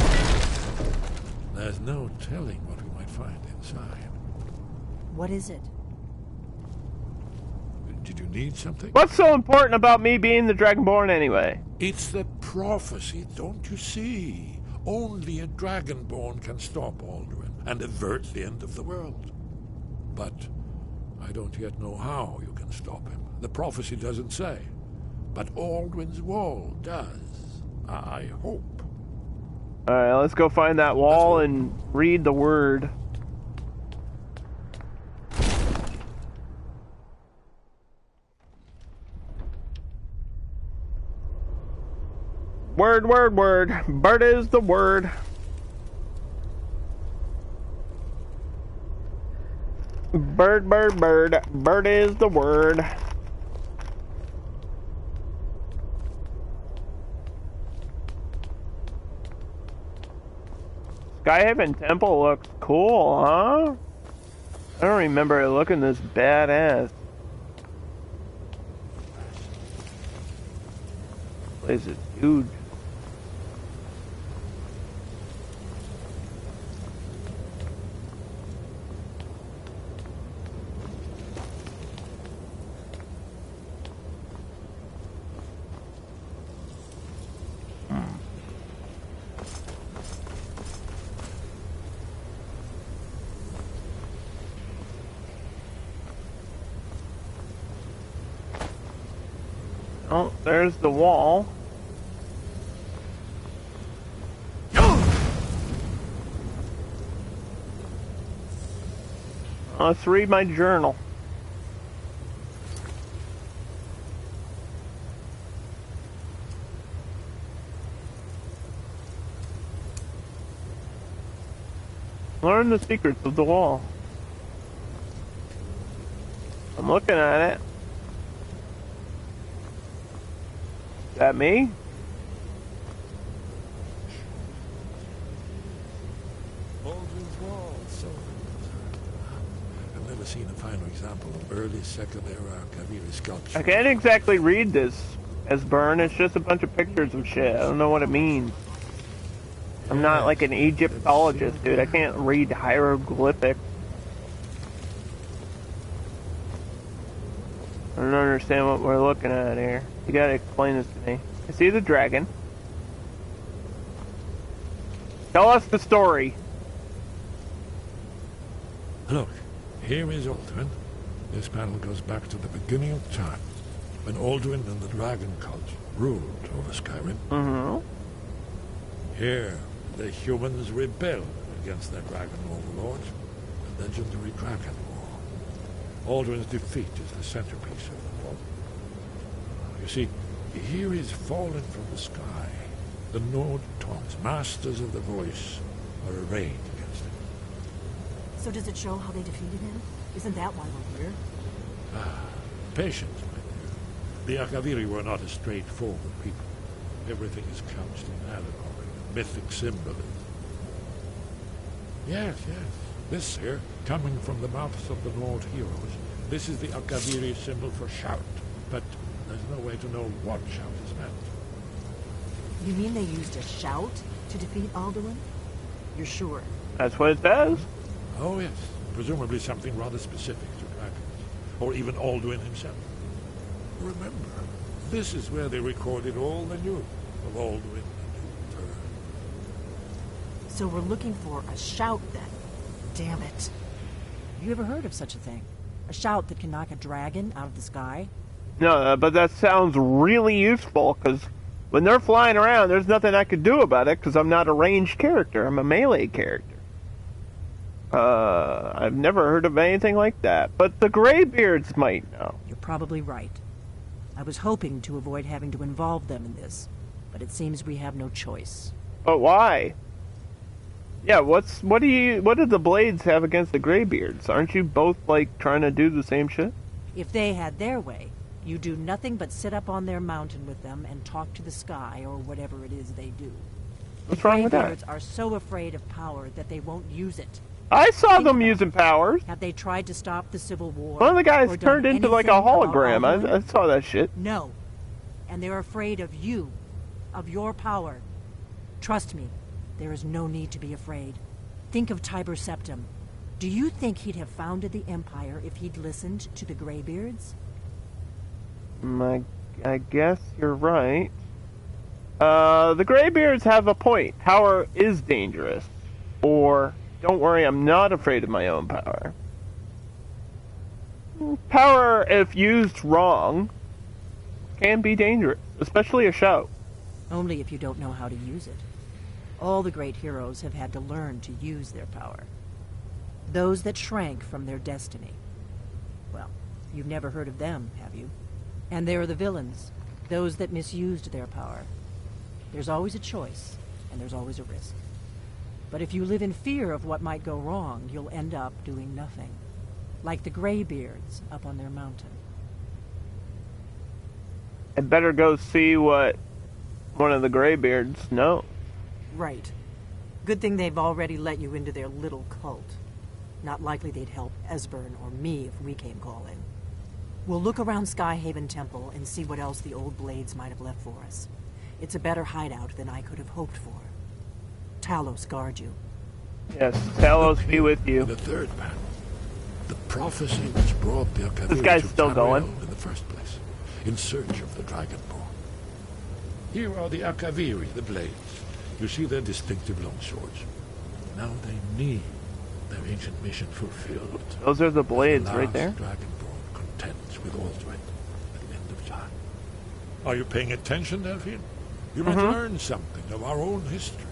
There's no telling what we might find inside. What is it? Did you need something? What's so important about me being the Dragonborn anyway? It's the prophecy, don't you see? Only a Dragonborn can stop Alduin and avert the end of the world. But I don't yet know how you can stop him. The prophecy doesn't say. But Alduin's wall does. I hope. Alright, let's go find that wall and read the word. Word, word, word. Bird is the word. Bird, bird, bird. Bird is the word. Skyhaven Temple looks cool, huh? I don't remember it looking this badass. This place is huge. Oh, there's the wall. Let's read my journal. Learn the secrets of the wall. I'm looking at it. Is that me? Alduin's wall, so I've never seen a finer example of early Second Era Kaviri sculpture. I can't exactly read this, Esbern. It's just a bunch of pictures of shit. I don't know what it means. I'm not like an Egyptologist, dude. I can't read hieroglyphics. I don't understand what we're looking at here. You gotta explain this to me. I see the dragon. Tell us the story. Look, here is Alduin. This panel goes back to the beginning of time, when Alduin and the Dragon cult ruled over Skyrim. Mm-hmm. Here, the humans rebelled against their dragon overlords, the legendary Dragon War. Alduin's defeat is the centerpiece of the war. You see, here is fallen from the sky. The Nord Tongs, masters of the voice, are arrayed against him. So does it show how they defeated him? Isn't that why we're here? Patience, my dear. The Akaviri were not a straightforward people. Everything is couched in allegory, mythic symbolism. Yes. This here, coming from the mouths of the Nord heroes, this is the Akaviri symbol for shout. But there's no way to know what shout is meant. You mean they used a shout to defeat Alduin? You're sure? That's what it says. Oh yes, presumably something rather specific to dragons, or even Alduin himself. Remember, this is where they recorded all they knew of Alduin and his return. So we're looking for a shout then. Damn it. Have you ever heard of such a thing? A shout that can knock a dragon out of the sky? No, but that sounds really useful, because when they're flying around, there's nothing I could do about it, because I'm not a ranged character. I'm a melee character. I've never heard of anything like that, but the Greybeards might know. You're probably right. I was hoping to avoid having to involve them in this, but it seems we have no choice. But why? Yeah, what do the Blades have against the Greybeards? Aren't you both, like, trying to do the same shit? If they had their way, you do nothing but sit up on their mountain with them and talk to the sky or whatever it is they do. What's wrong with that? The Greybeards are so afraid of power that they won't use it. I saw them using powers. Have they tried to stop the Civil War? One of the guys turned into like a hologram. I saw that shit. No. And they're afraid of you. Of your power. Trust me, there is no need to be afraid. Think of Tiber Septim. Do you think he'd have founded the Empire if he'd listened to the Greybeards? I guess you're right. The Greybeards have a point. Power is dangerous. Or, don't worry, I'm not afraid of my own power. Power, if used wrong, can be dangerous, especially a shout. Only if you don't know how to use it. All the great heroes have had to learn to use their power. Those that shrank from their destiny. Well, you've never heard of them, have you? And there are the villains, those that misused their power. There's always a choice, and there's always a risk. But if you live in fear of what might go wrong, you'll end up doing nothing. Like the Greybeards up on their mountain. I'd better go see what one of the Greybeards knows. Right. Good thing they've already let you into their little cult. Not likely they'd help Esbern or me if we came calling. We'll look around Skyhaven Temple and see what else the old Blades might have left for us. It's a better hideout than I could have hoped for. Talos guard you. Yes, Talos be with you. The third panel. The prophecy which brought the Akaviri this guy's to still Tamriel going in the first place, in search of the Dragonborn. Here are the Akaviri, the Blades. You see their distinctive long swords. Now they need their ancient mission fulfilled. Those are the Blades right there. Dragonborn contends with Alduin at the end of time. Are you paying attention, Delphine? You might learn something of our own history.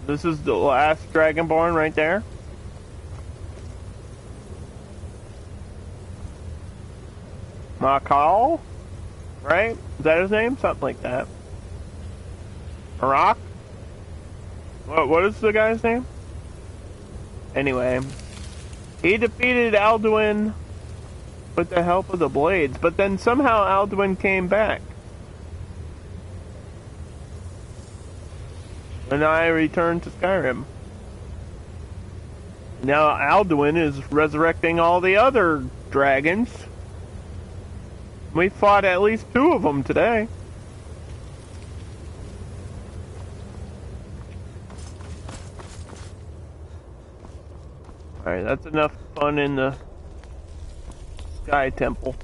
This is the last Dragonborn right there. Makal? Right? Is that his name? Something like that. Marak? What is the guy's name? Anyway. He defeated Alduin with the help of the blades, but then somehow Alduin came back. And I returned to Skyrim. Now Alduin is resurrecting all the other dragons. We fought at least 2 of them today. Alright, that's enough fun in the Sky Temple.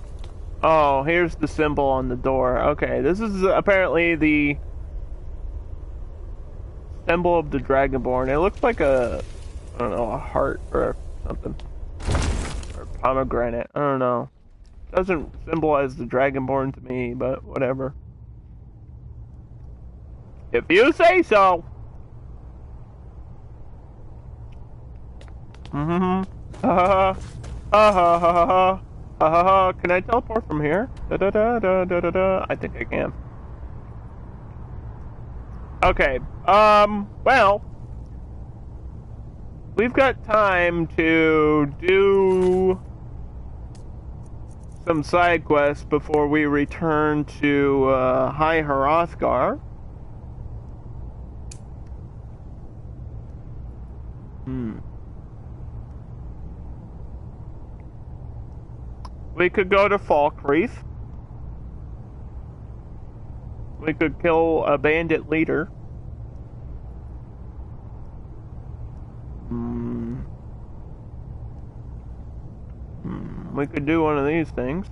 Oh, here's the symbol on the door. Okay, this is apparently the symbol of the Dragonborn. It looks like a, I don't know, a heart or something. Or pomegranate. I don't know. Doesn't symbolize the Dragonborn to me, but whatever. If you say so. Can I teleport from here? I think I can. Okay. Well, we've got time to do some side quests before we return to High Hrothgar. We could go to Falkreath. We could kill a bandit leader. We could do one of these things.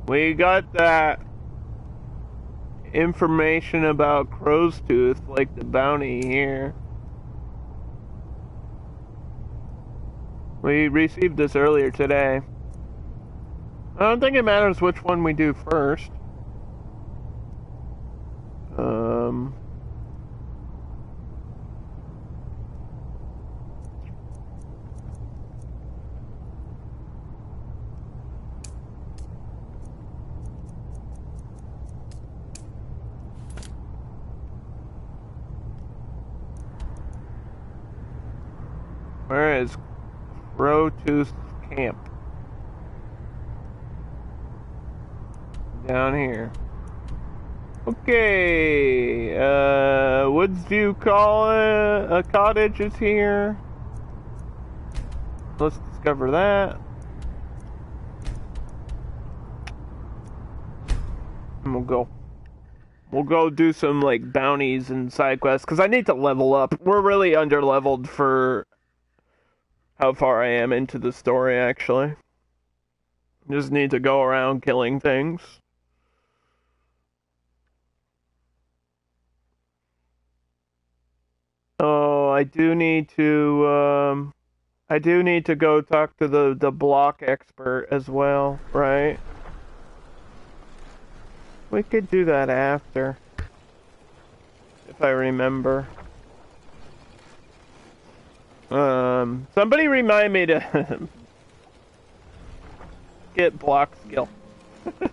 We got that information about Crow's Tooth, like the bounty here. We received this earlier today. I don't think it matters which one we do first. Where is Crowtooth's camp? Down here. Okay, Woodsview Cottage is here. Let's discover that. And we'll go do some like bounties and side quests because I need to level up. We're really under leveled for how far I am into the story, actually. Just need to go around killing things. Oh, I do need to go talk to the block expert as well, right? We could do that after, if I remember. Somebody remind me to get block skill. I'm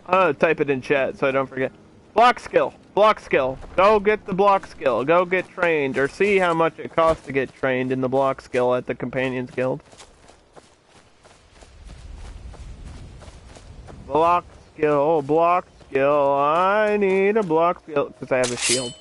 gonna type it in chat so I don't forget. Block skill. Go get the block skill. Go get trained, or see how much it costs to get trained in the block skill at the Companions Guild. Block skill. I need a block skill because I have a shield.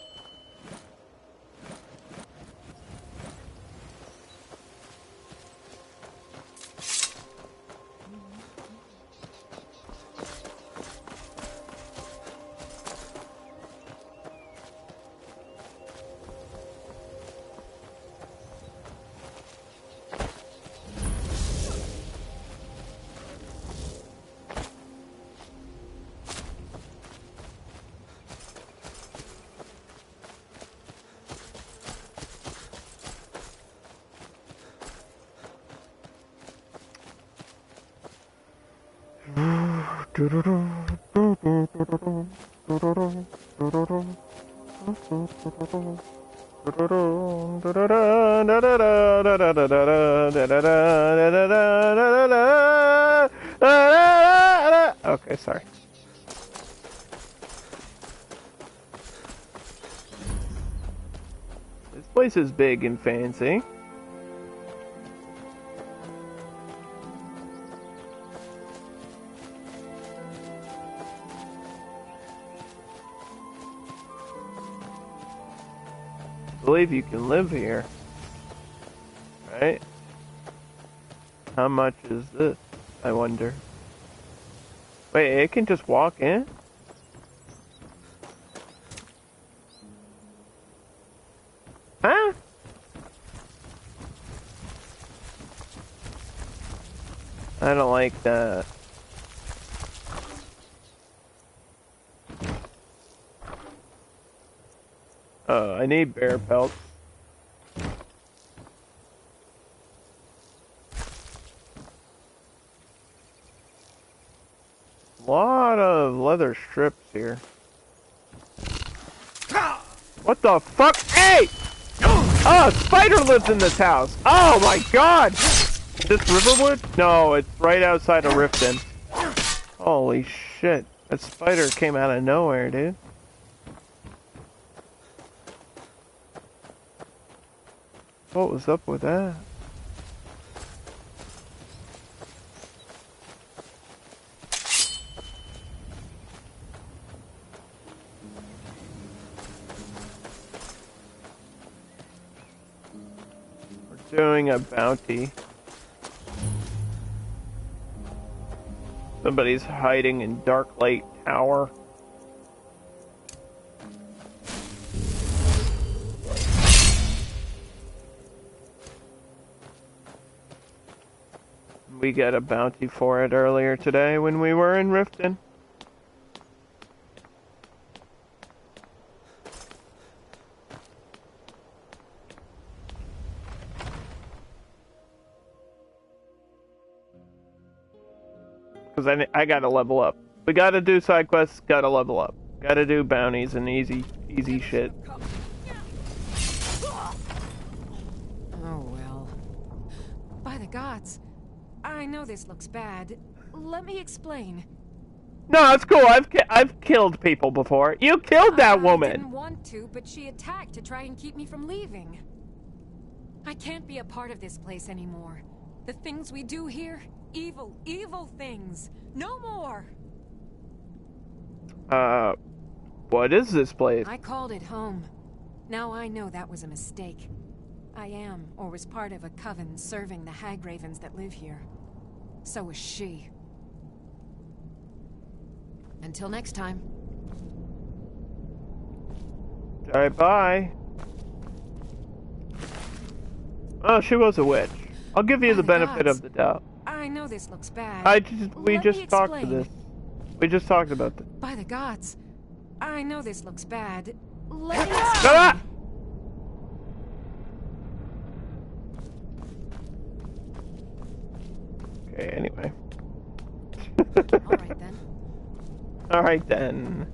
Okay, sorry. This place is big and fancy. I believe you can live here, right? How much is this, I wonder? Wait, it can just walk in? Huh? I don't like that. I need bear pelts. Lot of leather strips here. What the fuck? Hey! Oh, a spider lives in this house. Oh my god! Is this Riverwood? No, it's right outside of Riften. Holy shit. That spider came out of nowhere, dude. What was up with that? We're doing a bounty. Somebody's hiding in Dark Lake Tower. We got a bounty for it earlier today when we were in Riften. Because I gotta level up. We gotta do side quests, gotta level up. Gotta do bounties and easy shit. Oh well. By the gods. I know this looks bad. Let me explain. No, it's cool. I've killed people before. You killed that woman. I didn't want to, but she attacked to try and keep me from leaving. I can't be a part of this place anymore. The things we do here, evil, evil things. No more. What is this place? I called it home. Now I know that was a mistake. I am, or was part of a coven serving the hag-ravens that live here. So was she. Until next time. Alright, bye. Oh, she was a witch. I'll give you the benefit of the doubt. I know this looks bad. We just talked to this. We just talked about this. By the gods. I know this looks bad. Let me explain. Ah! Okay, anyway. Alright then. Alright then.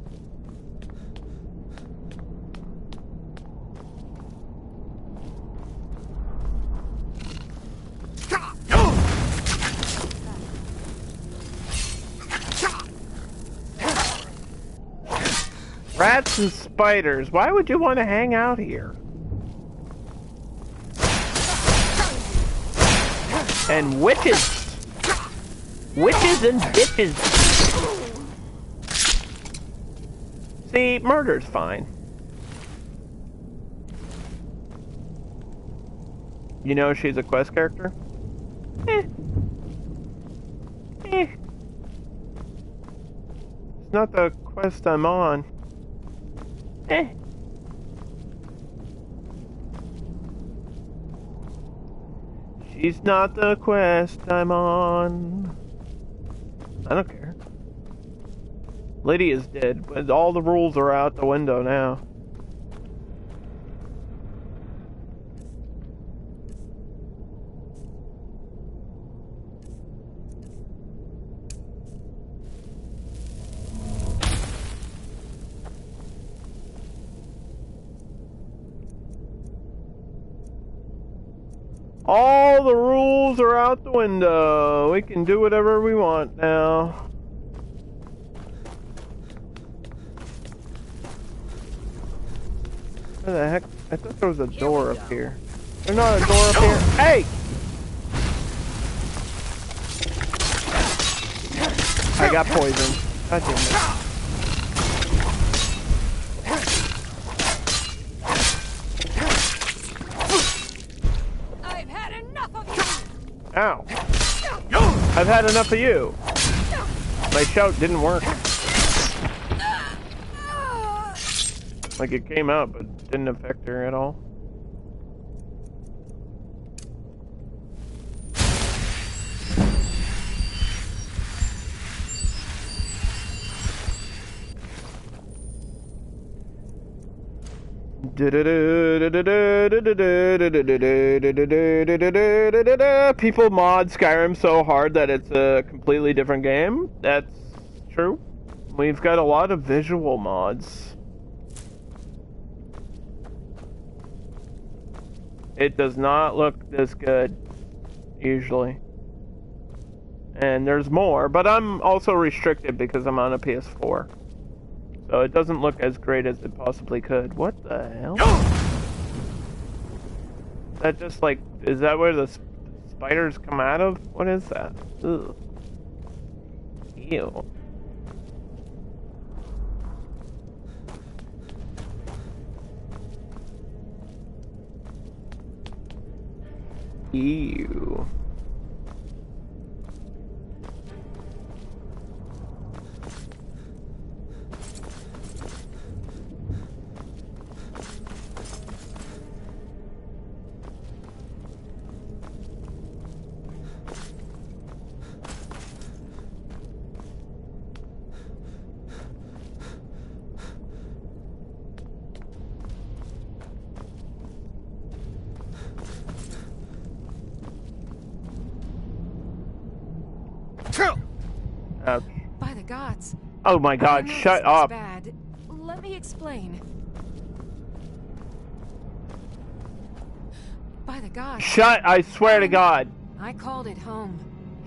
Rats and spiders. Why would you want to hang out here? And witches. Witches and bitches. See, murder's fine. You know she's a quest character? It's not the quest I'm on. She's not the quest I'm on. I don't care. Lydia's dead, but all the rules are out the window now. All the rules are out the window. We can do whatever we want now. What the heck? I thought there was a door up here. There's not a door up here. Hey! I got poisoned. God damn it. I've had enough of you. Ow. I've had enough of you. My shout didn't work. Like it came out, but didn't affect her at all. People mod Skyrim so hard that it's a completely different game. That's true. We've got a lot of visual mods. It does not look this good, usually. And there's more, but I'm also restricted because I'm on a PS4. So it doesn't look as great as it possibly could. What the hell? Is that just like, is that where the spiders come out of? What is that? Ugh. Ew. Ew. Ouch. By the gods. Oh my god, shut up. Bad. Let me explain. By the gods. Shut, I swear to God. I called it home.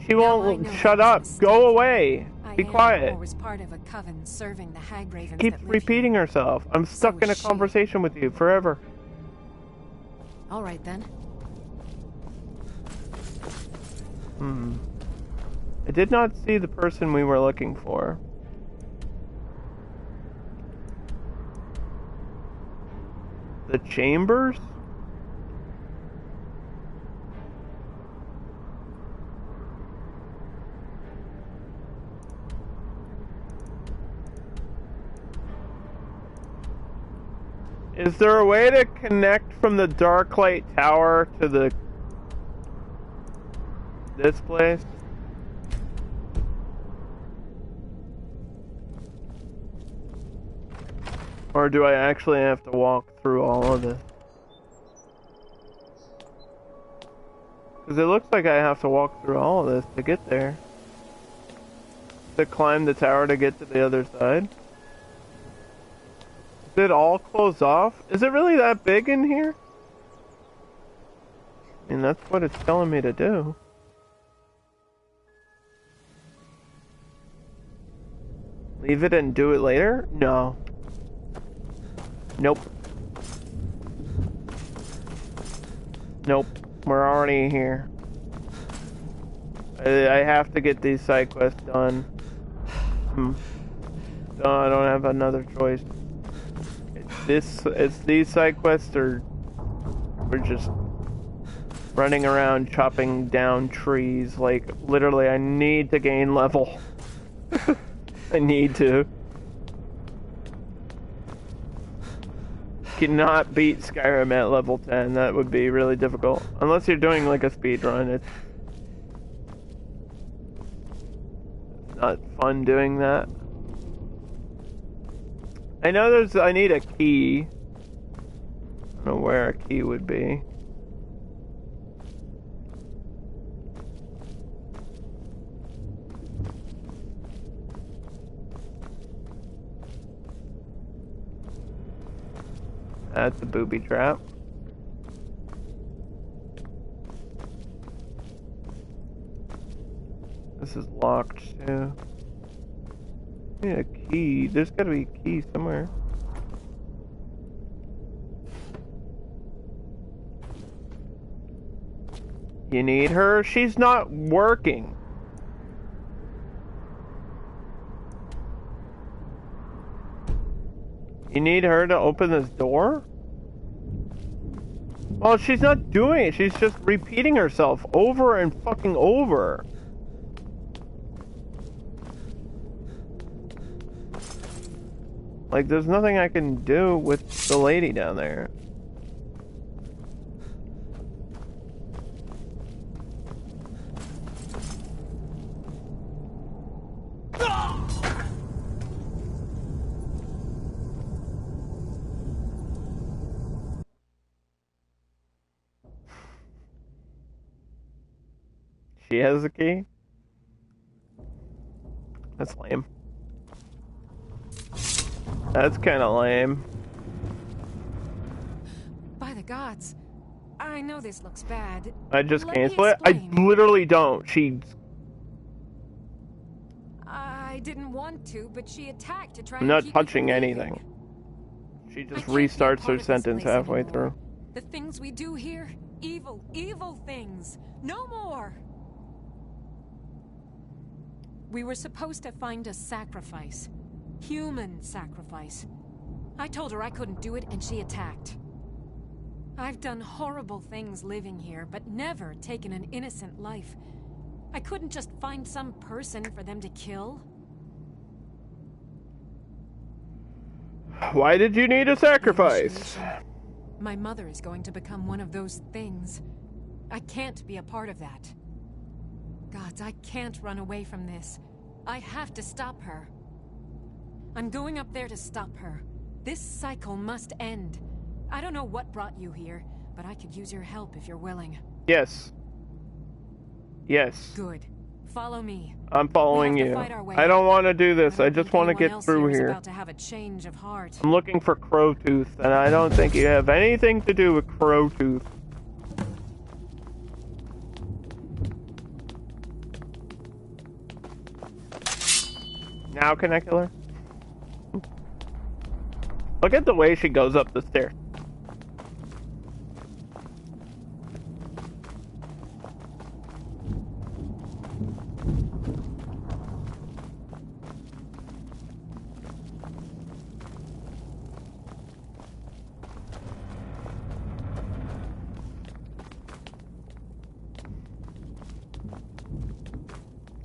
She won't shut up. Go away. Be quiet. Was part of a coven serving the hag ravens. Keeps repeating herself. I'm stuck in a conversation with you forever. All right then. I did not see the person we were looking for. The chambers? Is there a way to connect from the Darklight Tower to this place? Or do I actually have to walk through all of this? Because it looks like I have to walk through all of this to get there. To climb the tower to get to the other side. Is it all closed off? Is it really that big in here? I mean, that's what it's telling me to do. Leave it and do it later? No. Nope. Nope. We're already here. I have to get these side quests done. No, I don't have another choice. It's these side quests, or we're just running around chopping down trees. Like, literally, I need to gain level. I need to. Cannot beat Skyrim at level 10. That would be really difficult. Unless you're doing like a speed run. It's not fun doing that. I know I need a key. I don't know where a key would be. That's a booby trap. This is locked too. I need a key. There's gotta be a key somewhere. You need her? She's not working. You need her to open this door? Well, she's not doing it. She's just repeating herself over and fucking over. Like, there's nothing I can do with the lady down there. She has a key? That's lame. That's kind of lame. By the gods. I know this looks bad. I just cancel it? I literally don't. I didn't want to, but she attacked to try I'm not touching anything. She just restarts her sentence halfway through. The things we do here, evil, evil things. No more. We were supposed to find a sacrifice. Human sacrifice. I told her I couldn't do it, and she attacked. I've done horrible things living here, but never taken an innocent life. I couldn't just find some person for them to kill. Why did you need a sacrifice? My mother is going to become one of those things. I can't be a part of that. Gods, I can't run away from this. I have to stop her. I'm going up there to stop her. This cycle must end. I don't know what brought you here, but I could use your help if you're willing. Yes. Yes. Good. Follow me. I'm following you. I don't want to do this. I just want to get through here. About to have a change of heart. I'm looking for Crowtooth, and I don't think you have anything to do with Crowtooth. Now can I kill her? Look at the way she goes up the stairs.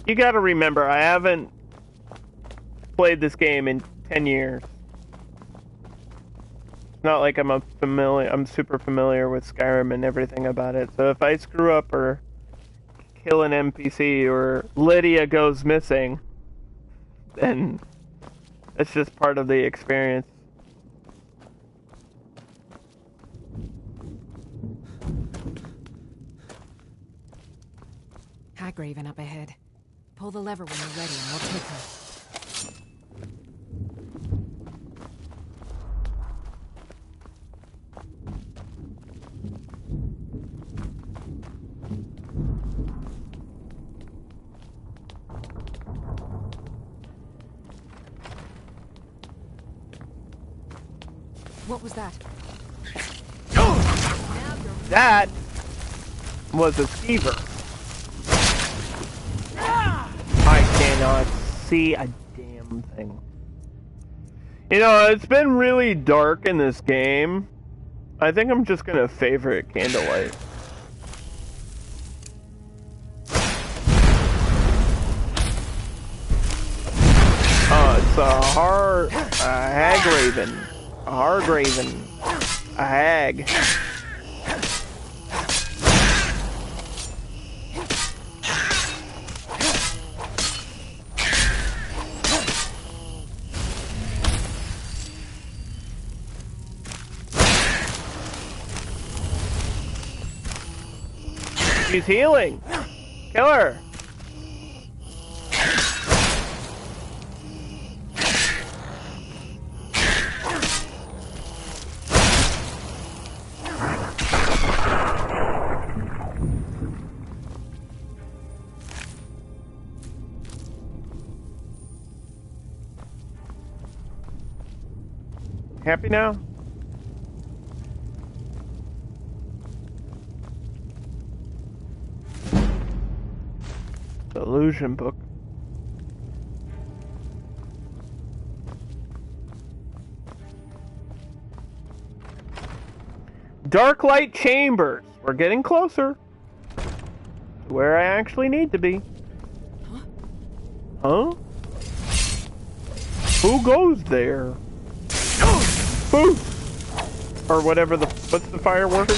You gotta remember, I haven't played this game in 10 years. It's not like I'm super familiar with Skyrim and everything about it. So if I screw up or kill an NPC or Lydia goes missing, then it's just part of the experience. Hagraven up ahead. Pull the lever when you're ready and we'll take her. What was that? That was a skeever. I cannot see a damn thing. You know, it's been really dark in this game. I think I'm just gonna favorite candlelight. Oh, it's a hagraven. A hargraven. A hag. She's healing. Kill her. Happy now? The illusion book. Dark light chambers. We're getting closer to where I actually need to be. Huh? Who goes there? Boo! Or whatever the... What's the fire word?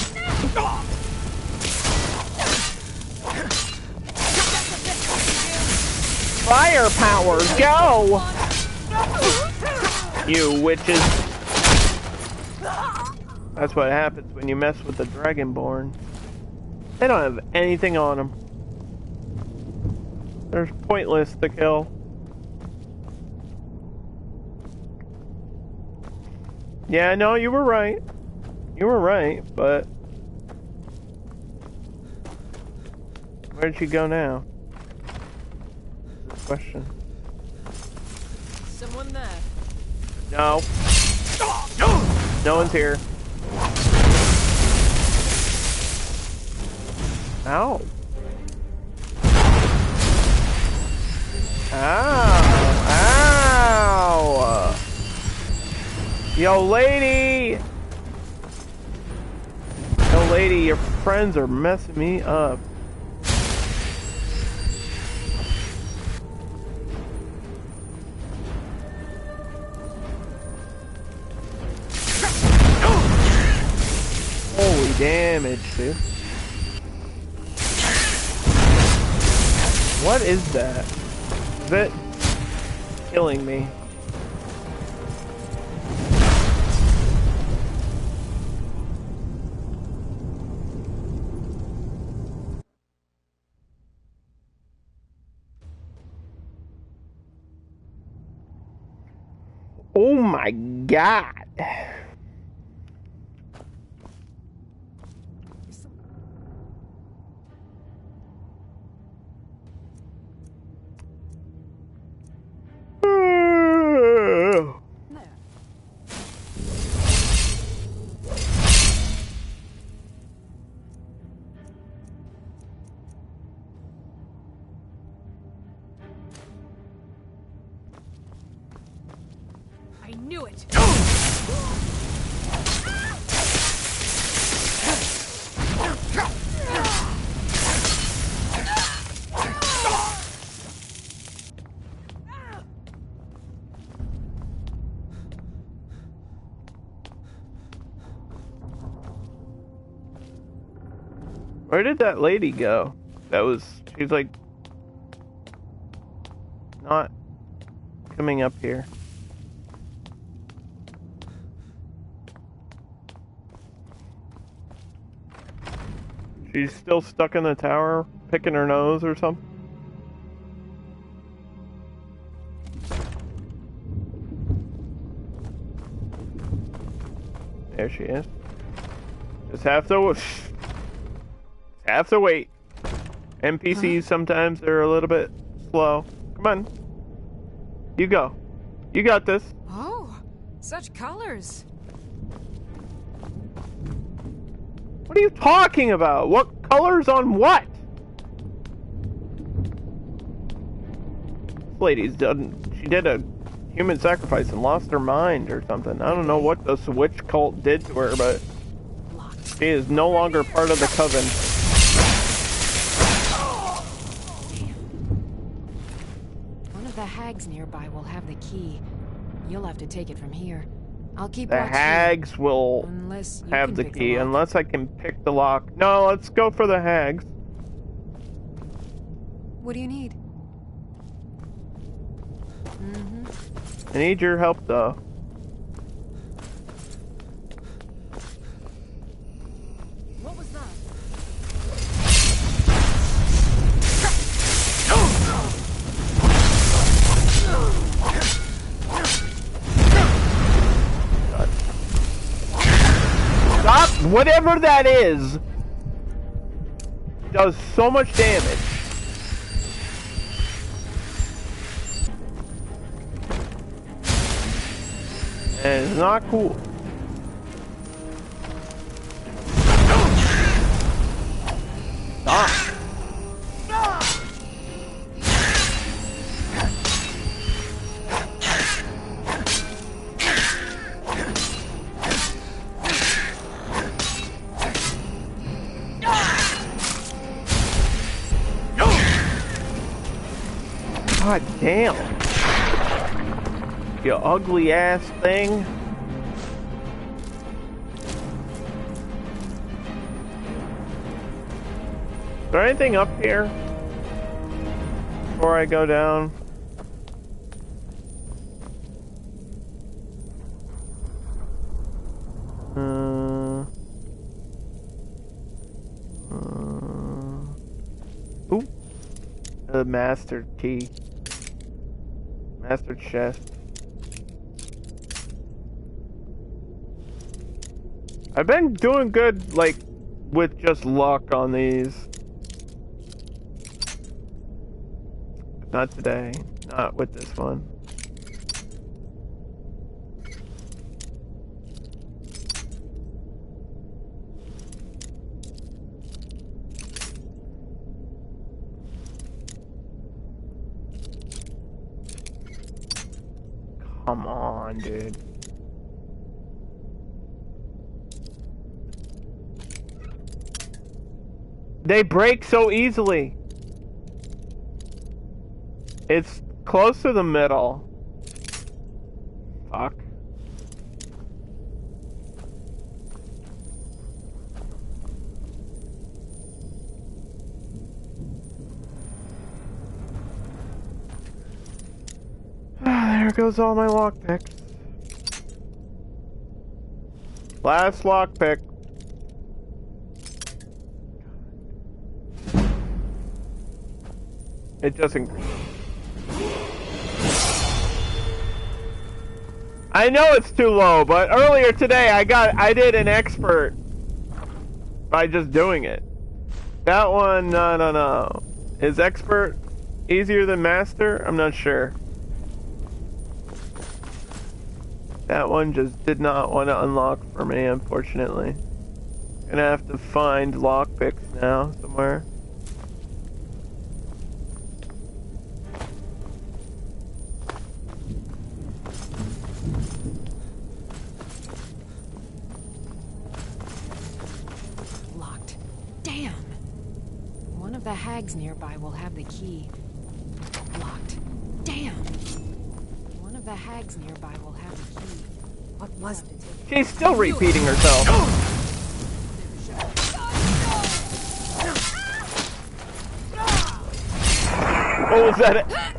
Firepower, go! You witches. That's what happens when you mess with the Dragonborn. They don't have anything on them. They're pointless to kill. Yeah, no, you were right. You were right, but... Where'd she go now? That's the question. Someone there? No. No one's here. Ow. Ow. Ow. Yo, lady. Yo, lady, your friends are messing me up. Holy damage, dude. What is that? Is it killing me? Oh my god. I knew it. Where did that lady go? She's like not coming up here. She's still stuck in the tower, picking her nose or something. There she is. Just have to wait. NPCs sometimes they're a little bit slow. Come on. You go. You got this. Oh, such colors. What are you talking about? What colors on what? This lady's done. She did a human sacrifice and lost her mind or something. I don't know what the witch cult did to her, but she is no longer part of the coven. One of the hags nearby will have the key. You'll have to take it from here. I'll keep the watch hags here. will have the key unless I can pick the lock. No, let's go for the hags. What do you need? I need your help though. What was that? Stop! Whatever that is does so much damage. And it's not cool. Stop. God damn. You ugly ass thing. Is there anything up here before I go down? Ooh. The master key. Master chest. I've been doing good, like, with just luck on these. Not today. Not with this one. Come on, dude. They break so easily. It's close to the middle. Fuck. There goes all my lockpicks. Last lockpick. It doesn't. I know it's too low, but earlier today I did an expert by just doing it. That one, no. Is expert easier than master? I'm not sure. That one just did not want to unlock for me, unfortunately. Gonna have to find lockpicks now somewhere. Locked. Damn! One of the hags nearby will have the key. Locked. Damn! One of the hags nearby will have the key. What was it? She's still repeating herself. What was that?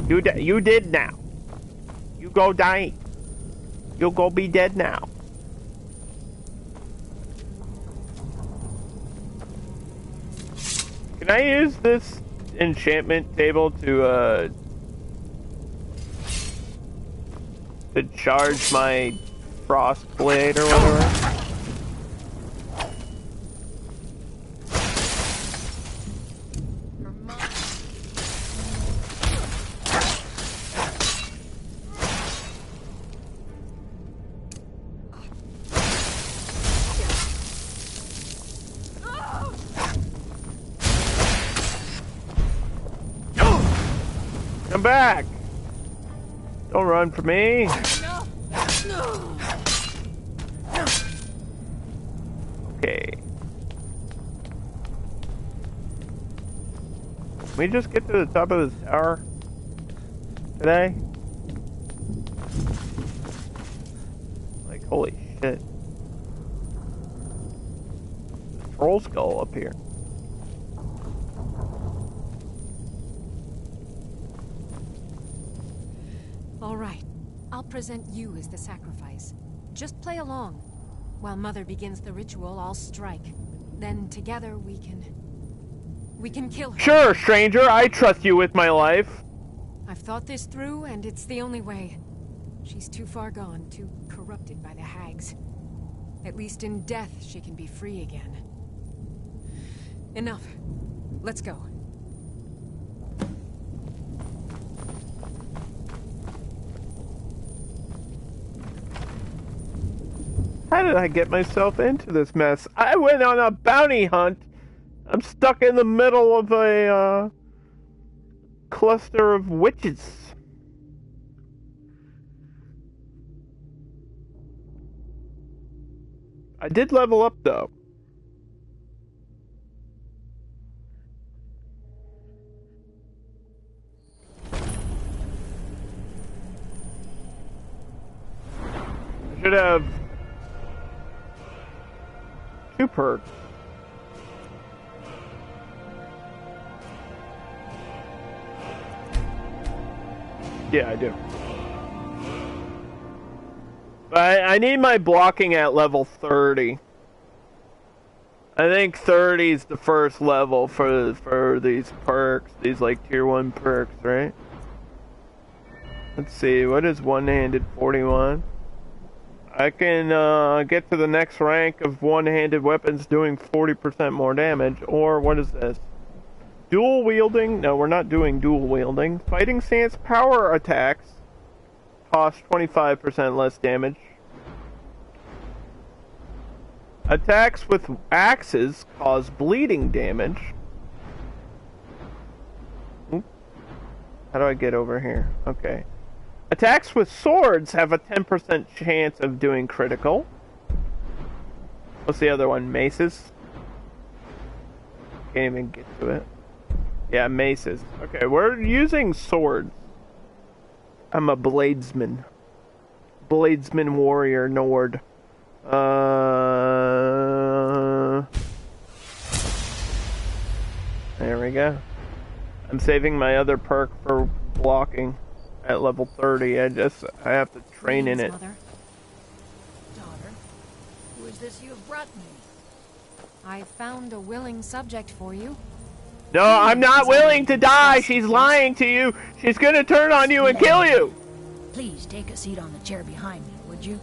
You did now. You go die. You'll go be dead now. Can I use this enchantment table to charge my frost blade or whatever? Come back! Don't run from me! Okay. Can we just get to the top of this tower today? Like, holy shit. There's a troll skull up here. All right. I'll present you as the sacrifice. Just play along. While Mother begins the ritual, I'll strike. Then together we can kill her. Sure, stranger. I trust you with my life. I've thought this through, and it's the only way. She's too far gone, too corrupted by the hags. At least in death, she can be free again. Enough. Let's go. How did I get myself into this mess? I went on a bounty hunt. I'm stuck in the middle of a cluster of witches. I did level up though. I should have 2 perks. Yeah, I do. But I need my blocking at level 30. I think 30 is the first level for these perks, these like tier 1 perks, right? Let's see, what is one-handed 41? I can get to the next rank of one-handed weapons doing 40% more damage, or what is this? Dual wielding? No, we're not doing dual wielding. Fighting stance power attacks cost 25% less damage. Attacks with axes cause bleeding damage. Oop. How do I get over here? Okay. Attacks with swords have a 10% chance of doing critical. What's the other one? Maces? Can't even get to it. Yeah, maces. Okay, we're using swords. I'm a bladesman. Bladesman warrior Nord. There we go. I'm saving my other perk for blocking at level 30. I have to train in it. Mother. Daughter, who is this you have brought me? I found a willing subject for you. No, I'm not willing to die. She's lying to you. She's gonna turn on you and kill you. Please take a seat on the chair behind me, would you?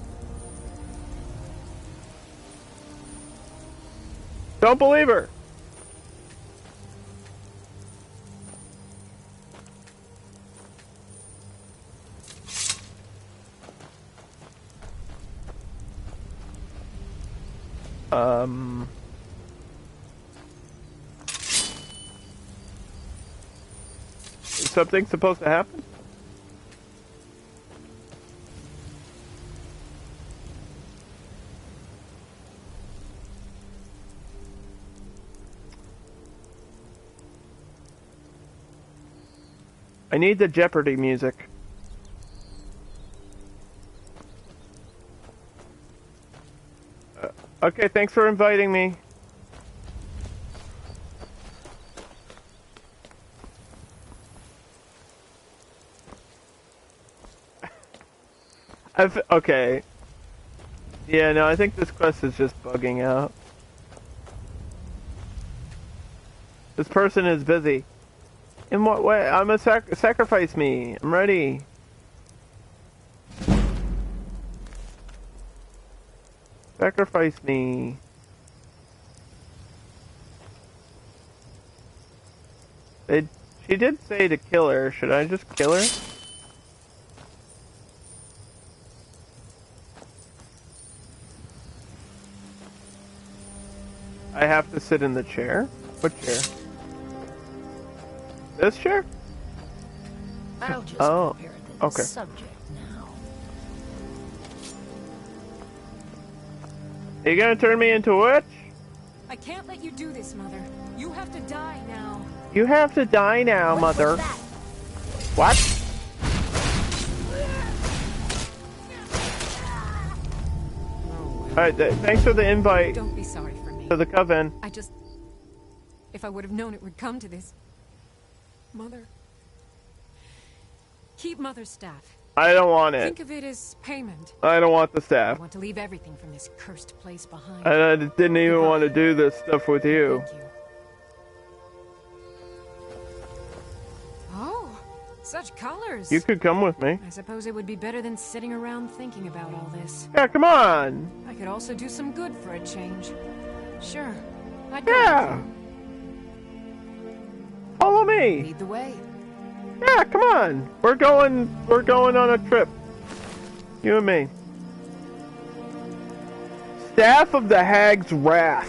Don't believe her. Is something supposed to happen? I need the Jeopardy music. Okay, thanks for inviting me. Okay. Yeah, no, I think this quest is just bugging out. This person is busy. In what way? I'm a sacrifice me. I'm ready. Sacrifice me. She did say to kill her. Should I just kill her? I have to sit in the chair? What chair? This chair? I'll just prepare the okay. subject now. Are you gonna turn me into a witch? I can't let you do this, Mother. You have to die now. You have to die now, Mother. What? Alright, thanks for the invite. Don't be sorry for me. To the coven. If I would have known it would come to this. Mother. Keep Mother's staff. I don't want it. Think of it as payment. I don't want the staff. I want to leave everything from this cursed place behind. I didn't even want to do this stuff with you. Thank you. Oh, such colors. You could come with me. I suppose it would be better than sitting around thinking about all this. Yeah, come on. I could also do some good for a change. Sure. I'd go. Yeah. Follow me. Lead the way. Yeah, come on. We're going on a trip. You and me. Staff of the Hag's Wrath.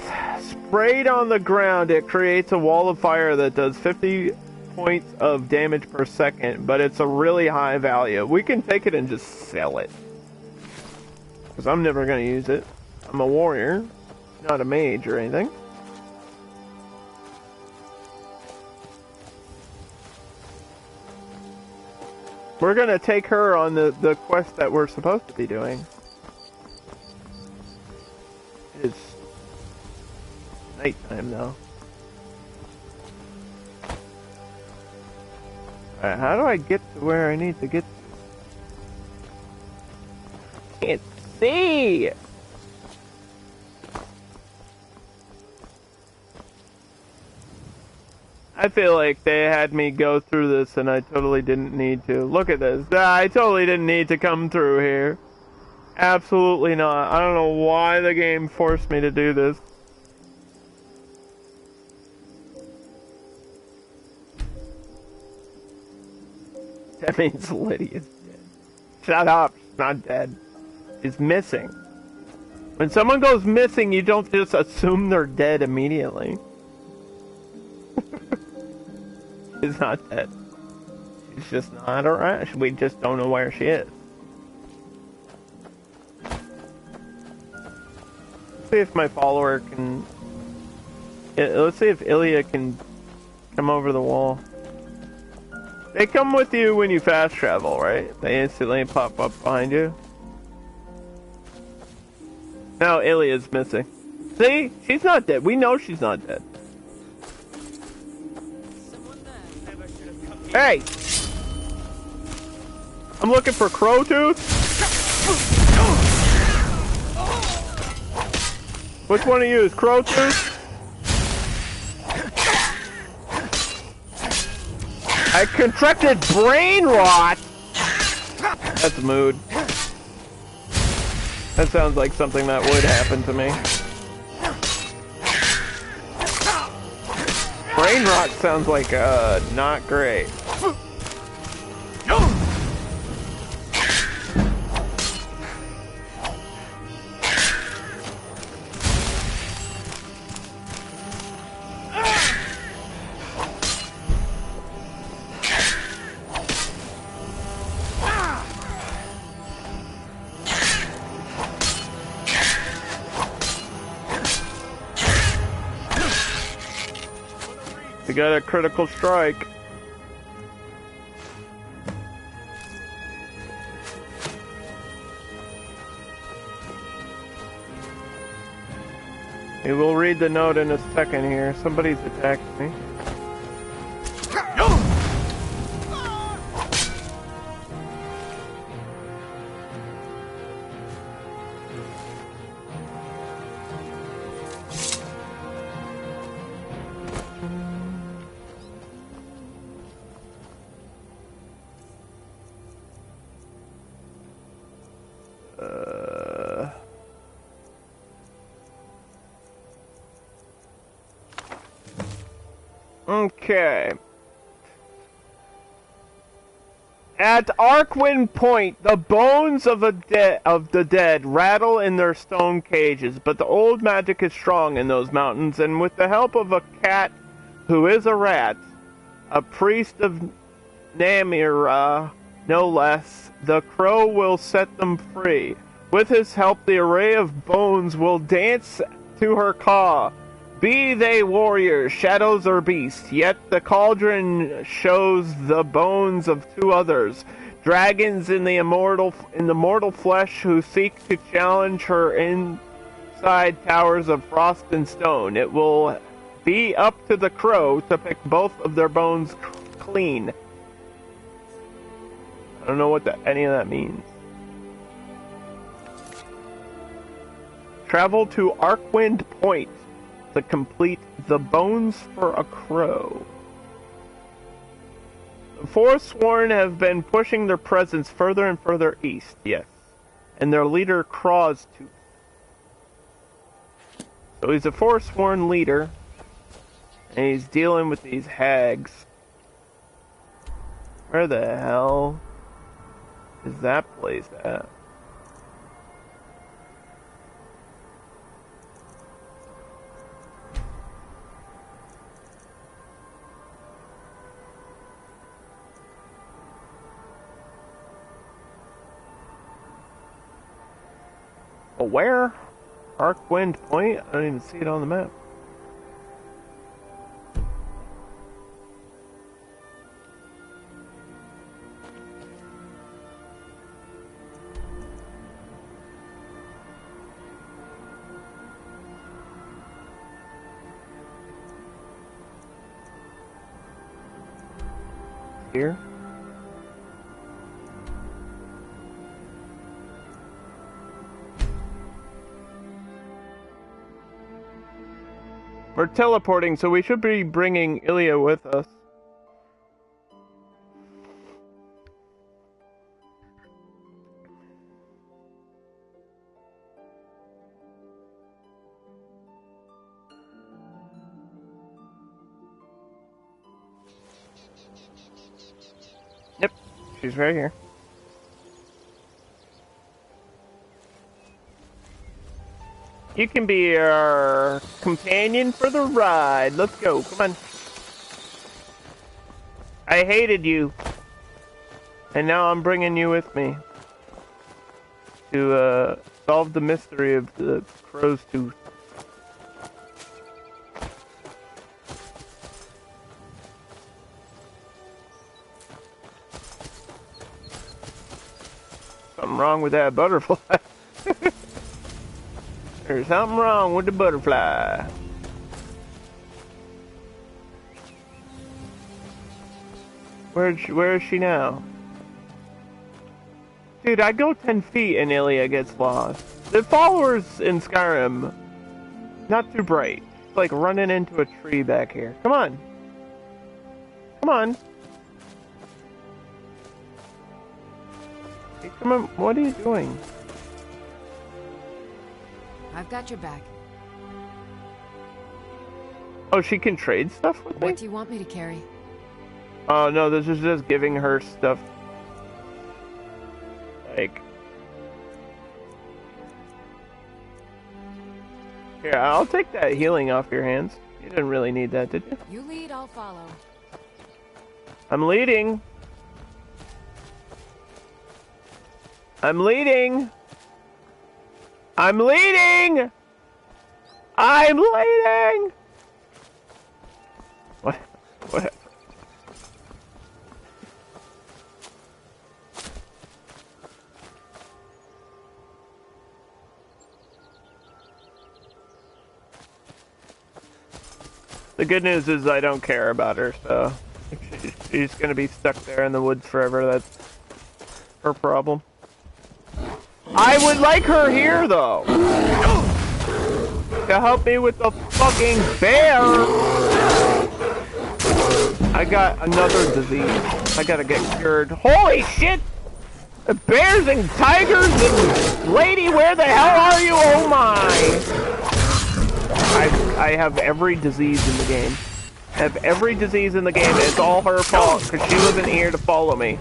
Sprayed on the ground, it creates a wall of fire that does 50 points of damage per second, but it's a really high value. We can take it and just sell it. Because I'm never going to use it. I'm a warrior, not a mage or anything. We're going to take her on the quest that we're supposed to be doing. It's nighttime now. Alright, how do I get to where I need to get to? Can't see! I feel like they had me go through this and I totally didn't need to. Look at this. I totally didn't need to come through here. Absolutely not. I don't know why the game forced me to do this. That means Lydia's dead. Shut up. She's not dead. She's missing. When someone goes missing, you don't just assume they're dead immediately. She's not dead. She's just not around. We just don't know where she is. Let's see if my follower can... Let's see if Ilya can come over the wall. They come with you when you fast travel, right? They instantly pop up behind you. Now Ilya's missing. See? She's not dead. We know she's not dead. Hey! I'm looking for Crowtooth. Which one of you is Crowtooth? I contracted brain rot! That's a mood. That sounds like something that would happen to me. Brain rot sounds like, not great. We got a critical strike. We will read the note in a second here. Somebody's attacked me. Okay. At Arkwyn Point, the bones of the dead rattle in their stone cages, but the old magic is strong in those mountains, and with the help of a cat who is a rat, a priest of Namira, no less, the crow will set them free. With his help, the array of bones will dance to her call. Be they warriors, shadows, or beasts, yet the cauldron shows the bones of two others, dragons in the mortal flesh who seek to challenge her inside towers of frost and stone. It will be up to the crow to pick both of their bones clean. I don't know what any of that means. Travel to Arkwyn Point to complete the bones for a crow. The Forsworn have been pushing their presence further and further east, yes. And their leader crawls to. So he's a Forsworn leader, and he's dealing with these hags. Where the hell is that place at? Oh, where? Arcwind Point? I don't even see it on the map. Here? We're teleporting, so we should be bringing Ilya with us. Yep, she's right here. You can be our companion for the ride. Let's go. Come on. I hated you. And now I'm bringing you with me. To, solve the mystery of the crow's tooth. Something wrong with that butterfly. There's something wrong with the butterfly. Where is she now? Dude, I go 10 feet and Ilya gets lost. The followers in Skyrim, not too bright. It's like running into a tree back here. Come on. Come on. Hey, come on. What are you doing? I've got your back. Oh, she can trade stuff with me? What do you want me to carry? Oh, no, this is just giving her stuff. Like... Here, I'll take that healing off your hands. You didn't really need that, did you? You lead, I'll follow. I'm leading. I'm leading. I'm leading! I'm leading! What? The good news is I don't care about her, so if she's gonna be stuck there in the woods forever, that's her problem. I would like her here, though, to help me with the fucking bear. I got another disease. I gotta get cured. Holy shit! The bears and tigers and lady, where the hell are you? Oh my! I have every disease in the game. I have every disease in the game. It's all her fault because she wasn't here to follow me.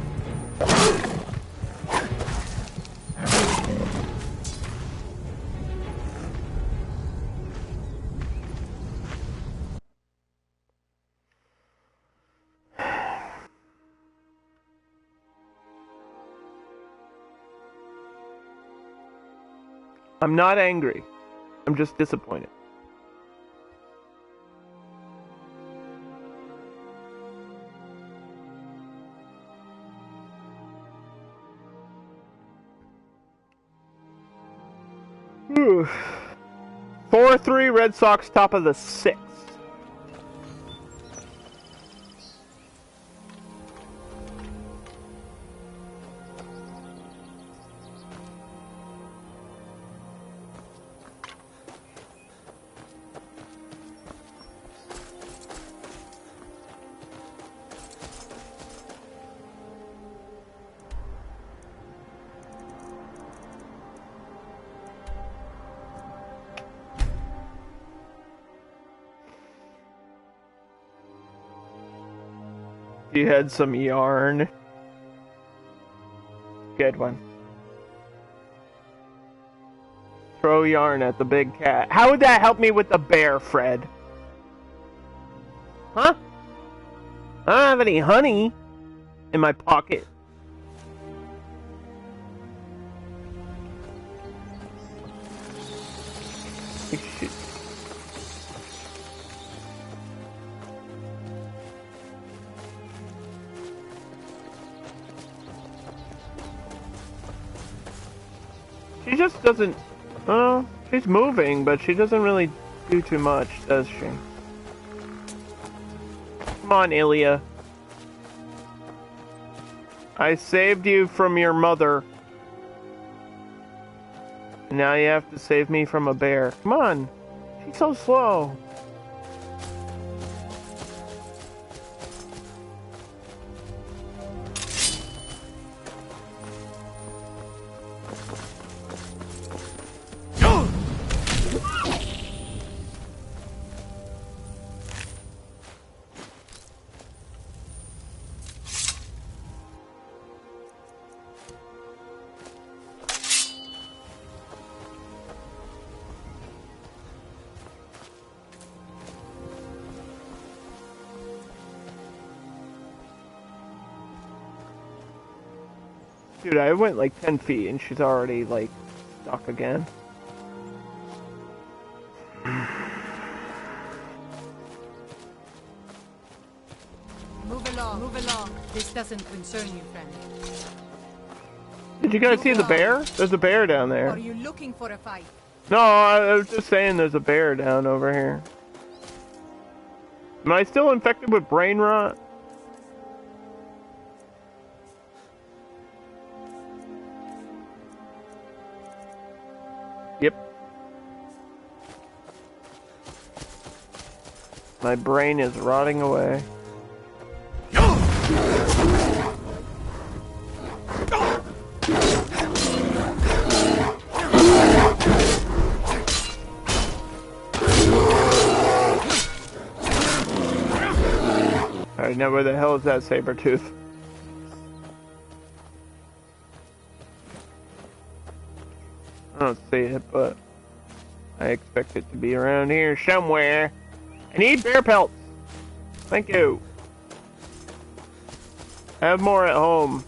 I'm not angry. I'm just disappointed. Whew. 4-3 Red Sox, top of the 6th. You had some yarn. Good one. Throw yarn at the big cat. How would that help me with the bear, Fred? Huh? I don't have any honey in my pocket. She just doesn't... she's moving, but she doesn't really do too much, does she? Come on, Ilya. I saved you from your mother. Now you have to save me from a bear. Come on. She's so slow. Dude, I went like 10 feet and she's already like stuck again. Move along. This doesn't concern you, friend. Did you guys see the bear? There's a bear down there. Are you looking for a fight? No, I was just saying there's a bear down over here. Am I still infected with brain rot? Yep. My brain is rotting away. Alright, now where the hell is that saber tooth? I don't see it, but I expect it to be around here somewhere. I need bear pelts. Thank you. I have more at home.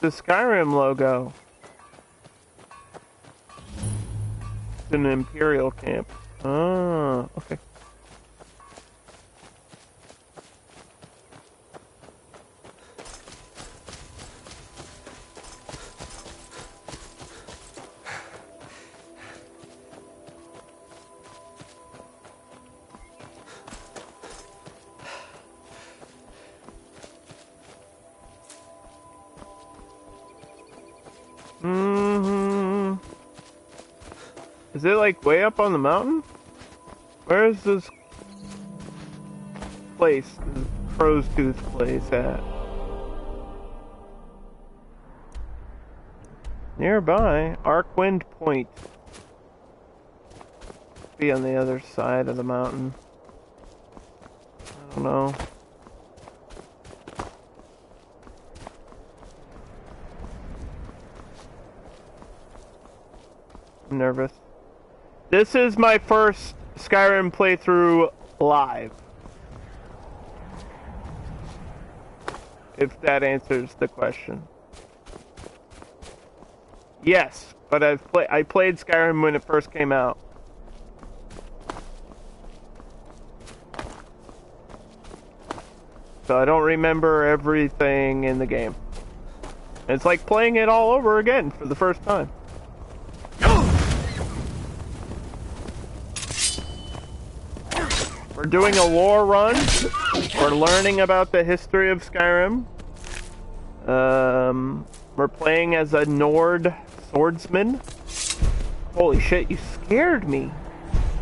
The Skyrim logo. It's an Imperial camp. Oh, okay. Is it like way up on the mountain? Where is this place, this crow's tooth place at? Nearby, Arcwind Point. Be on the other side of the mountain. I don't know. I'm nervous. This is my first Skyrim playthrough live. If that answers the question. Yes, but I played Skyrim when it first came out. So I don't remember everything in the game. It's like playing it all over again for the first time. We're doing a lore run. We're learning about the history of Skyrim. We're playing as a Nord swordsman. Holy shit, you scared me.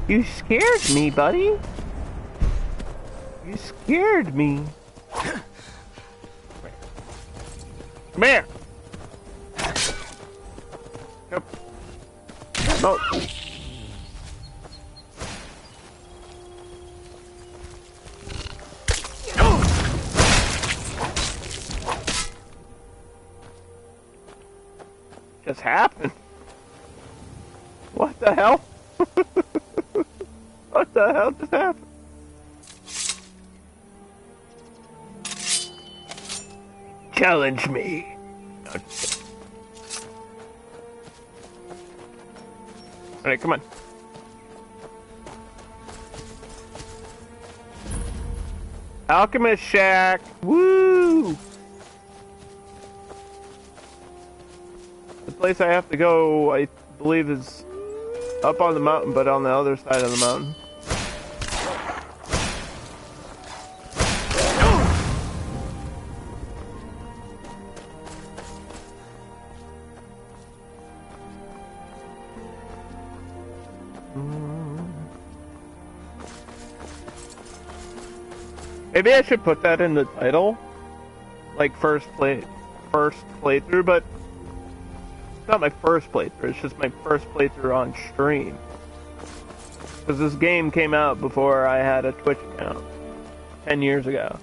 You scared me, buddy. You scared me. Come here. Come. No. Just happened? What the hell? What the hell just happened? Challenge me. Alright, come on. Alchemist Shack! Woo! The place I have to go, I believe, is up on the mountain, but on the other side of the mountain. Maybe I should put that in the title, like first playthrough, but it's not my first playthrough, it's just my first playthrough on stream. Because this game came out before I had a Twitch account, 10 years ago.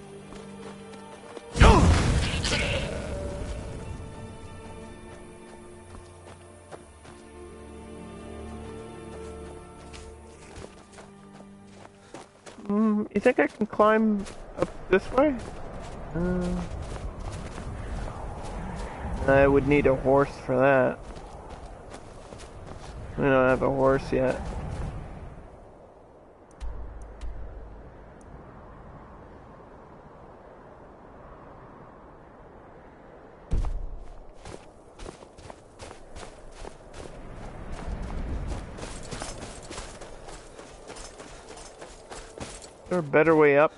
You think I can climb up this way? I would need a horse for that. I don't have a horse yet. Is there a better way up?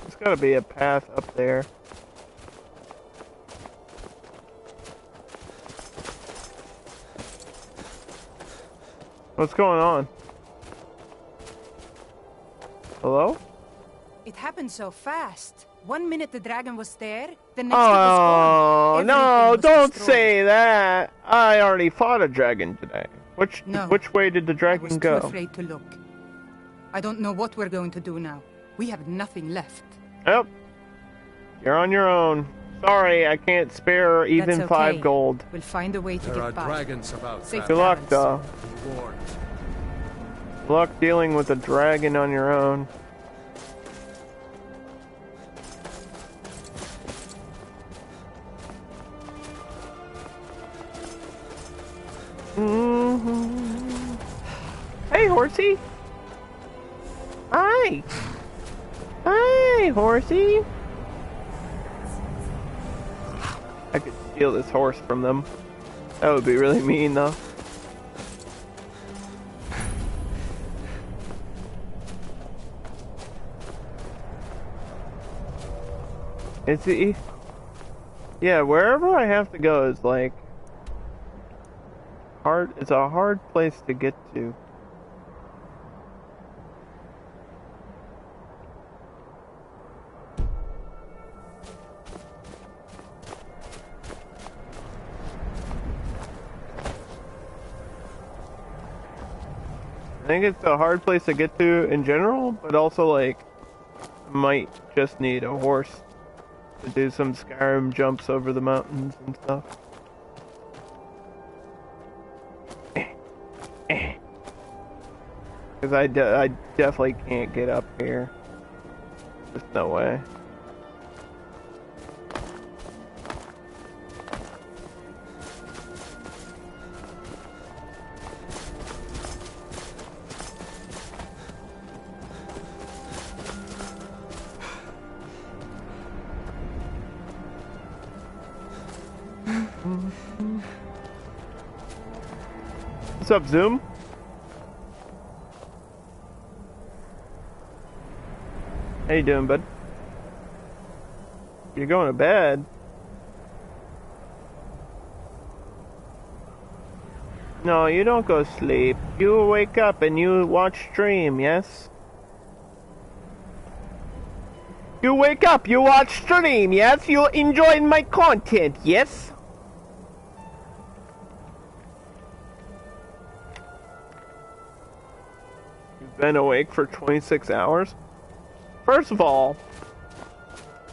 There's gotta be a path up there. What's going on? Hello? It happened so fast. 1 minute the dragon was there, the next it was gone. No, Was don't destroyed. say that. I already fought a dragon today. Which way did the dragon I was go? too afraid to look. I don't know what we're going to do now. We have nothing left. Yep. You're on your own. Sorry, I can't spare even That's okay. 5 gold. We'll find a way to There are get by. dragons about. Safe Good luck, travels. though. Be warned. Good luck dealing with a dragon on your own. Hey, horsey. Hi. Hi, horsey. I could steal this horse from them. That would be really mean, though. It's the... Yeah, wherever I have to go is like... hard. It's a hard place to get to. I think it's a hard place to get to in general, but also like might just need a horse to do some Skyrim jumps over the mountains and stuff. Because I definitely can't get up here. There's no way. What's up, Zoom? How you doing, bud? You're going to bed? No, you don't go sleep. You wake up and you watch stream, yes? You wake up, you watch stream, yes? You enjoy my content, yes? You've been awake for 26 hours? First of all,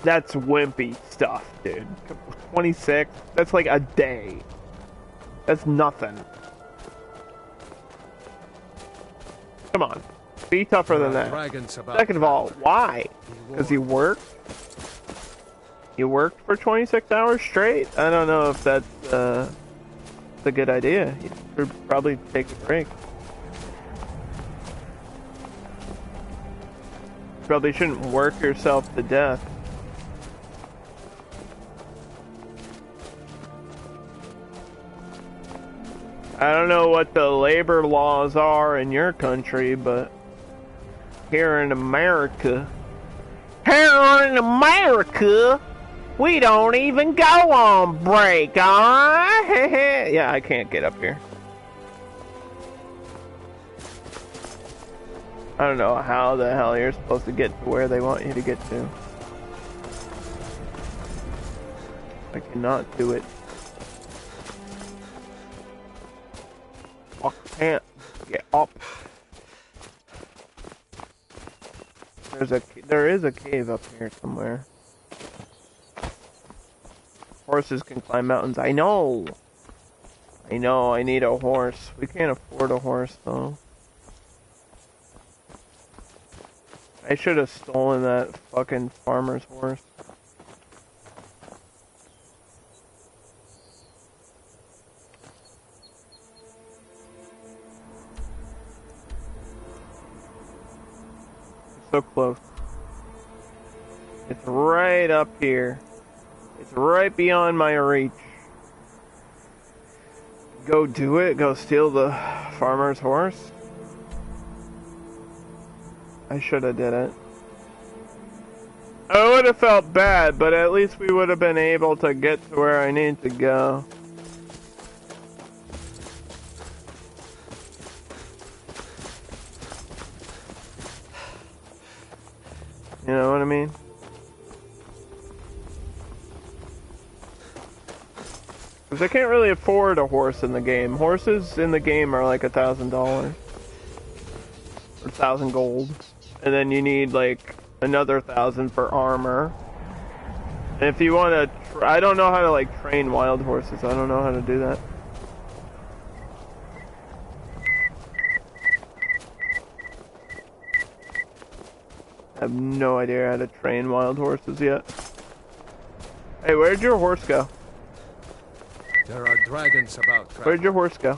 that's wimpy stuff, dude. 26? That's like a day. That's nothing. Come on. Be tougher than that. Second of all, why? Because you work? You worked for 26 hours straight? I don't know if that's a good idea. You should probably take a break. Probably shouldn't work yourself to death. I don't know what the labor laws are in your country, but here in America, we don't even go on break, alright? Yeah, I can't get up here. I don't know how the hell you're supposed to get to where they want you to get to. I cannot do it. I can't get up. There is a cave up here somewhere. Horses can climb mountains. I know. I need a horse. We can't afford a horse though. I should have stolen that fucking farmer's horse. So close. It's right up here. It's right beyond my reach. Go do it? Go steal the farmer's horse? I should have did it. I would have felt bad, but at least we would have been able to get to where I need to go. You know what I mean? Because I can't really afford a horse in the game. Horses in the game are like $1,000. Or 1,000 gold. And then you need like another 1,000 for armor. And if you want to... I don't know how to like train wild horses. I don't know how to do that. I have no idea how to train wild horses yet. Hey, where'd your horse go? There are dragons about. Where'd your horse go?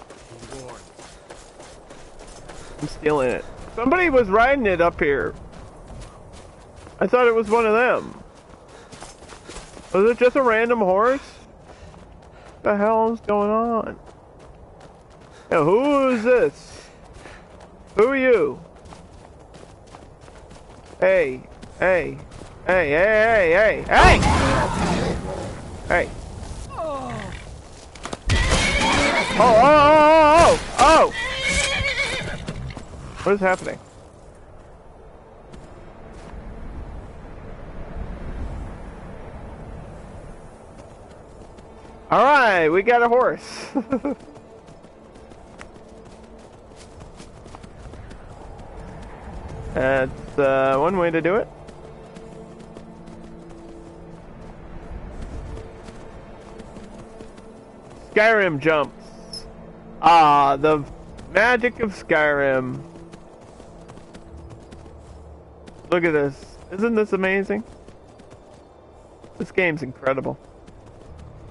I'm stealing it. Somebody was riding it up here. I thought it was one of them. Was it just a random horse? What the hell is going on? Now, who is this? Who are you? Hey, hey, hey, hey, hey, hey, hey! Hey. Oh! What is happening? Alright, we got a horse. That's one way to do it. Skyrim jumps. Ah, the magic of Skyrim. Look at this. Isn't this amazing? This game's incredible.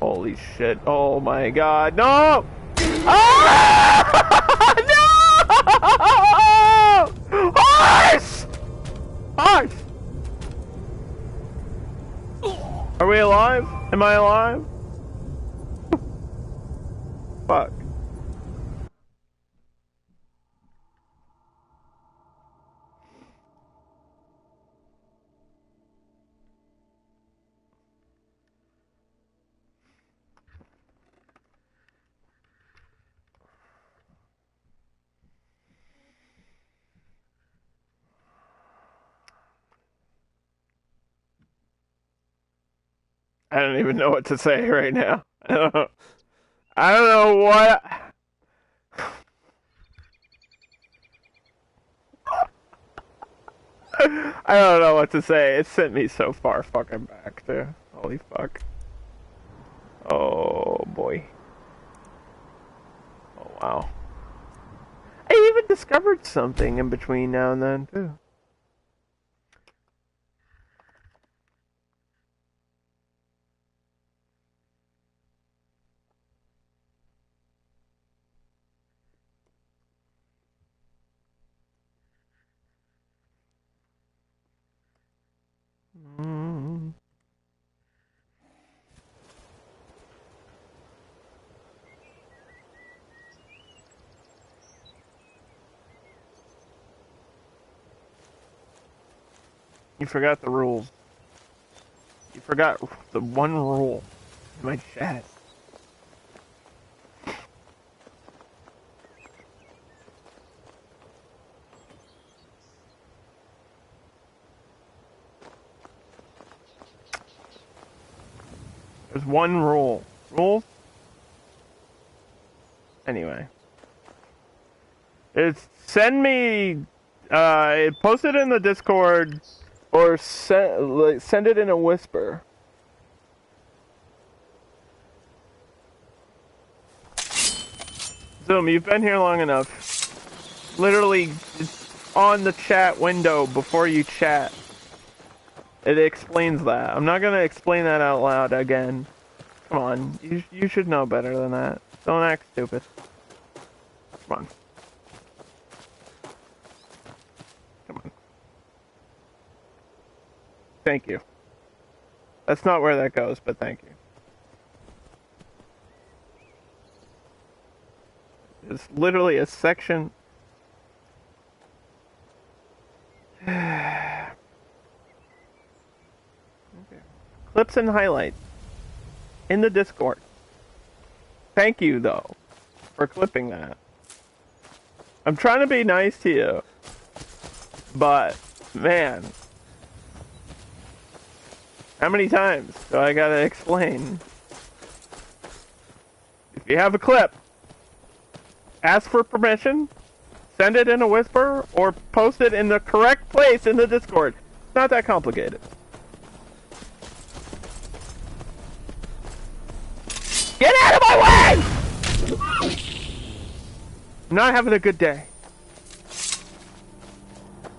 Holy shit. Oh my god. No! Ah! No! Horse! Horse! Are we alive? Am I alive? Fuck. I don't even know what to say right now. I don't know what... I don't know what to say. It sent me so far fucking back there. Holy fuck. Oh boy. Oh wow. I even discovered something in between now and then too. You forgot the rules. You forgot the one rule in my chat. There's one rule. Rules? Anyway. It's send me post it in the Discord or send it in a whisper. Zoom, you've been here long enough. Literally, it's on the chat window before you chat. It explains that. I'm not gonna explain that out loud again. Come on, you should know better than that. Don't act stupid. Come on. Come on. Thank you. That's not where that goes, but thank you. It's literally a section. Clips and highlights in the Discord. Thank you, though, for clipping that. I'm trying to be nice to you, but, man, how many times do I gotta explain? If you have a clip, ask for permission, send it in a whisper, or post it in the correct place in the Discord. It's not that complicated. Get out of my way! I'm not having a good day.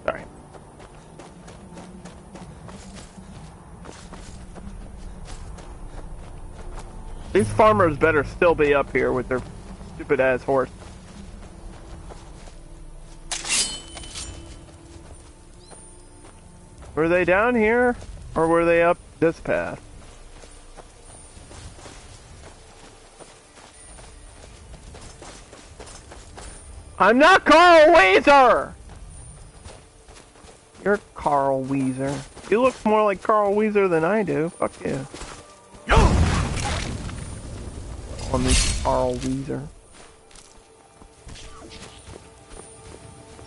Sorry. These farmers better still be up here with their stupid ass horse. Were they down here, or were they up this path? I'm not Carl Weezer! You're Carl Weezer. You look more like Carl Weezer than I do. Fuck you. On this Carl Weezer.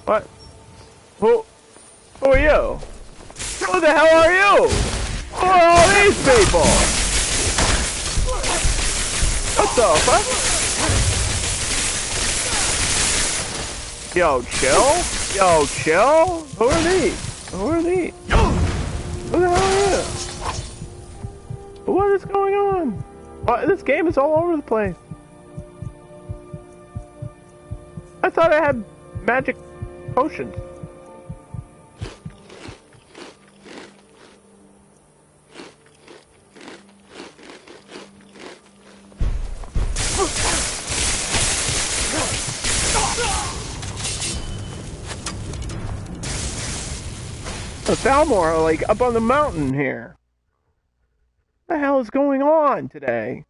What? Who are you? Who the hell are you? Who are all these people? What the fuck? Yo, chill? Yo, chill? Who are these? Who are these? Who the hell are you? What is going on? What? This game is all over the place. I thought I had magic potions. The thalmor are like up on the mountain here. What the hell is going on today?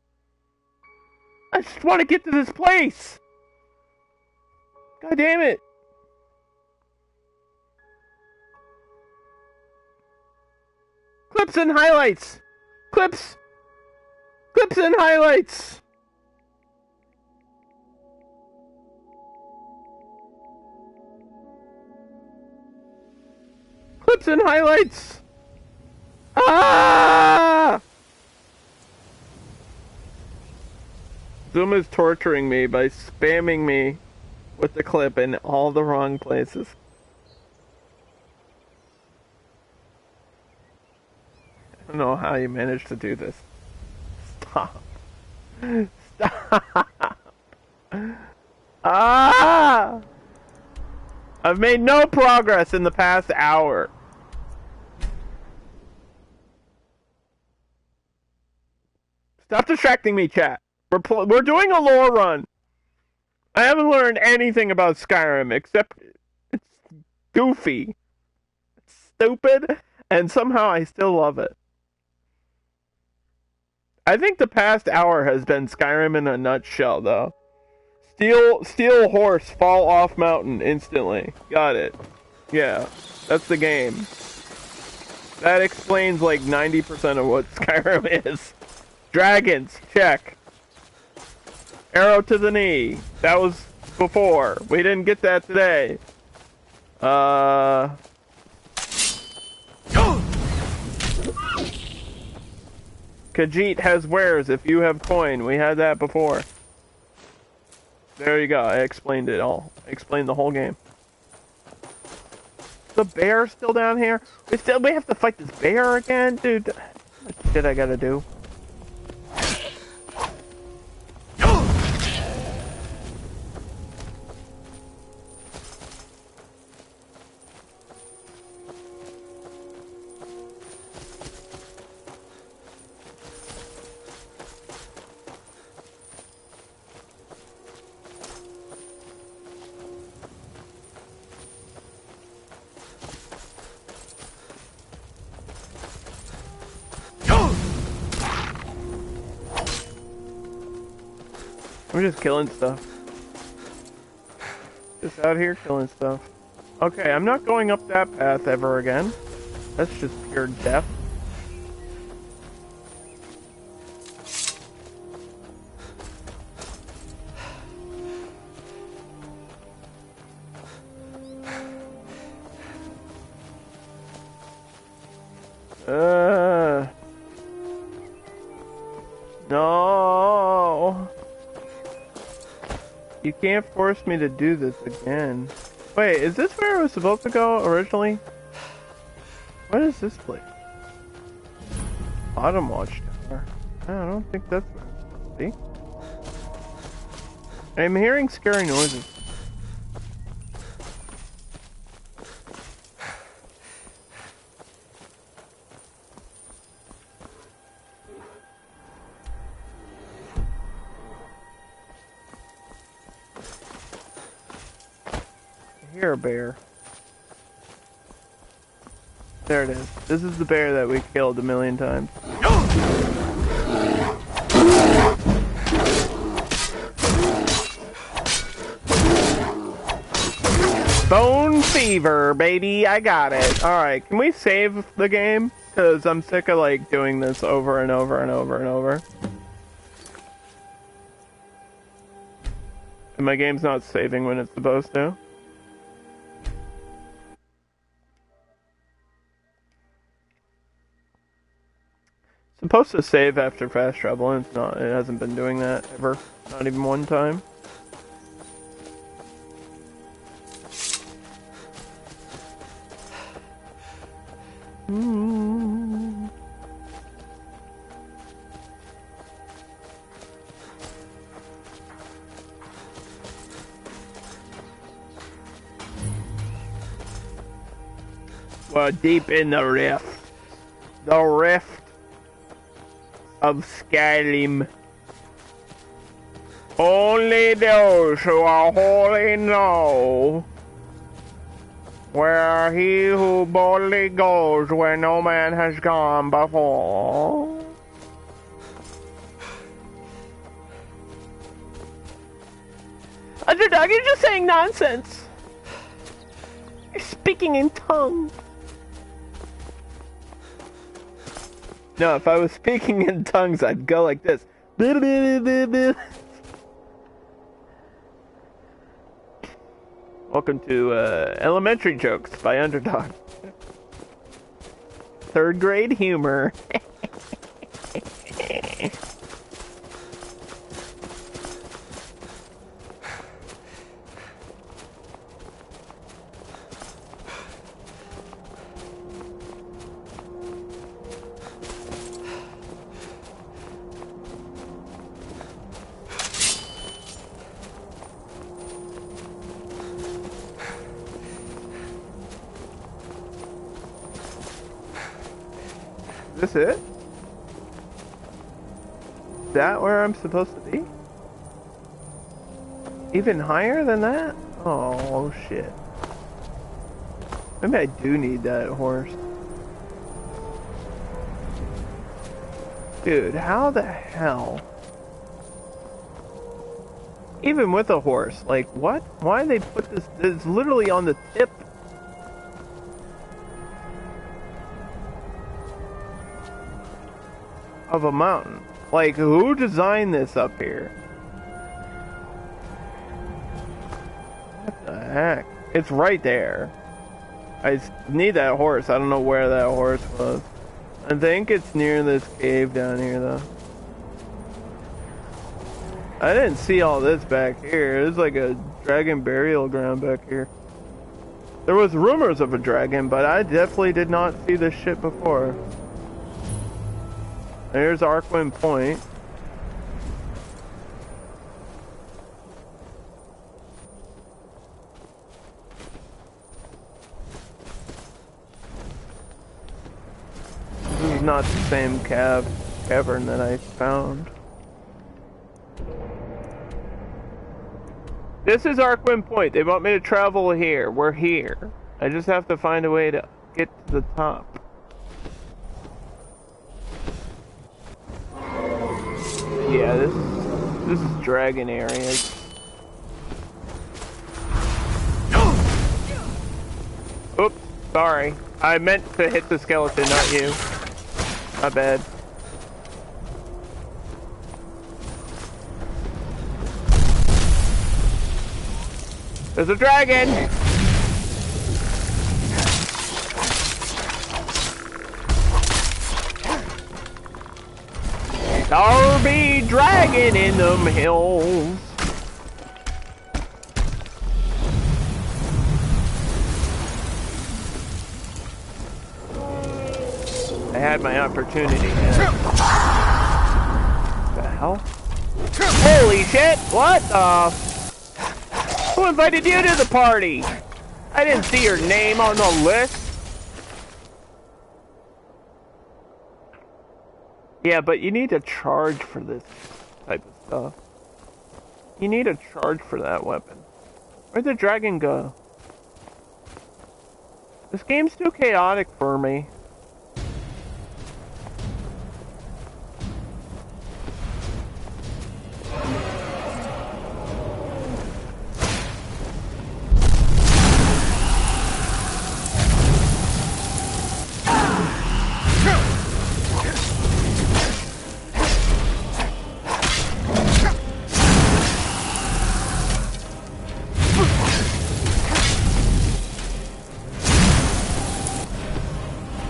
I just want to get to this place. God damn it. Clips and highlights. Clips and highlights. Clips and highlights. Ah! Zoom is torturing me by spamming me with the clip in all the wrong places. I don't know how you managed to do this. Stop. Stop. Ah! I've made no progress in the past hour. Stop distracting me, chat. We're doing a lore run. I haven't learned anything about Skyrim except it's goofy, it's stupid, and somehow I still love it. I think the past hour has been Skyrim in a nutshell, though. Steal horse, fall off mountain instantly. Got it. Yeah, that's the game. That explains like 90% of what Skyrim is. Dragons, check. Arrow to the knee. That was before. We didn't get that today. Khajiit has wares if you have coin. We had that before. There you go. I explained it all. I explained the whole game. The bear still down here? We have to fight this bear again? Dude, what shit I gotta do? I'm just killing stuff. Just out here killing stuff. Okay, I'm not going up that path ever again. That's just pure death. No. You can't force me to do this again. Wait, is this where I was supposed to go originally? What is this place? Autumn Watchtower. I don't think that's where I'm supposed to be. I'm hearing scary noises. Here, bear. There it is. This is the bear that we killed a million times. Bone fever, baby. I got it. Alright, can we save the game? Because I'm sick of like doing this over and over and over and over. And my game's not saving when it's supposed to. Supposed to save after fast travel, and it's not. It hasn't been doing that ever. Not even one time. We're deep in the rift. The rift of Skyrim. Only those who are holy know where he who boldly goes where no man has gone before. Underdog, you're just saying nonsense. You're speaking in tongues. No, if I was speaking in tongues, I'd go like this. Welcome to Elementary Jokes by Underdog. Third grade humor. Is this it? Is that where I'm supposed to be? Even higher than that? Oh shit. Maybe I do need that horse. Dude, how the hell? Even with a horse, like what? Why they put this? It's literally on the tip. of a mountain. Like, who designed this up here? What the heck? It's right there. I need that horse. I don't know where that horse was. I think it's near this cave down here, though. I didn't see all this back here. There's like a dragon burial ground back here. There was rumors of a dragon, but I definitely did not see this shit before. There's Arkwin Point. This is not the same cavern that I found. This is Arkwin Point. They want me to travel here. We're here. I just have to find a way to get to the top. Yeah, this is dragon area. Oops, sorry. I meant to hit the skeleton, not you. My bad. There's a dragon! There be dragon in them hills. I had my opportunity. What the hell? Holy shit! What the? Who invited you to the party? I didn't see your name on the list. Yeah, but you need to charge for this type of stuff. You need to charge for that weapon. Where'd the dragon go? This game's too chaotic for me.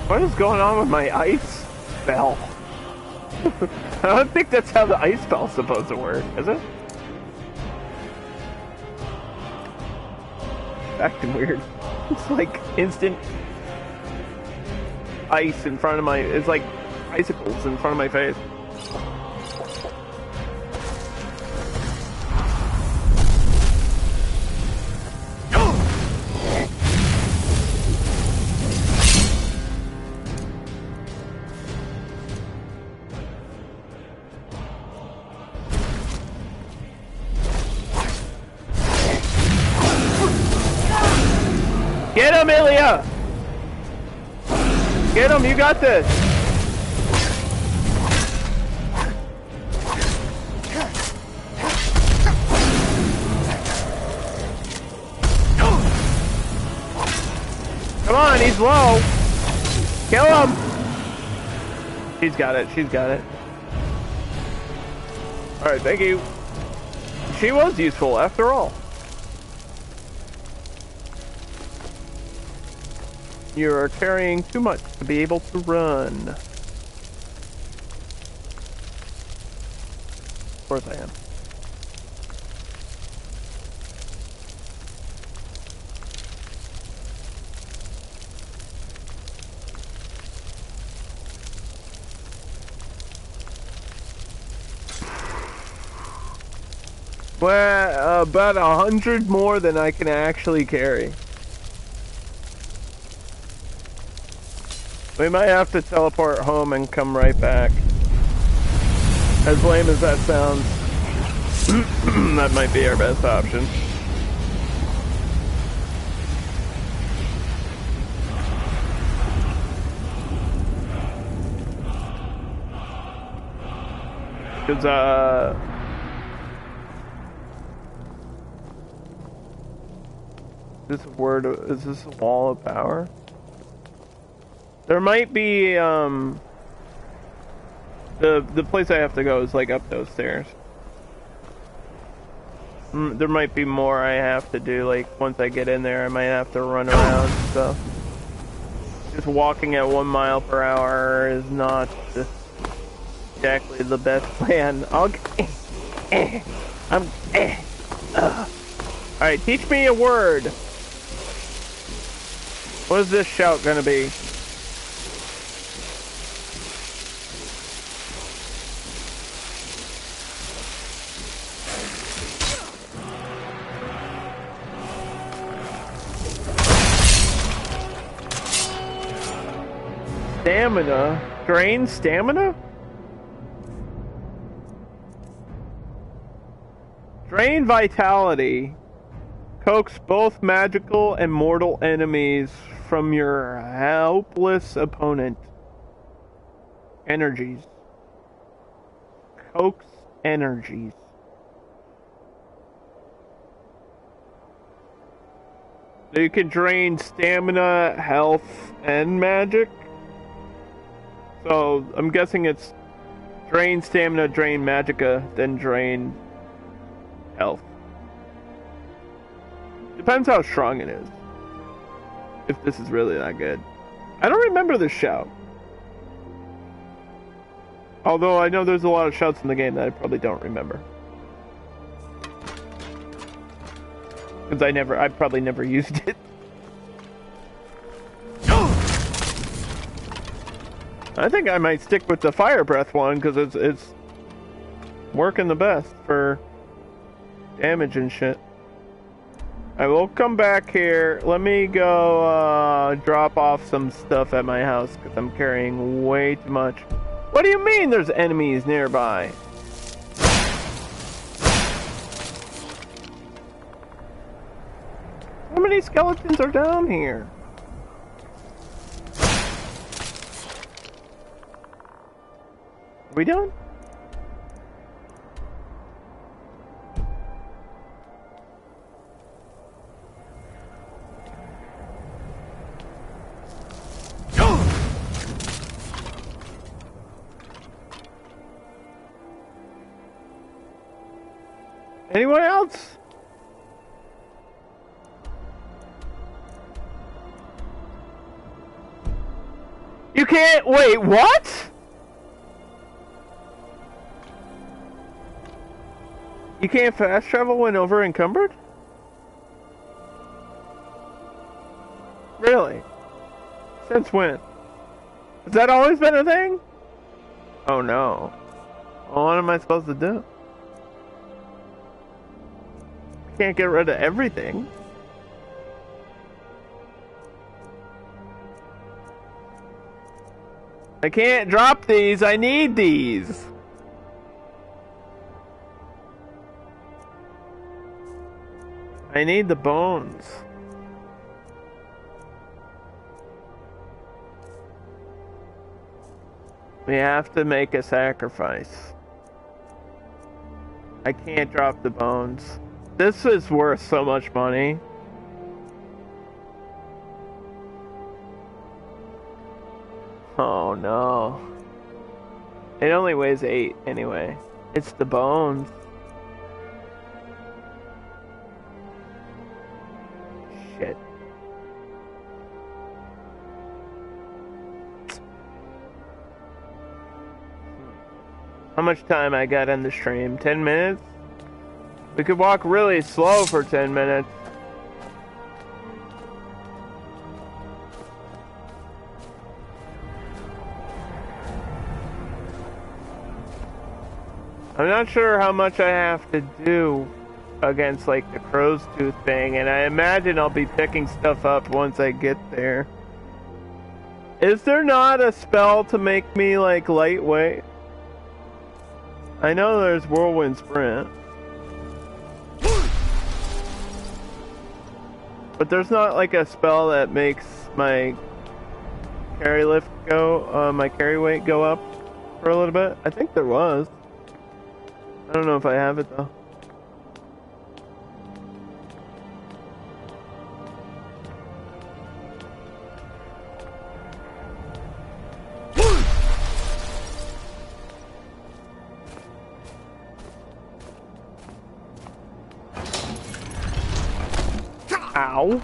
What is going on with my ice spell? I don't think that's how the ice spell's supposed to work, is it? Acting weird. It's like instant ice in front of my... It's like icicles in front of my face. Get him, Ilya! Get him, you got this! Come on, he's low! Kill him! She's got it, she's got it. Alright, thank you. She was useful, after all. You are carrying too much to be able to run. Of course I am. Well, about 100 more than I can actually carry. We might have to teleport home and come right back. As lame as that sounds, that might be our best option. Because, is this a wall of power? There might be The place I have to go is like up those stairs. There might be more I have to do, like once I get in there I might have to run around and stuff. Just walking at 1 mile per hour is not exactly the best plan. Alright, teach me a word. What is this shout gonna be? Stamina? Drain stamina? Drain vitality. Coax both magical and mortal enemies from your helpless opponent. Energies. Coax energies. So you can drain stamina, health, and magic? So, I'm guessing it's drain stamina, drain magicka, then drain health. Depends how strong it is. If this is really that good. I don't remember this shout. Although I know there's a lot of shouts in the game that I probably don't remember. Because I probably never used it. I think I might stick with the fire breath one because it's working the best for damage and shit. I will come back here. Let me go drop off some stuff at my house because I'm carrying way too much. What do you mean there's enemies nearby? How many skeletons are down here? Are we done? Anyone else? You can't wait, what? You can't fast travel when over encumbered? Really? Since when? Has that always been a thing? Oh no. Well, what am I supposed to do? Can't get rid of everything. I can't drop these, I need these. I need the bones. We have to make a sacrifice. I can't drop the bones. This is worth so much money. Oh no. It only weighs 8 anyway. It's the bones. Shit. How much time I got on the stream? 10 minutes? We could walk really slow for 10 minutes. I'm not sure how much I have to do against like the crow's tooth thing, and I imagine I'll be picking stuff up once I get there. Is there not a spell to make me like lightweight? I know there's whirlwind sprint. But there's not like a spell that makes my carry lift go, my carry weight go up for a little bit. I think there was. I don't know if I have it though. Ow.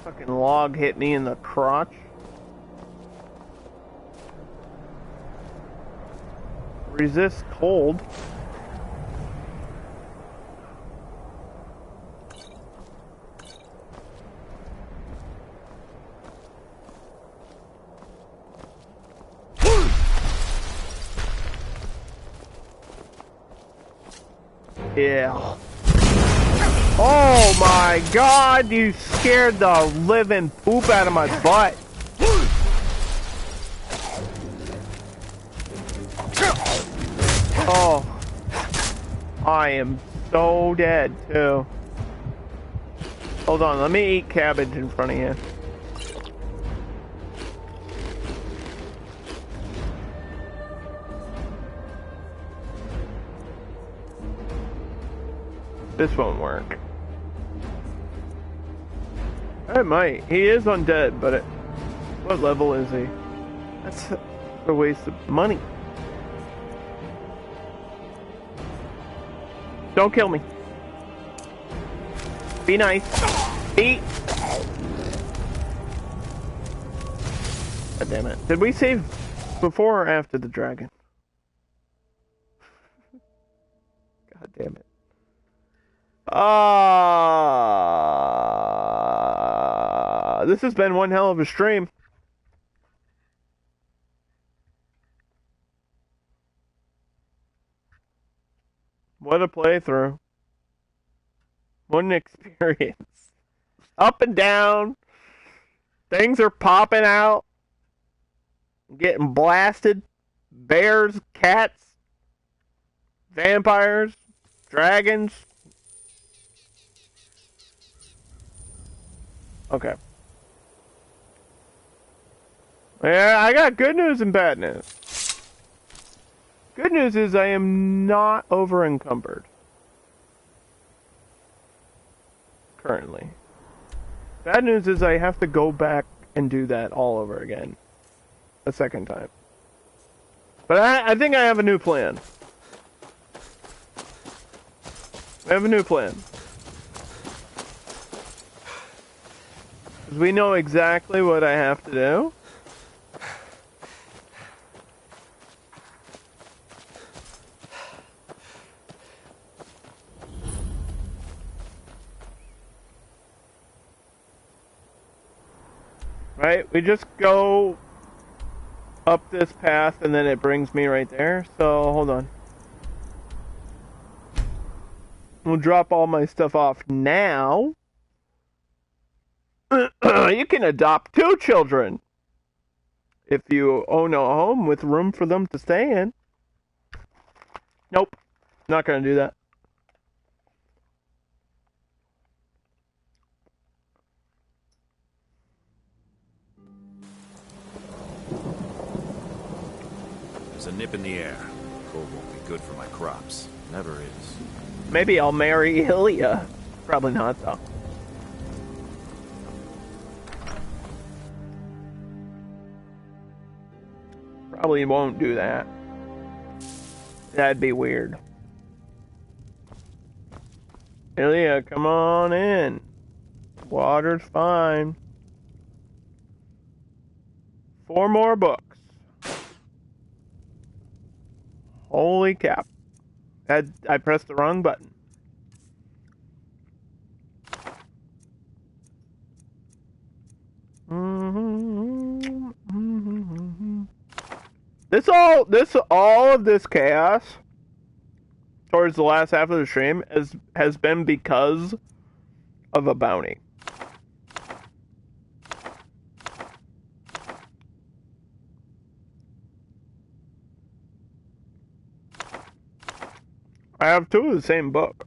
Fucking log hit me in the crotch. Resist cold. Yeah. Oh my god, you scared the living poop out of my butt. Oh. I am so dead too. Hold on, let me eat cabbage in front of you. This won't work. It might. He is undead, but what level is he? That's a waste of money. Don't kill me. Be nice. Eat. God damn it. Did we save before or after the dragon? God damn it. This has been one hell of a stream. What a playthrough. What an experience. Up and down. Things are popping out. Getting blasted. Bears, cats, vampires, dragons. Okay. Yeah, I got good news and bad news. Good news is I am not over encumbered. Currently. Bad news is I have to go back and do that all over again. A second time. But I think I have a new plan. I have a new plan. Because we know exactly what I have to do. Right? We just go up this path and then it brings me right there. So, hold on. We'll drop all my stuff off now. You can adopt 2 children if you own a home with room for them to stay in. Nope. Not gonna do that. There's a nip in the air. Cold won't be good for my crops. Never is. Maybe I'll marry Ilya. Probably not, though. Probably won't do that. That'd be weird. Ilya, come on in. Water's fine. 4 more books. Holy cap. I pressed the wrong button. All of this chaos towards the last half of the stream has been because of a bounty. I have 2 of the same book.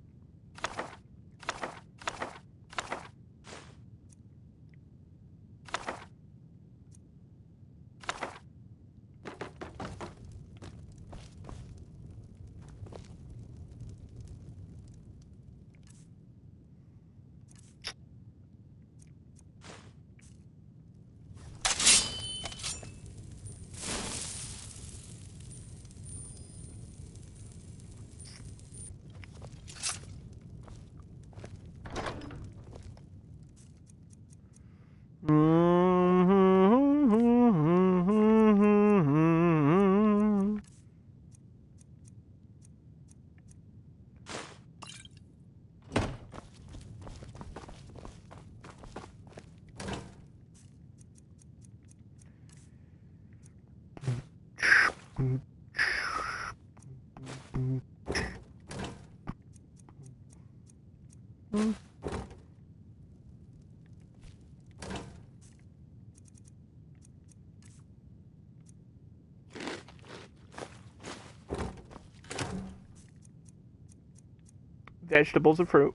vegetables and fruit.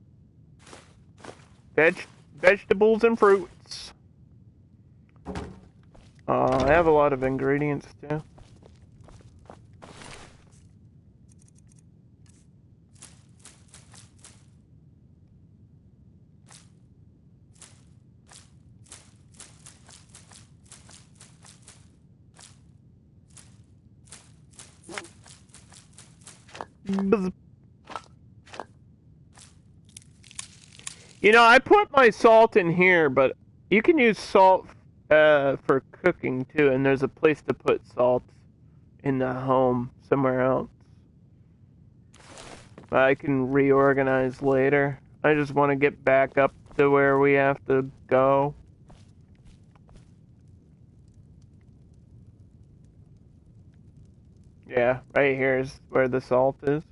Vegetables and fruits. I have a lot of ingredients too. You know, I put my salt in here, but you can use salt for cooking too, and there's a place to put salt in the home somewhere else. I can reorganize later. I just want to get back up to where we have to go. Yeah, right here is where the salt is.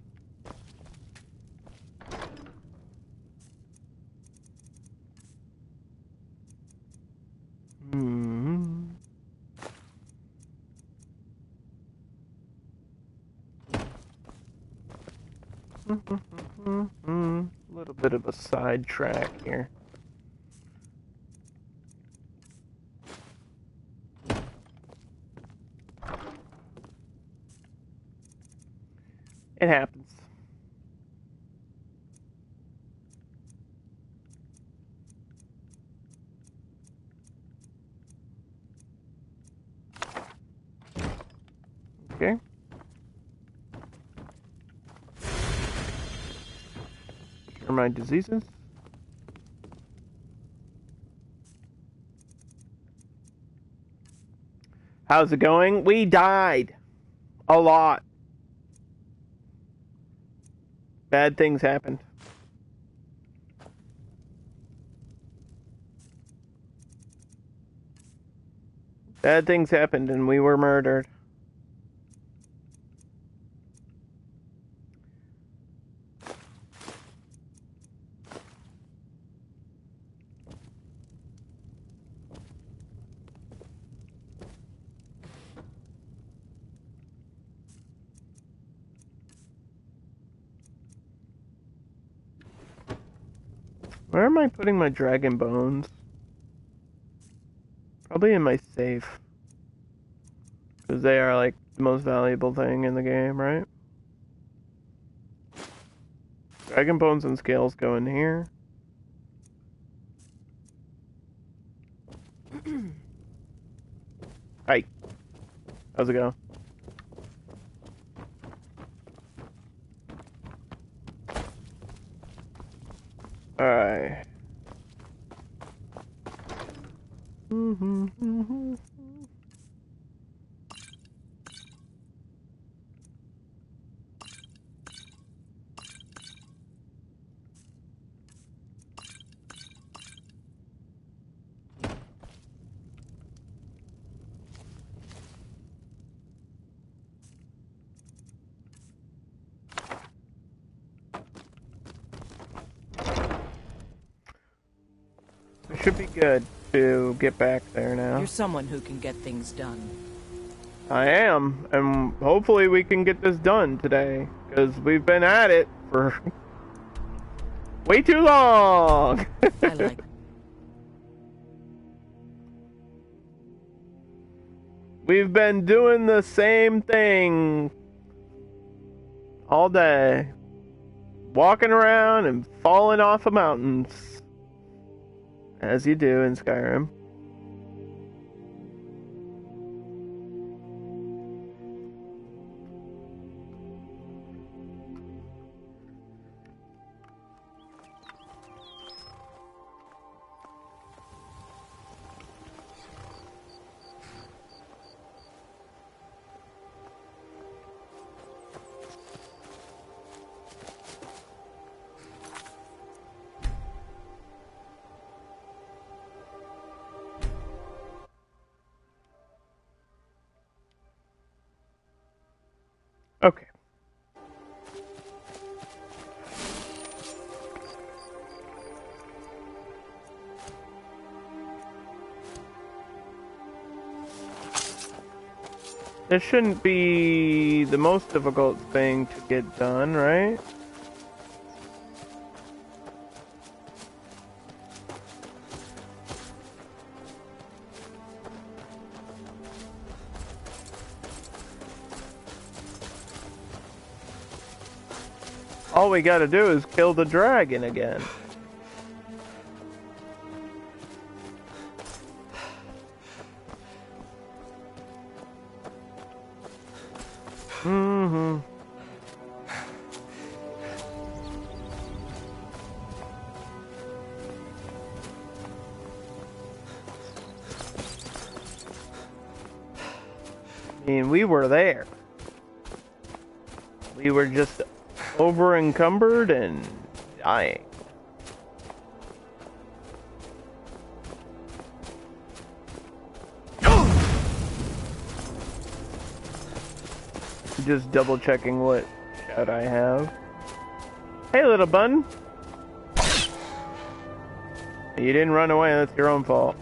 A little bit of a sidetrack here. It happens. Okay. Cure my diseases. How's it going? We died. A lot. Bad things happened. Bad things happened and we were murdered. Where am I putting my dragon bones? Probably in my safe. Because they are like the most valuable thing in the game, right? Dragon bones and scales go in here. Hi. How's it going? Alright. Should be good to get back there now. You're someone who can get things done. I am, and hopefully we can get this done today, because we've been at it for way too long. I like. We've been doing the same thing all day. Walking around and falling off of mountains. As you do in Skyrim. Okay. This shouldn't be the most difficult thing to get done, right? All we gotta do is kill the dragon again. Mm-hmm. I mean, we were there. We were just over encumbered and dying. Just double checking what shout I have. Hey, little bun. You didn't run away, that's your own fault.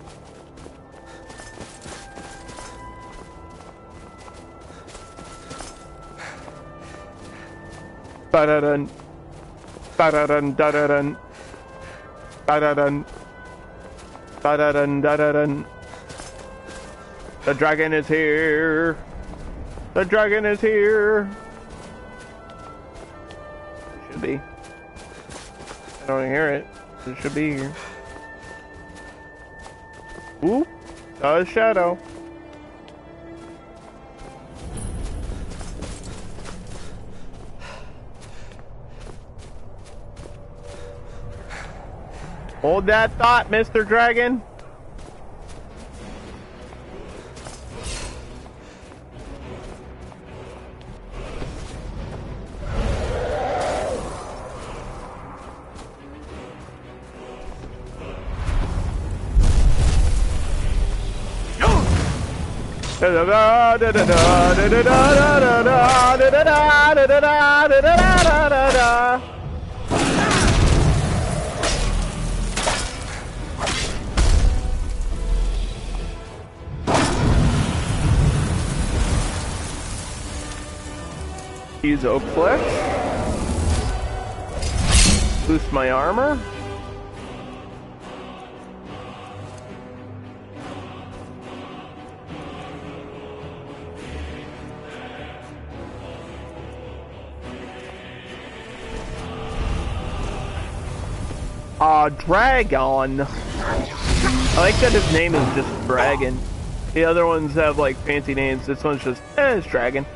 Ba-da-dun. Ba-da-dun, da-da-dun. Ba-da-dun. Ba-da-dun, da-da-dun. The dragon is here. The dragon is here. It should be. I don't hear it. It should be here. Ooh, saw a shadow. Hold that thought, Mr. Dragon. Use oak flesh. Boost my armor. Dragon. I like that his name is just Dragon. The other ones have like fancy names. This one's just, it's Dragon.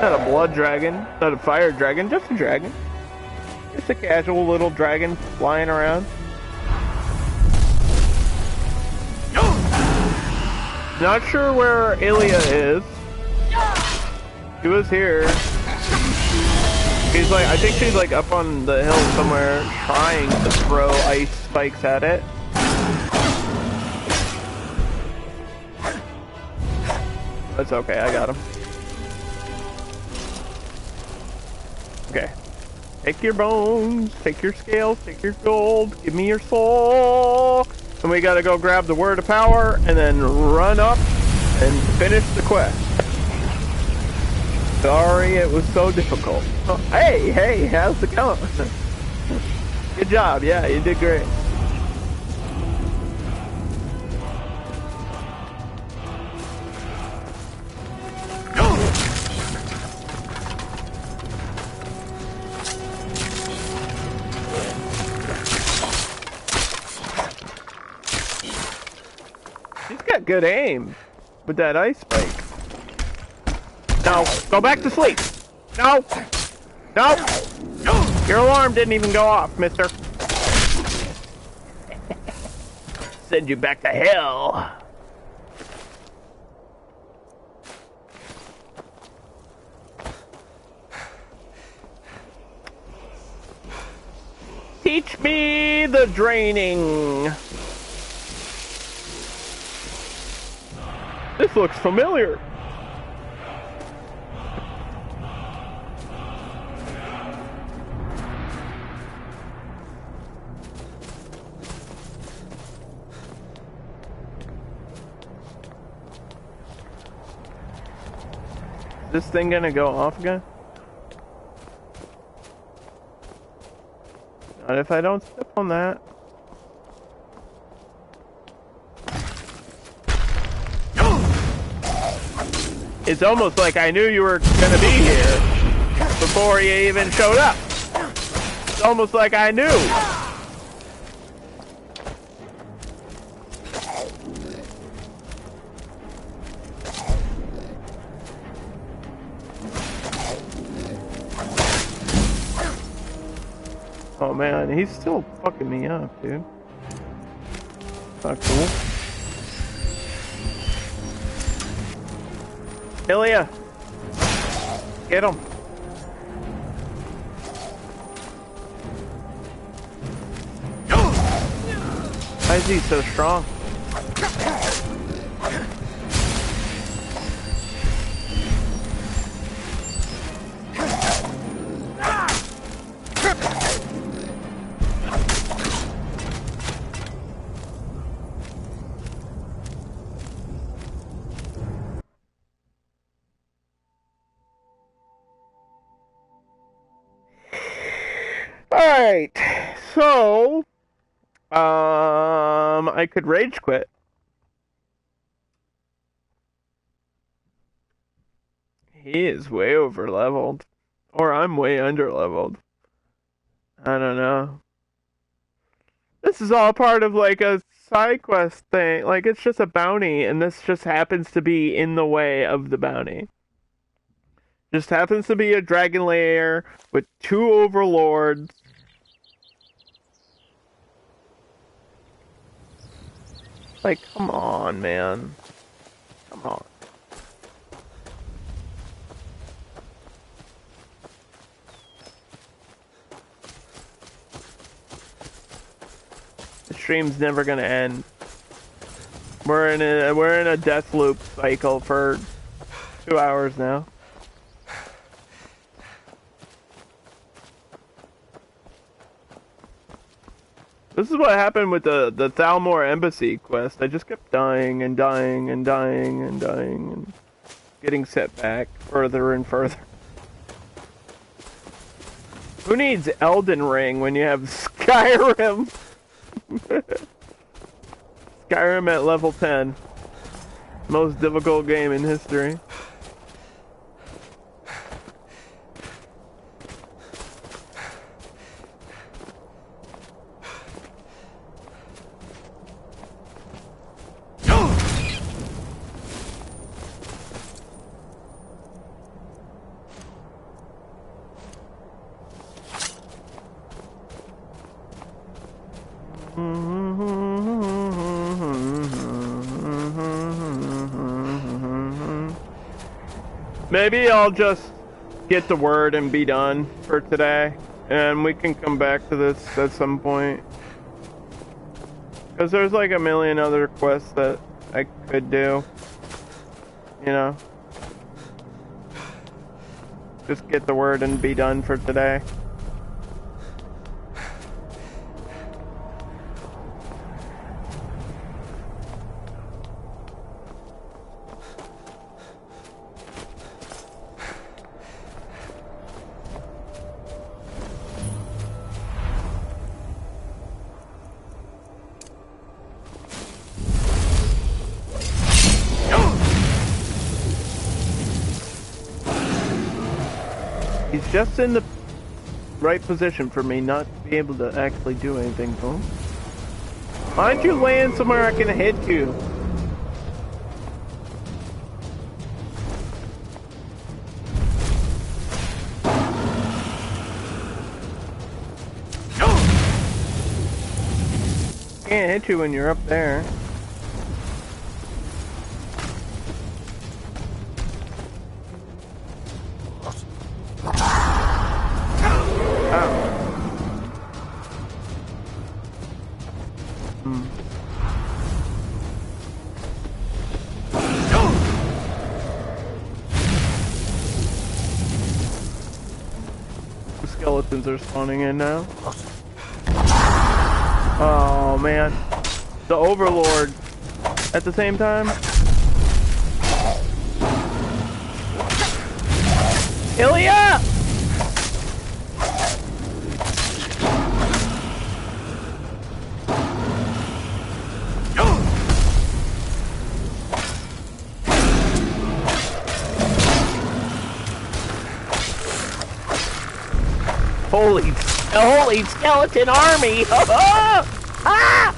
Not a blood dragon, not a fire dragon, just a dragon. Just a casual little dragon flying around. Not sure where Ilya is. She was here. She's like, I think she's like up on the hill somewhere trying to throw ice spikes at it. That's okay, I got him. Okay. Take your bones, take your scales, take your gold, give me your soul. And we gotta go grab the word of power and then run up and finish the quest. Sorry it was so difficult. Oh, hey, how's it going? Good job, yeah, you did great. Good aim with that ice spike. No, go back to sleep. No, your alarm didn't even go off, mister. Send you back to hell. Teach me the draining. This looks familiar. Is this thing gonna go off again? Not if I don't step on that. It's almost like I knew you were gonna be here. before you even showed up. It's almost like I knew. Oh man, he's still fucking me up, dude. Not cool. Ilya! Get him! Why is he so strong? Alright, so I could rage quit. He is way over leveled. Or I'm way under leveled. I don't know. This is all part of like a side quest thing. Like it's just a bounty and this just happens to be in the way of the bounty. Just happens to be a dragon lair with 2 overlords. Like, come on, man. Come on. The stream's never gonna end. We're in a death loop cycle for 2 hours now. This is what happened with the Thalmor embassy quest. I just kept dying and dying and dying and dying and getting set back further and further. Who needs Elden Ring when you have Skyrim? Skyrim at level 10. Most difficult game in history. Maybe I'll just get the word and be done for today, and we can come back to this at some point. Because there's like a million other quests that I could do, you know. Just get the word and be done for today. Just in the right position for me not to be able to actually do anything to him. Why don't you land somewhere I can hit you? Can't hit you when you're up there. Skeletons are spawning in now. Oh man. The Overlord at the same time. Ilya! Holy skeleton army! Ah!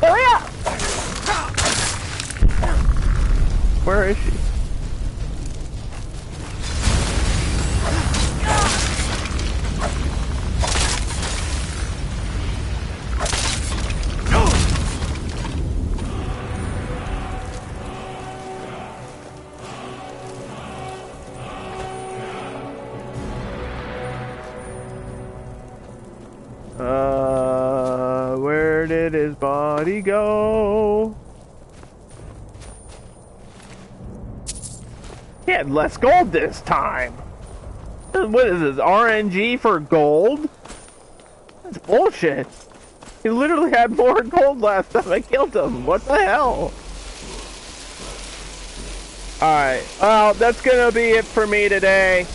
Oh yeah! Where is she? Where did his body go? He had less gold this time. What is this, RNG for gold? That's bullshit. He literally had more gold last time I killed him. What the hell? Alright, well, that's gonna be it for me today.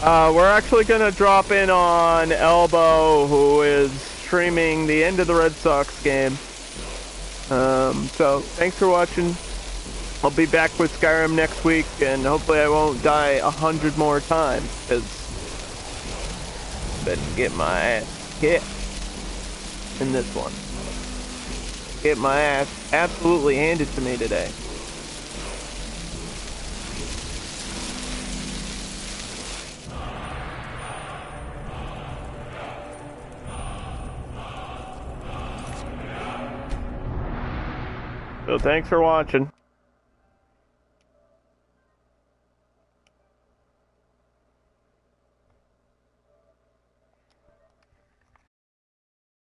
We're actually gonna drop in on Elbow, who is streaming the end of the Red Sox game. So, thanks for watching. I'll be back with Skyrim next week, and hopefully I won't die 100 more times, because I better get my ass kicked in this one. Get my ass absolutely handed to me today. So thanks for watching.